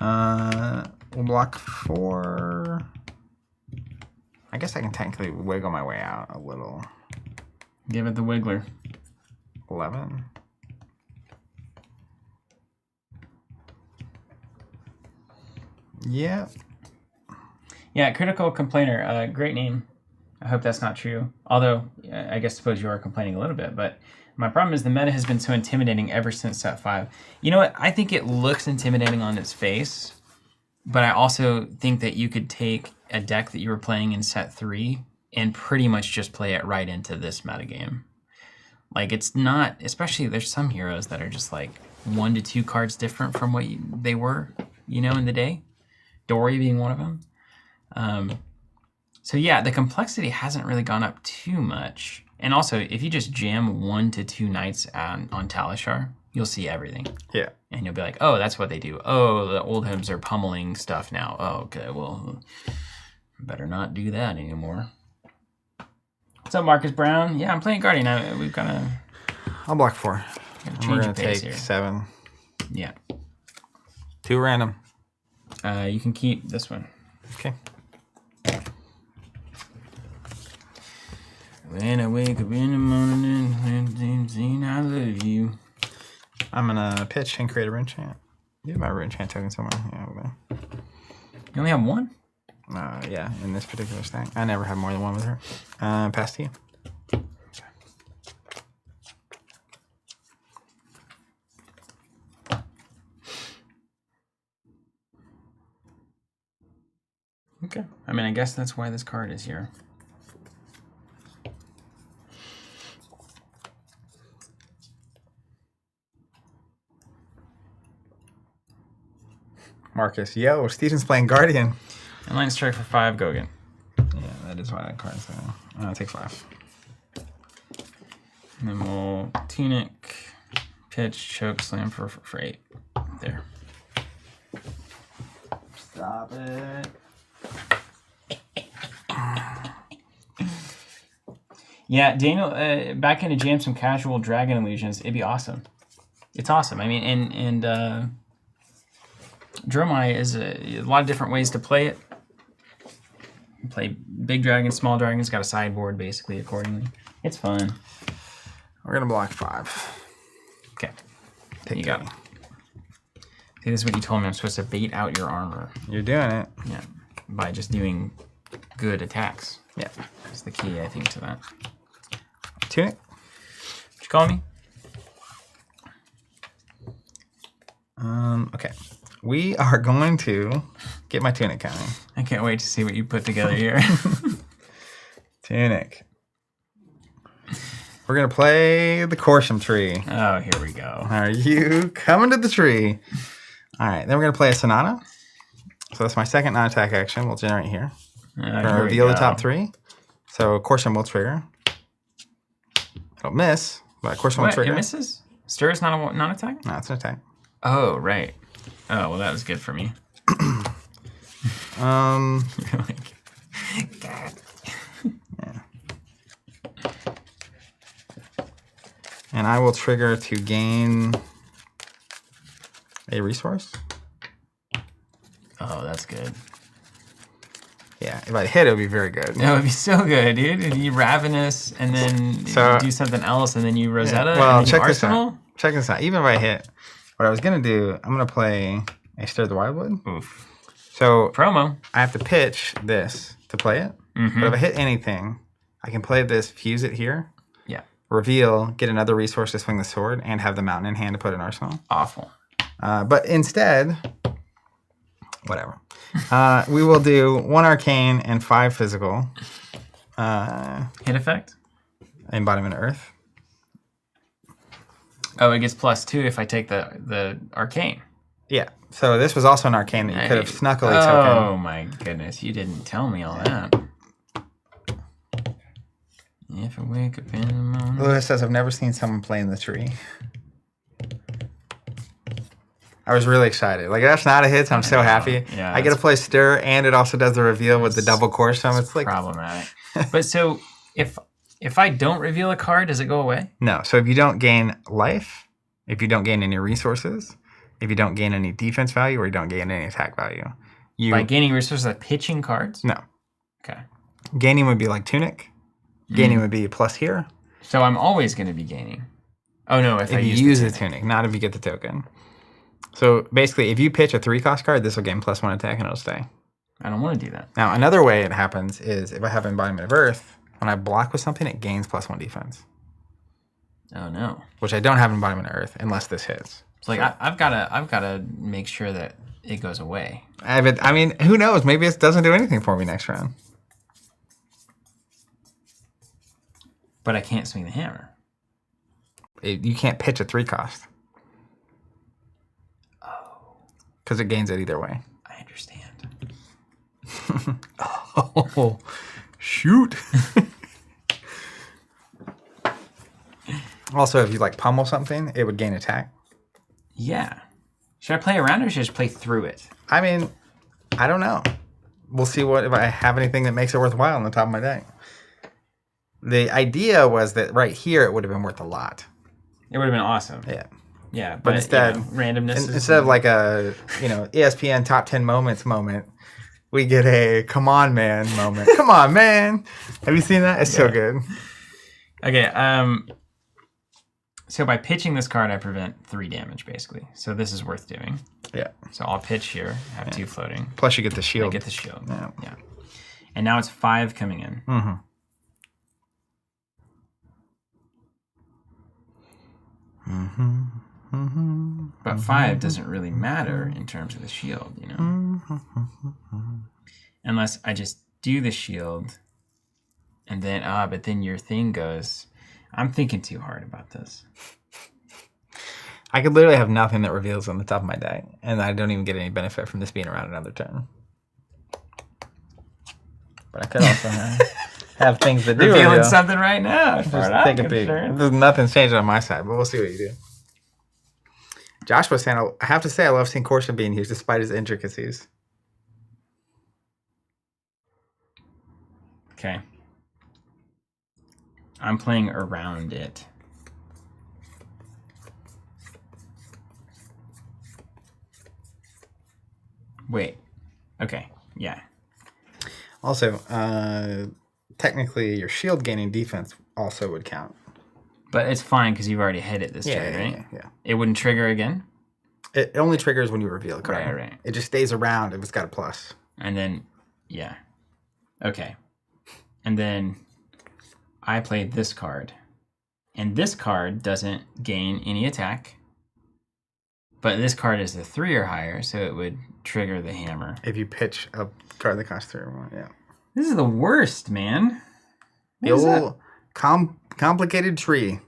We'll block 4. I guess I can technically wiggle my way out a little. Give it the wiggler. 11. Yeah. Yeah, Critical Complainer. Great name. I hope that's not true. Although, I guess suppose you are complaining a little bit. But my problem is the meta has been so intimidating ever since set 5. You know what? I think it looks intimidating on its face. But I also think that you could take a deck that you were playing in set 3 and pretty much just play it right into this metagame. Like, it's not, especially there's some heroes that are just like 1 to 2 cards different from what they were, you know, in the day. Dory being one of them. So yeah, the complexity hasn't really gone up too much. And also, if you just jam 1 to 2 knights on Talishar, you'll see everything. Yeah. And you'll be like, oh, that's what they do. Oh, the old hymns are pummeling stuff now. Oh, okay, well, better not do that anymore. What's up, Marcus Brown? Yeah, I'm playing Guardian. We've got to... I'll block 4. Change We're your going to pace take here. 7. Yeah. 2 random. You can keep this one. Okay. When I wake up in the morning and I love you. I'm going to pitch and create a rune chant. You have my rune chant token somewhere. Yeah, over there. You only have 1? Yeah, in this particular stack. I never have more than 1 with her. Pass to you. Okay. I mean, I guess that's why this card is here. Marcus, yo, Steven's playing Guardian. And line strike for 5, go again. Yeah, that is why that card's there. I'll take 5. And then we'll Tunic, pitch, choke, slam for 8. There. Stop it. Yeah, Daniel, back into jam some casual Dragon Illusions. It'd be awesome. It's awesome. I mean, and Dromai is a lot of different ways to play it. You play big dragons, small dragons, got a sideboard basically accordingly. It's fun. We're going to block 5. Okay. Take You got it. See, this is what you told me. I'm supposed to bait out your armor. You're doing it. Yeah. By just doing good attacks. Yeah. That's the key, I think, to that. Tunic. What you call me? Okay. We are going to get my tunic counting. I can't wait to see what you put together here. Tunic. We're going to play the Corsham tree. Oh, here we go. Are you coming to the tree? All right. Then we're going to play a Sonata. So that's my second non-attack action. We'll generate here. We're going to Here we reveal the go. top 3. So Corsham will trigger. It'll miss, but Corsham will What? trigger. It misses? Stir is not a non-attack? No, it's an attack. Oh, right. Oh, well, that was good for me. You're like, God. Yeah. And I will trigger to gain a resource. Oh, that's good. Yeah, if I hit, it would be very good. That would be so good, dude. If you Ravenous and then So- you do something else and then you Rosetta Well, and then check you this Arsenal. out. Check this out. Even if I hit, what I was going to do, I'm going to play a Stir the Wildwood. Oof. So Promo. I have to pitch this to play it. Mm-hmm. But if I hit anything, I can play this, fuse it here, Yeah. reveal, get another resource to swing the sword, and have the mountain in hand to put in arsenal. Awful. But instead, whatever. We will do 1 arcane and 5 physical. Hit effect? Embodiment of Earth. Oh, it gets +2 if I take the arcane. Yeah. So this was also an arcane that you could have snuckily taken. Oh my goodness, you didn't tell me all that. If I wake up in the morning. Lewis says, I've never seen someone play in the tree. I was really excited. Like, that's not a hit, so I'm so happy. Yeah, I get to play Stir, and it also does the reveal with the double course. So it's like problematic. But so if I don't reveal a card, does it go away? No. So if you don't gain life, if you don't gain any resources, if you don't gain any defense value, or you don't gain any attack value, By gaining resources, like pitching cards? No. Okay. Gaining would be like Tunic. Gaining would be plus here. So I'm always going to be gaining. Oh no, if I you use the Tunic, not if you get the token. So basically, if you pitch a 3-cost card, this will gain +1 attack and it'll stay. I don't want to do that. Now, another way it happens is if I have Embodiment of Earth, when I block with something, it gains +1 defense. Oh no. Which I don't have Embodiment of Earth unless this hits. It's like I've gotta make sure that it goes away. I mean, who knows? Maybe it doesn't do anything for me next round. But I can't swing the hammer. You can't pitch a 3-cost. Because it gains it either way. I understand. Oh, shoot. Also, if you like pummel something, it would gain attack. Yeah. Should I play around or should I just play through it? I mean, I don't know. We'll see if I have anything that makes it worthwhile on the top of my deck. The idea was that right here it would have been worth a lot. It would have been awesome. Yeah. Yeah, but instead, randomness. Instead of like a ESPN top 10 moments moment, we get a come on man moment. Come on man. Have you seen that? It's so good. Okay. So by pitching this card, I prevent 3 damage basically. So this is worth doing. Yeah. So I'll pitch here. Have 2 floating. Plus you get the shield. I get the shield. Yeah. Yeah. And now it's 5 coming in. Mm-hmm. Mm-hmm. Mm-hmm. But 5 doesn't really matter in terms of the shield, you know? Unless I just do the shield and then, but then your thing goes. I'm thinking too hard about this. I could literally have nothing that reveals on the top of my deck, and I don't even get any benefit from this being around another turn. But I could also have things that do Revealing reveal. something right now. As far as Just I'm take a peek. concerned. Nothing's changed on my side, but we'll see what you do. Josh was saying, I have to say, I love seeing Corson being used despite his intricacies. Okay. I'm playing around it. Wait. Okay. Yeah. Also, technically, your shield gaining defense also would count. But it's fine because you've already hit it this turn, right? Yeah. It wouldn't trigger again? It only triggers when you reveal a card. Right. It just stays around if it's got a plus. And then, yeah. Okay. And then I played this card. And this card doesn't gain any attack. But this card is a 3 or higher, so it would trigger the hammer. If you pitch a card that costs 3 or more, yeah. This is the worst, man. The old complicated tree.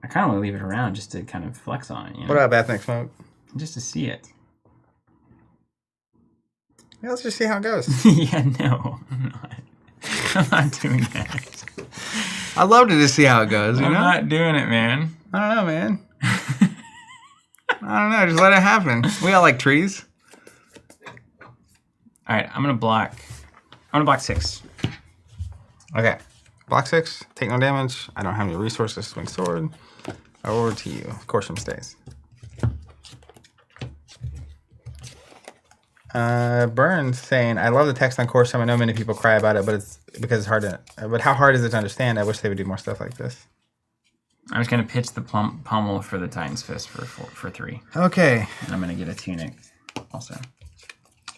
I kind of want to leave it around just to kind of flex on it, you know? What about Ethnic Smoke? Just to see it. Yeah, let's just see how it goes. Yeah, no, I'm not. I'm not doing that. I'd love to just see how it goes, I'm not doing it, man. I don't know, man. I don't know. Just let it happen. We all like trees. All right, I'm gonna block 6. Okay. Block 6. Take no damage. I don't have any resources. Swing sword. Over to you. Of course, some stays. Burns saying, I love the text on Course. I know many people cry about it, but it's because it's hard to. But how hard is it to understand? I wish they would do more stuff like this. I'm just gonna pitch the pommel for the Titan's Fist for 3. Okay. And I'm gonna get a Tunic also.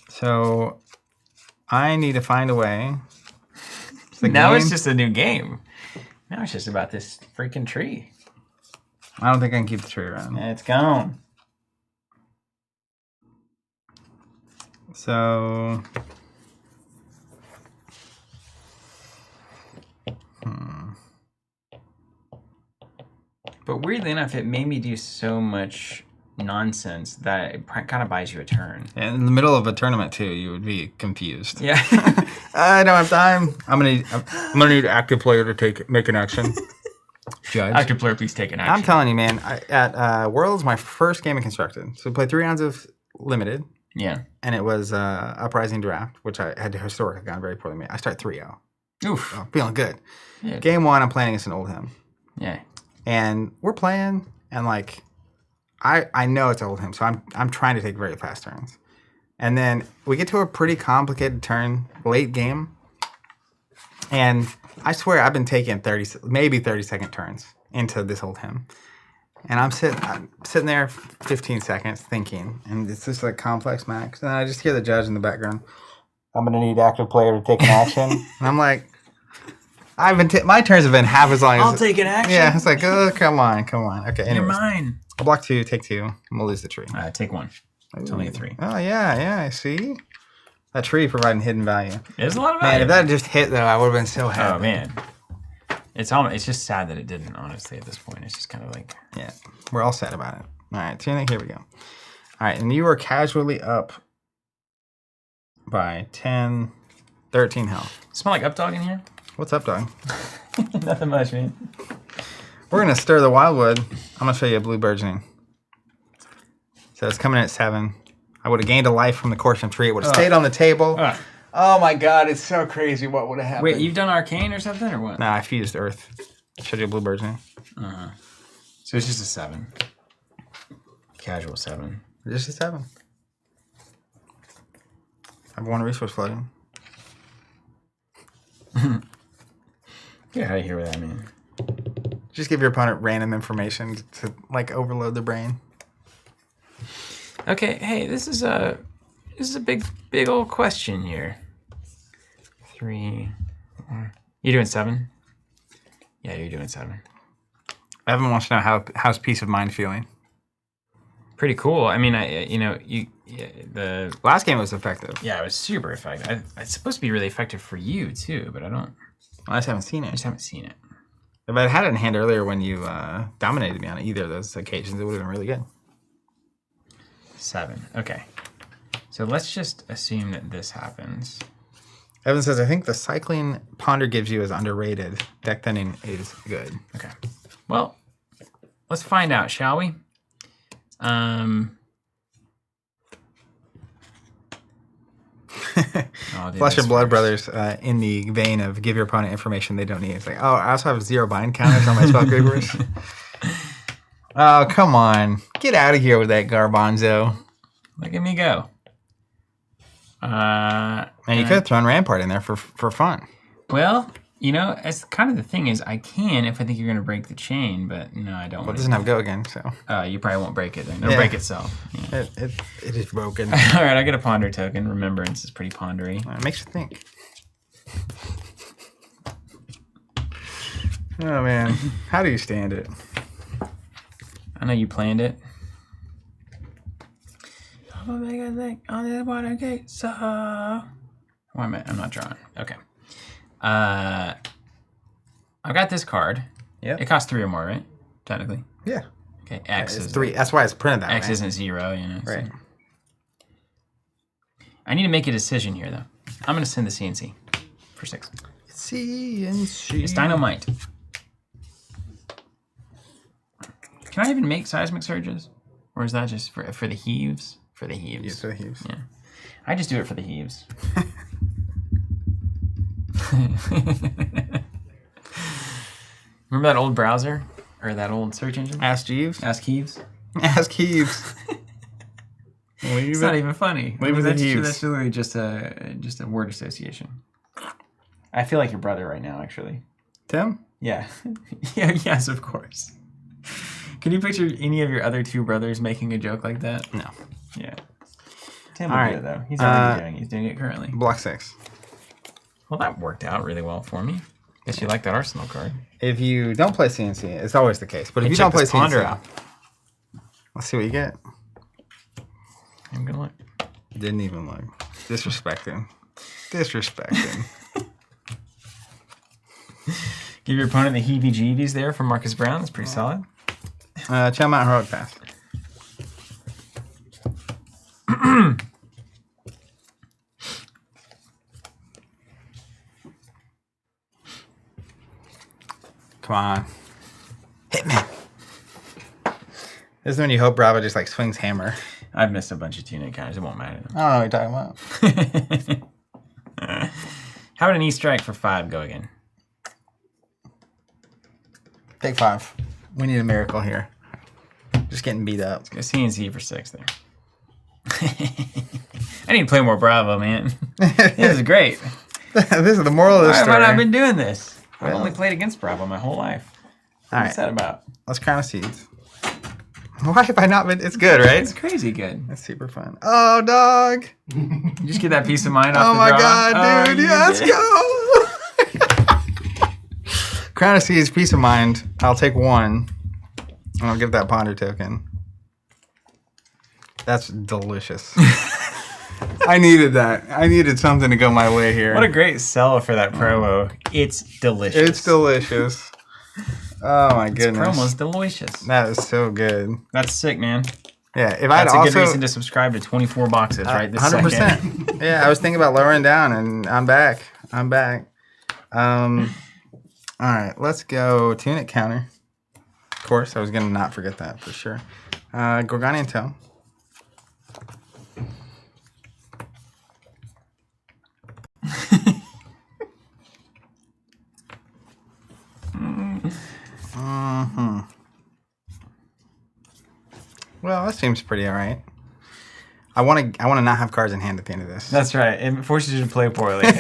So I need to find a way. Now it's just a new game. Now it's just about this freaking tree. I don't think I can keep the tree around. It's gone. So. But weirdly enough, it made me do so much nonsense that it kind of buys you a turn. And in the middle of a tournament too, you would be confused. Yeah. I don't have time. I'm gonna need active player to make an action. Judge. Active player, please take an action. I'm telling you, man. At Worlds, my first game of Constructed. So we played 3 rounds of Limited. Yeah. And it was Uprising Draft, which I had to historically gone very poorly. I start 3-0. Oof. So feeling good. Yeah. Game 1, I'm playing against an Oldhim. Yeah. And we're playing, and like, I know it's Oldhim, so I'm trying to take very fast turns. And then we get to a pretty complicated turn, late game. And I swear I've been taking 30-second turns into this Oldhim. And I'm sitting there 15 seconds thinking, and it's just like complex max. And I just hear the judge in the background. I'm gonna need active player to take an action. And I'm like, my turns have been half as long as. I'll take an action. Yeah, it's like, oh, come on. Okay, You're anyways. mine. I'll block 2, take 2, and we'll lose the tree. Take 1. It's only a 3. Oh yeah, I see. That tree providing hidden value. There's a lot of Man, value. if that had just hit though, I would have been so happy. Oh man. It's just sad that it didn't, honestly, at this point. It's just kind of like... Yeah, we're all sad about it. All right, Tina, here we go. All right, and you are casually up by 10, 13 health. Smell like Updog in here? What's up, dog? Nothing much, man. We're going to stir the wildwood. I'm going to show you a blue burgeoning. So it's coming in at 7. I would have gained a life from the Corsham tree. It would have stayed on the table. Oh my god, it's so crazy what would have happened. Wait, you've done Arcane or something, or what? Nah, I fused Earth. Showed you a blue burgeoning. So it's just a 7. Casual 7. Just a 7. I have 1 resource flooding. Get out of here with that, man. Just give your opponent random information to like overload the brain. Okay, hey, this is a big old question here. 3, 4. You doing 7? Yeah, you're doing 7. Evan wants to know how's peace of mind feeling. Pretty cool. I mean, the Last game was effective. it was super effective. It's supposed to be really effective for you too, but I just haven't seen I it. just haven't seen it. If I had it in hand earlier when you dominated me on either of those occasions, it would have been really good. 7. Okay. So let's just assume that this happens. Evan says, I think the cycling Ponder gives you is underrated. Deck thinning is good. Okay. Well, let's find out, shall we? Flesh and Blood Brothers, in the vein of give your opponent information they don't need. It's like, oh, I also have 0 bind counters on my spell creepers. Oh, come on. Get out of here with that garbanzo. Look at me go. And you could have thrown Rampart in there for fun. Well, it's kind of the thing is I can if I think you're going to break the chain, but no, I don't. Well, it doesn't have go again, so. You probably won't break it then. It'll break itself. Yeah. It is broken. All right, I get a Ponder token. Remembrance is pretty pondery. It makes you think. Oh, man. How do you stand it? I know you planned it. Oh, make a thing on the water gate. So, why am I? I'm not drawing. Okay. I've got this card. Yeah. It costs 3 or more, right? Technically. Yeah. Okay. X It's is 3. That's why it's printed that X way. isn't 0, so. Right. I need to make a decision here, though. I'm going to send the CNC for 6. CNC. It's Dynamite. Can I even make seismic surges? Or is that just for the heaves? For the heaves. Yes, for the heaves. Yeah. I just do it for the heaves. Remember that old browser? Or that old search engine? Ask Jeeves. Ask Heaves? Ask Heaves. It's not even funny. Leave it at That's Heaves. literally just a word association. I feel like your brother right now, actually. Tim? Yeah. Yeah. Yes, of course. Can you picture any of your other 2 brothers making a joke like that? No. Yeah. Tim All will right. do it, though. He's already doing it. He's doing it currently. Block 6. Well, that worked out really well for me. Guess you like that Arsenal card. If you don't play CNC, it's always the case. But if Hey, you check don't play this Ponder CNC, out. let's see what you get. I'm going to look. Didn't even look. Disrespecting. Give your opponent the heebie-jeebies there from Marcus Brown. That's pretty solid. Channel Mountain Heroic Path. Come on. Hit me. This is when you hope Bravo just like swings hammer. I've missed a bunch of tuna encounters. It won't matter. I don't know what you're talking about. How would an E strike for 5 go again? Take 5. We need a miracle here. Just getting beat up. Go C and Z for 6 there. I need to play more Bravo, man. This is great. This is the moral of the Why have story. I not been doing this? I've Well. only played against Bravo my whole life. All What's right, that about? let's crown of seeds. Why have I not been? It's good, right? It's crazy good. It's super fun. Oh, dog. You just get that peace of mind off Oh the my draw. God, dude. you Yeah, let's did. go. Crown of Seeds, peace of mind. I'll take 1. And I'll give that ponder token. That's delicious. I needed that. I needed something to go my way here. What a great sell for that promo. It's delicious. It's delicious. Oh my goodness. Promo's delicious. That is so good. That's sick, man. Yeah, if I'd That's a also good reason to subscribe to 24 boxes right this 100%. second. Yeah, I was thinking about lowering down, and I'm back. All right, let's go tunic counter. Of course, I was gonna not forget that for sure. Gorgonian Toe. Well, that seems pretty alright. I want to not have cards in hand at the end of this. That's right. It forces you to play poorly. All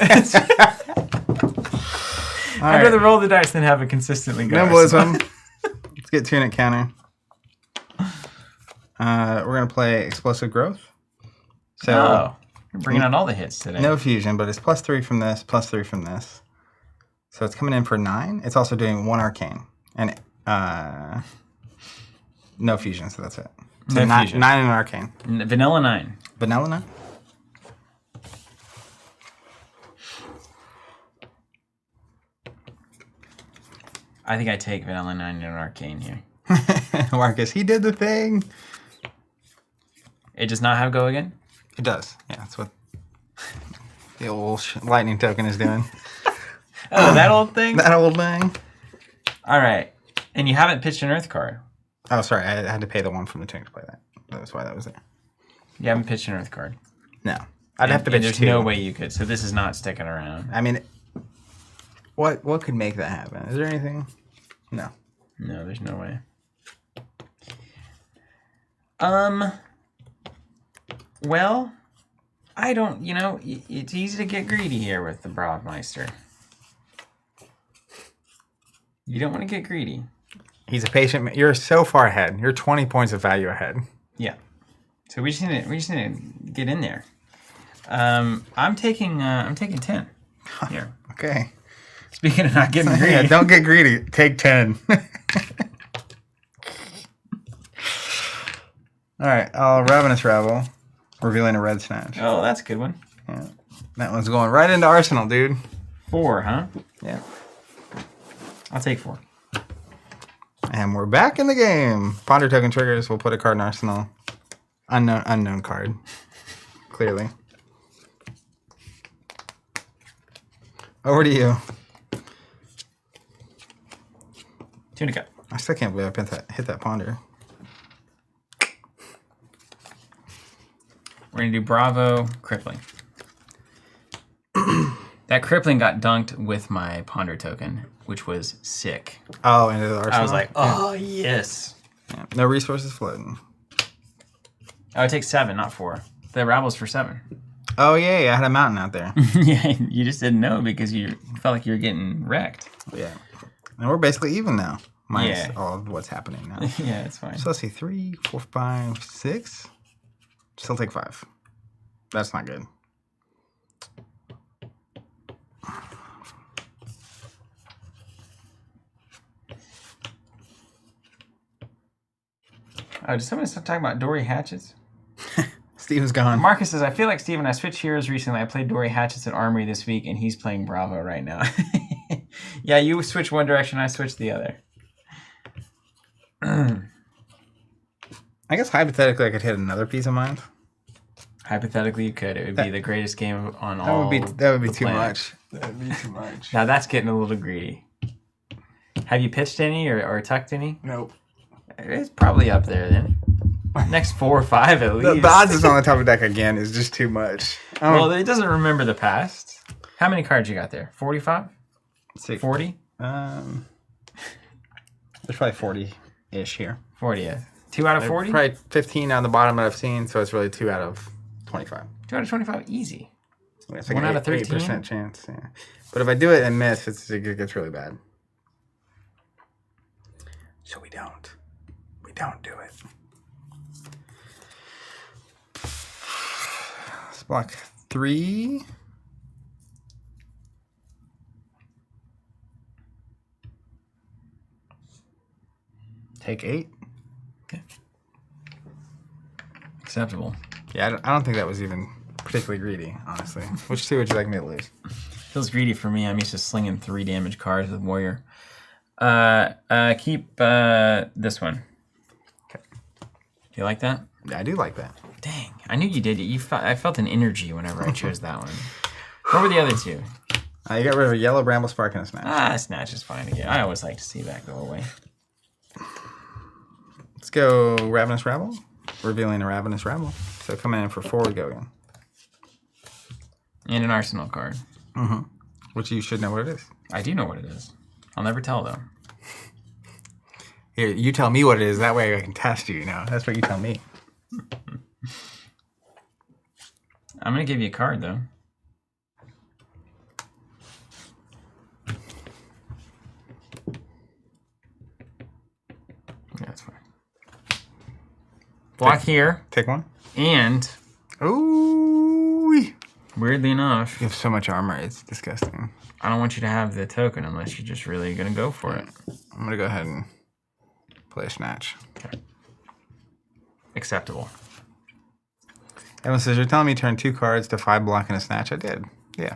I'd right. rather roll the dice than have it consistently go. Nimblism. Let's get tunic counter. We're gonna play explosive growth. So Oh, you're bringing out all the hits today. no fusion, but it's +3 from this, +3 from this. So it's coming in for 9. It's also doing 1 arcane and no fusion. So that's it. So No 9 fusion. and an arcane. Vanilla 9. Vanilla 9. I think I take Vanilla 9 and an Arcane here. Marcus, he did the thing. It does not have go again? It does. Yeah, that's what the old lightning token is doing. Oh, that old thing? That old thing. All right. And you haven't pitched an Earth card. Oh, sorry. I had to pay the 1 from the tunic to play that. That's why that was there. You haven't pitched an Earth card. No. I'd have to And pitch there's 2. no way you could. So this is not sticking around. I mean, what could make that happen? Is there anything? No. No, there's no way. Well, I don't, it's easy to get greedy here with the Broadmeister. You don't want to get greedy. He's a patient man. You're so far ahead. You're 20 points of value ahead. Yeah. So we just need to get in there. I'm taking 10 here. Okay. Speaking of not getting greedy. Yeah, don't get greedy. Take 10. All right. I'll Ravenous Ravel, revealing a red snatch. Oh, that's a good one. Yeah. That one's going right into Arsenal, dude. 4, huh? Yeah. I'll take 4. And we're back in the game. Ponder token triggers. We'll put a card in Arsenal. Unknown card. Clearly. Over to you. Tunica. I still can't believe I hit that ponder. We're going to do Bravo Crippling. That Crippling got dunked with my Ponder token, which was sick. Oh, into the Arsenal. I was like, oh, yes. Yeah. No resources floating. I would take 7, not 4. The Rabbles for 7. Oh, yeah. I had a mountain out there. Yeah, you just didn't know because you felt like you were getting wrecked. Yeah. And we're basically even now. Minus Yeah. all of what's happening now. Yeah, it's fine. So let's see. 3, 4, 5, 6. Still take 5. That's not good. Oh, did someone start talking about Dory Hatchets? Steven's gone. Marcus says, I feel like Steven, I switched heroes recently. I played Dory Hatchets at Armory this week, and he's playing Bravo right now. Yeah, you switch one direction, I switch the other. I guess hypothetically I could hit another piece of mind. Hypothetically, you could. It would be the greatest game on That all. would be the too planet. much. That would be too much. Now that's getting a little greedy. Have you pitched any or tucked any? Nope. It's probably up there then. Next 4 or 5 at least. The odds is on the top of the deck again is just too much. Well, it doesn't remember the past. How many cards you got there? 45? 40? There's probably 40-ish here. 40, yeah. 2 out of 40? Probably 15 on the bottom that I've seen, so it's really 2 out of 25. 2 out of 25, easy. Yeah, it's 1 out of 13? 8% chance. Yeah. But if I do it and miss, it gets really bad. So we don't. We don't do it. Let's block 3. Take 8. Okay. Acceptable. Yeah, I don't think that was even particularly greedy, honestly. Which 2 would you like me to lose? Feels greedy for me. I'm used to slinging 3 damage cards with Warrior. Keep this one. Okay. You like that? Yeah, I do like that. Dang, I knew you did. I felt an energy whenever I chose that one. What were the other 2? You got rid of a yellow bramble spark and a snatch. Snatch is fine again. I always like to see that go away. Let's go Ravenous Rabble. Revealing a Ravenous Rabble. So coming in for 4 we go again. And an Arsenal card. Mm-hmm. Which you should know what it is. I do know what it is. I'll never tell, though. Here, you tell me what it is. That way I can test you, you know. That's what you tell me. I'm going to give you a card, though. Yeah, that's fine. Block here. Take 1. And, Ooh. weirdly enough, You have so much armor. It's disgusting. I don't want you to have the token unless you're just really going to go for it. I'm going to go ahead and play a snatch. Okay. Acceptable. Evan says, you're telling me turn 2 cards to 5 block and a snatch? I did. Yeah.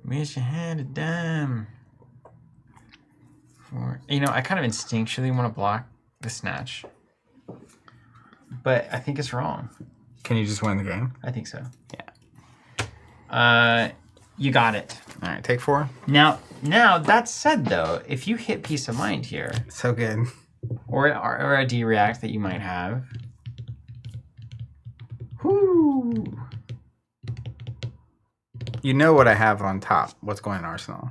Wish you had a dime. I kind of instinctually want to block the snatch. But I think it's wrong. Can you just win the game? I think so. Yeah. You got it. All right, take 4. Now that said, though, if you hit Peace of Mind here, So good. or a D-React that you might have, whoo, You know what I have on top. What's going in Arsenal.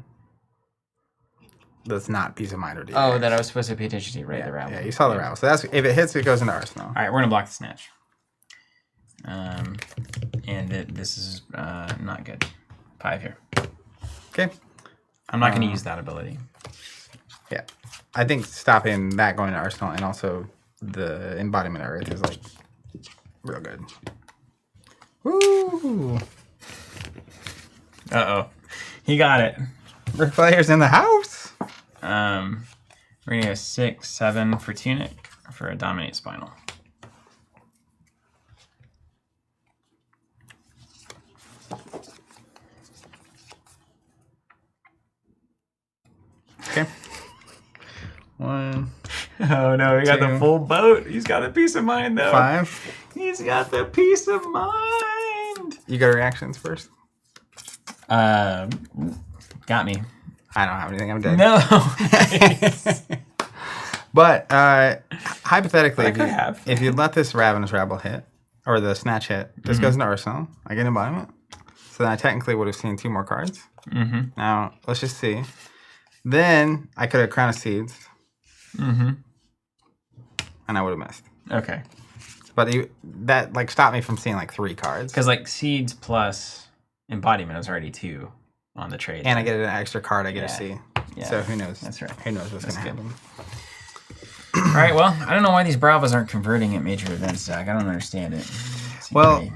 That's not Peace of Mind or D. oh, that I was supposed to pay attention to, right? Yeah, The Rabble. yeah, you saw the Rabble. So that's if it hits, it goes into Arsenal. All right, we're gonna block the snatch. And this is not good. 5 here. Okay. I'm not gonna use that ability. Yeah. I think stopping that going to Arsenal and also the embodiment of Earth is like real good. Woo! Uh-oh. He got it. Ric Flair's in the house. We're gonna go 6, 7 for Tunic for a Dominate Spinal. Okay. 1, Oh no, he got the 2, full boat. He's got a Peace of Mind though. 5. He's got the Peace of Mind. You go reactions first. Got me. I don't have anything. I'm dead. No. But hypothetically, I could have. if you let this Ravenous Rabble hit, or the Snatch hit, this goes into Arsenal. I get an embodiment. So then I technically would have seen 2 more cards. Mm-hmm. Now, let's just see. Then I could have Crown of Seeds. Mm-hmm. And I would have missed. Okay. But that like stopped me from seeing like 3 cards. Because like Seeds plus Embodiment is already 2 on the trade. And I get an extra card I get to see. Yeah. So who knows? That's right. Who knows what's going to good. happen. All right, well, I don't know why these Bravos aren't converting at major events, Zach. I don't understand it. Seems Well,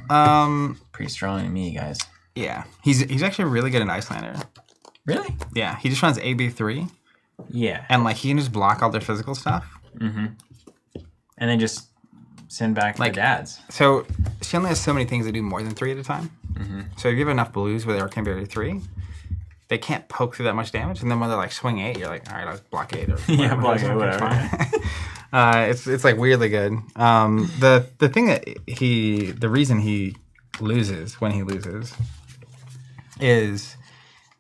pretty strong to me, guys. yeah. He's actually really good in Icelander. Really? Yeah, he just runs AB3. Yeah. And like he can just block all their physical stuff. Mm-hmm. And then just send back Like- the dads. So she only has so many things that do more than 3 at a time. Mm-hmm. So if you have enough blues where they can be 3, they can't poke through that much damage. And then when they're like swing 8, you're like, all right, I'll block 8 or Yeah, whatever. block 8, whatever. It's It's like weirdly good. The thing that the reason he loses when he loses is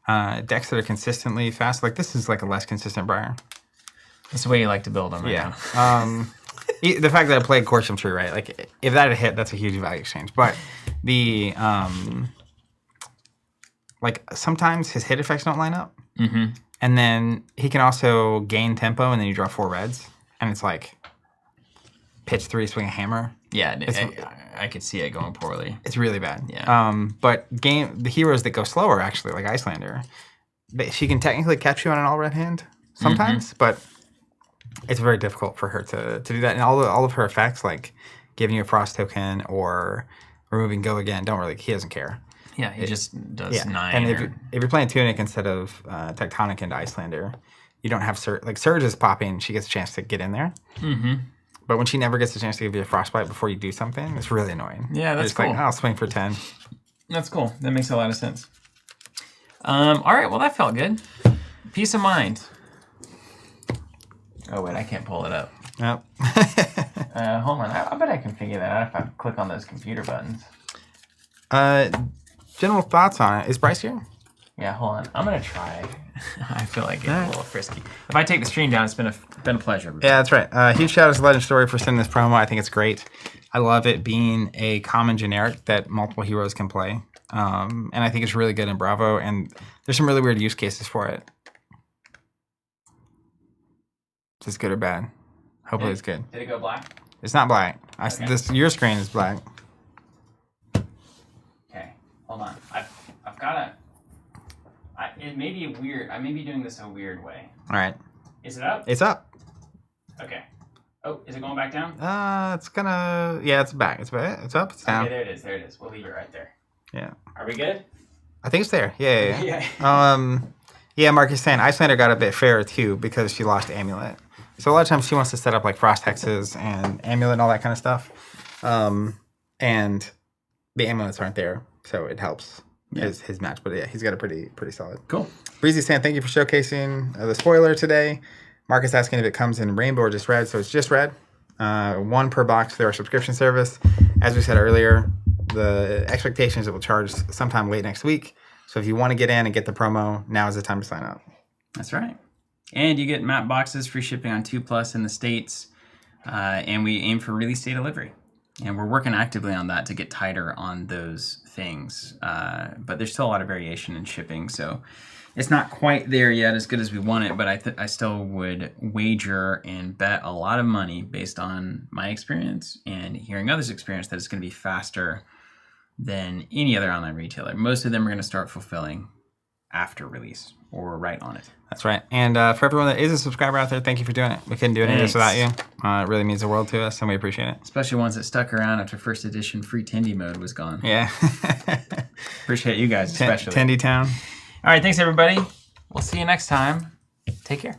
decks that are consistently fast. Like this is like a less consistent Briar. That's the way you like to build them right now. The fact that I played Courtship Tree, right? Like if that had hit, that's a huge value exchange. But the like sometimes his hit effects don't line up, and then he can also gain tempo, and then you draw 4 reds, and it's like pitch 3, swing a hammer. Yeah, I could see it going poorly. It's really bad. Yeah. But the heroes that go slower, actually, like Icelander, she can technically catch you on an all red hand sometimes, but it's very difficult for her to do that. And all of her effects, like giving you a frost token or removing go again, he doesn't care. Yeah, he just does 9. And if you're playing Tunic instead of Tectonic into Icelander, you don't have Surge. Like Surge is popping, she gets a chance to get in there. But when she never gets a chance to give you a Frostbite before you do something, it's really annoying. Yeah, that's cool. Like, I'll swing for 10. That's cool. That makes a lot of sense. All right, well, that felt good. Peace of mind. Oh, wait, I can't pull it up. Yep. Hold on. I bet I can figure that out if I click on those computer buttons. General thoughts on it. Is Bryce here? Yeah, hold on. I'm going to try. I feel like it's a little frisky. If I take the stream down, it's been a pleasure. Yeah, that's right. Huge shout out to Legend Story for sending this promo. I think it's great. I love it being a common generic that multiple heroes can play. And I think it's really good in Bravo. And there's some really weird use cases for it. Is this good or bad? Hopefully it's good. Did it go black? It's not black. Okay. Your screen is black. Okay, hold on. I've got to... It may be weird. I may be doing this a weird way. All right. Is it up? It's up. Okay. Oh, is it going back down? It's gonna... Yeah, it's back. It's back. It's up. It's down. Okay, there it is. We'll leave it right there. Yeah. Are we good? I think it's there. Yeah. Yeah, Mark is saying Icelander got a bit fairer too because she lost Amulet. So a lot of times she wants to set up like Frost Hexes and Amulet and all that kind of stuff. And the Amulets aren't there, so it helps his match. But yeah, he's got a pretty solid. Cool. Breezy saying thank you for showcasing the spoiler today. Marcus asking if it comes in rainbow or just red. So it's just red. 1 per box through our subscription service. As we said earlier, the expectation is it will charge sometime late next week. So if you want to get in and get the promo, now is the time to sign up. That's right. And you get map boxes, free shipping on 2+ in the States. And we aim for release day delivery. And we're working actively on that to get tighter on those things. But there's still a lot of variation in shipping. So it's not quite there yet as good as we want it. But I still would wager and bet a lot of money based on my experience and hearing others' experience that it's going to be faster than any other online retailer. Most of them are going to start fulfilling after release or right on it. That's right. And for everyone that is a subscriber out there, thank you for doing it. We couldn't do any of this without you. It really means the world to us, and we appreciate it. Especially ones that stuck around after first edition free Tindy mode was gone. Yeah. Appreciate you guys, especially. Tindy Town. All right, thanks, everybody. We'll see you next time. Take care.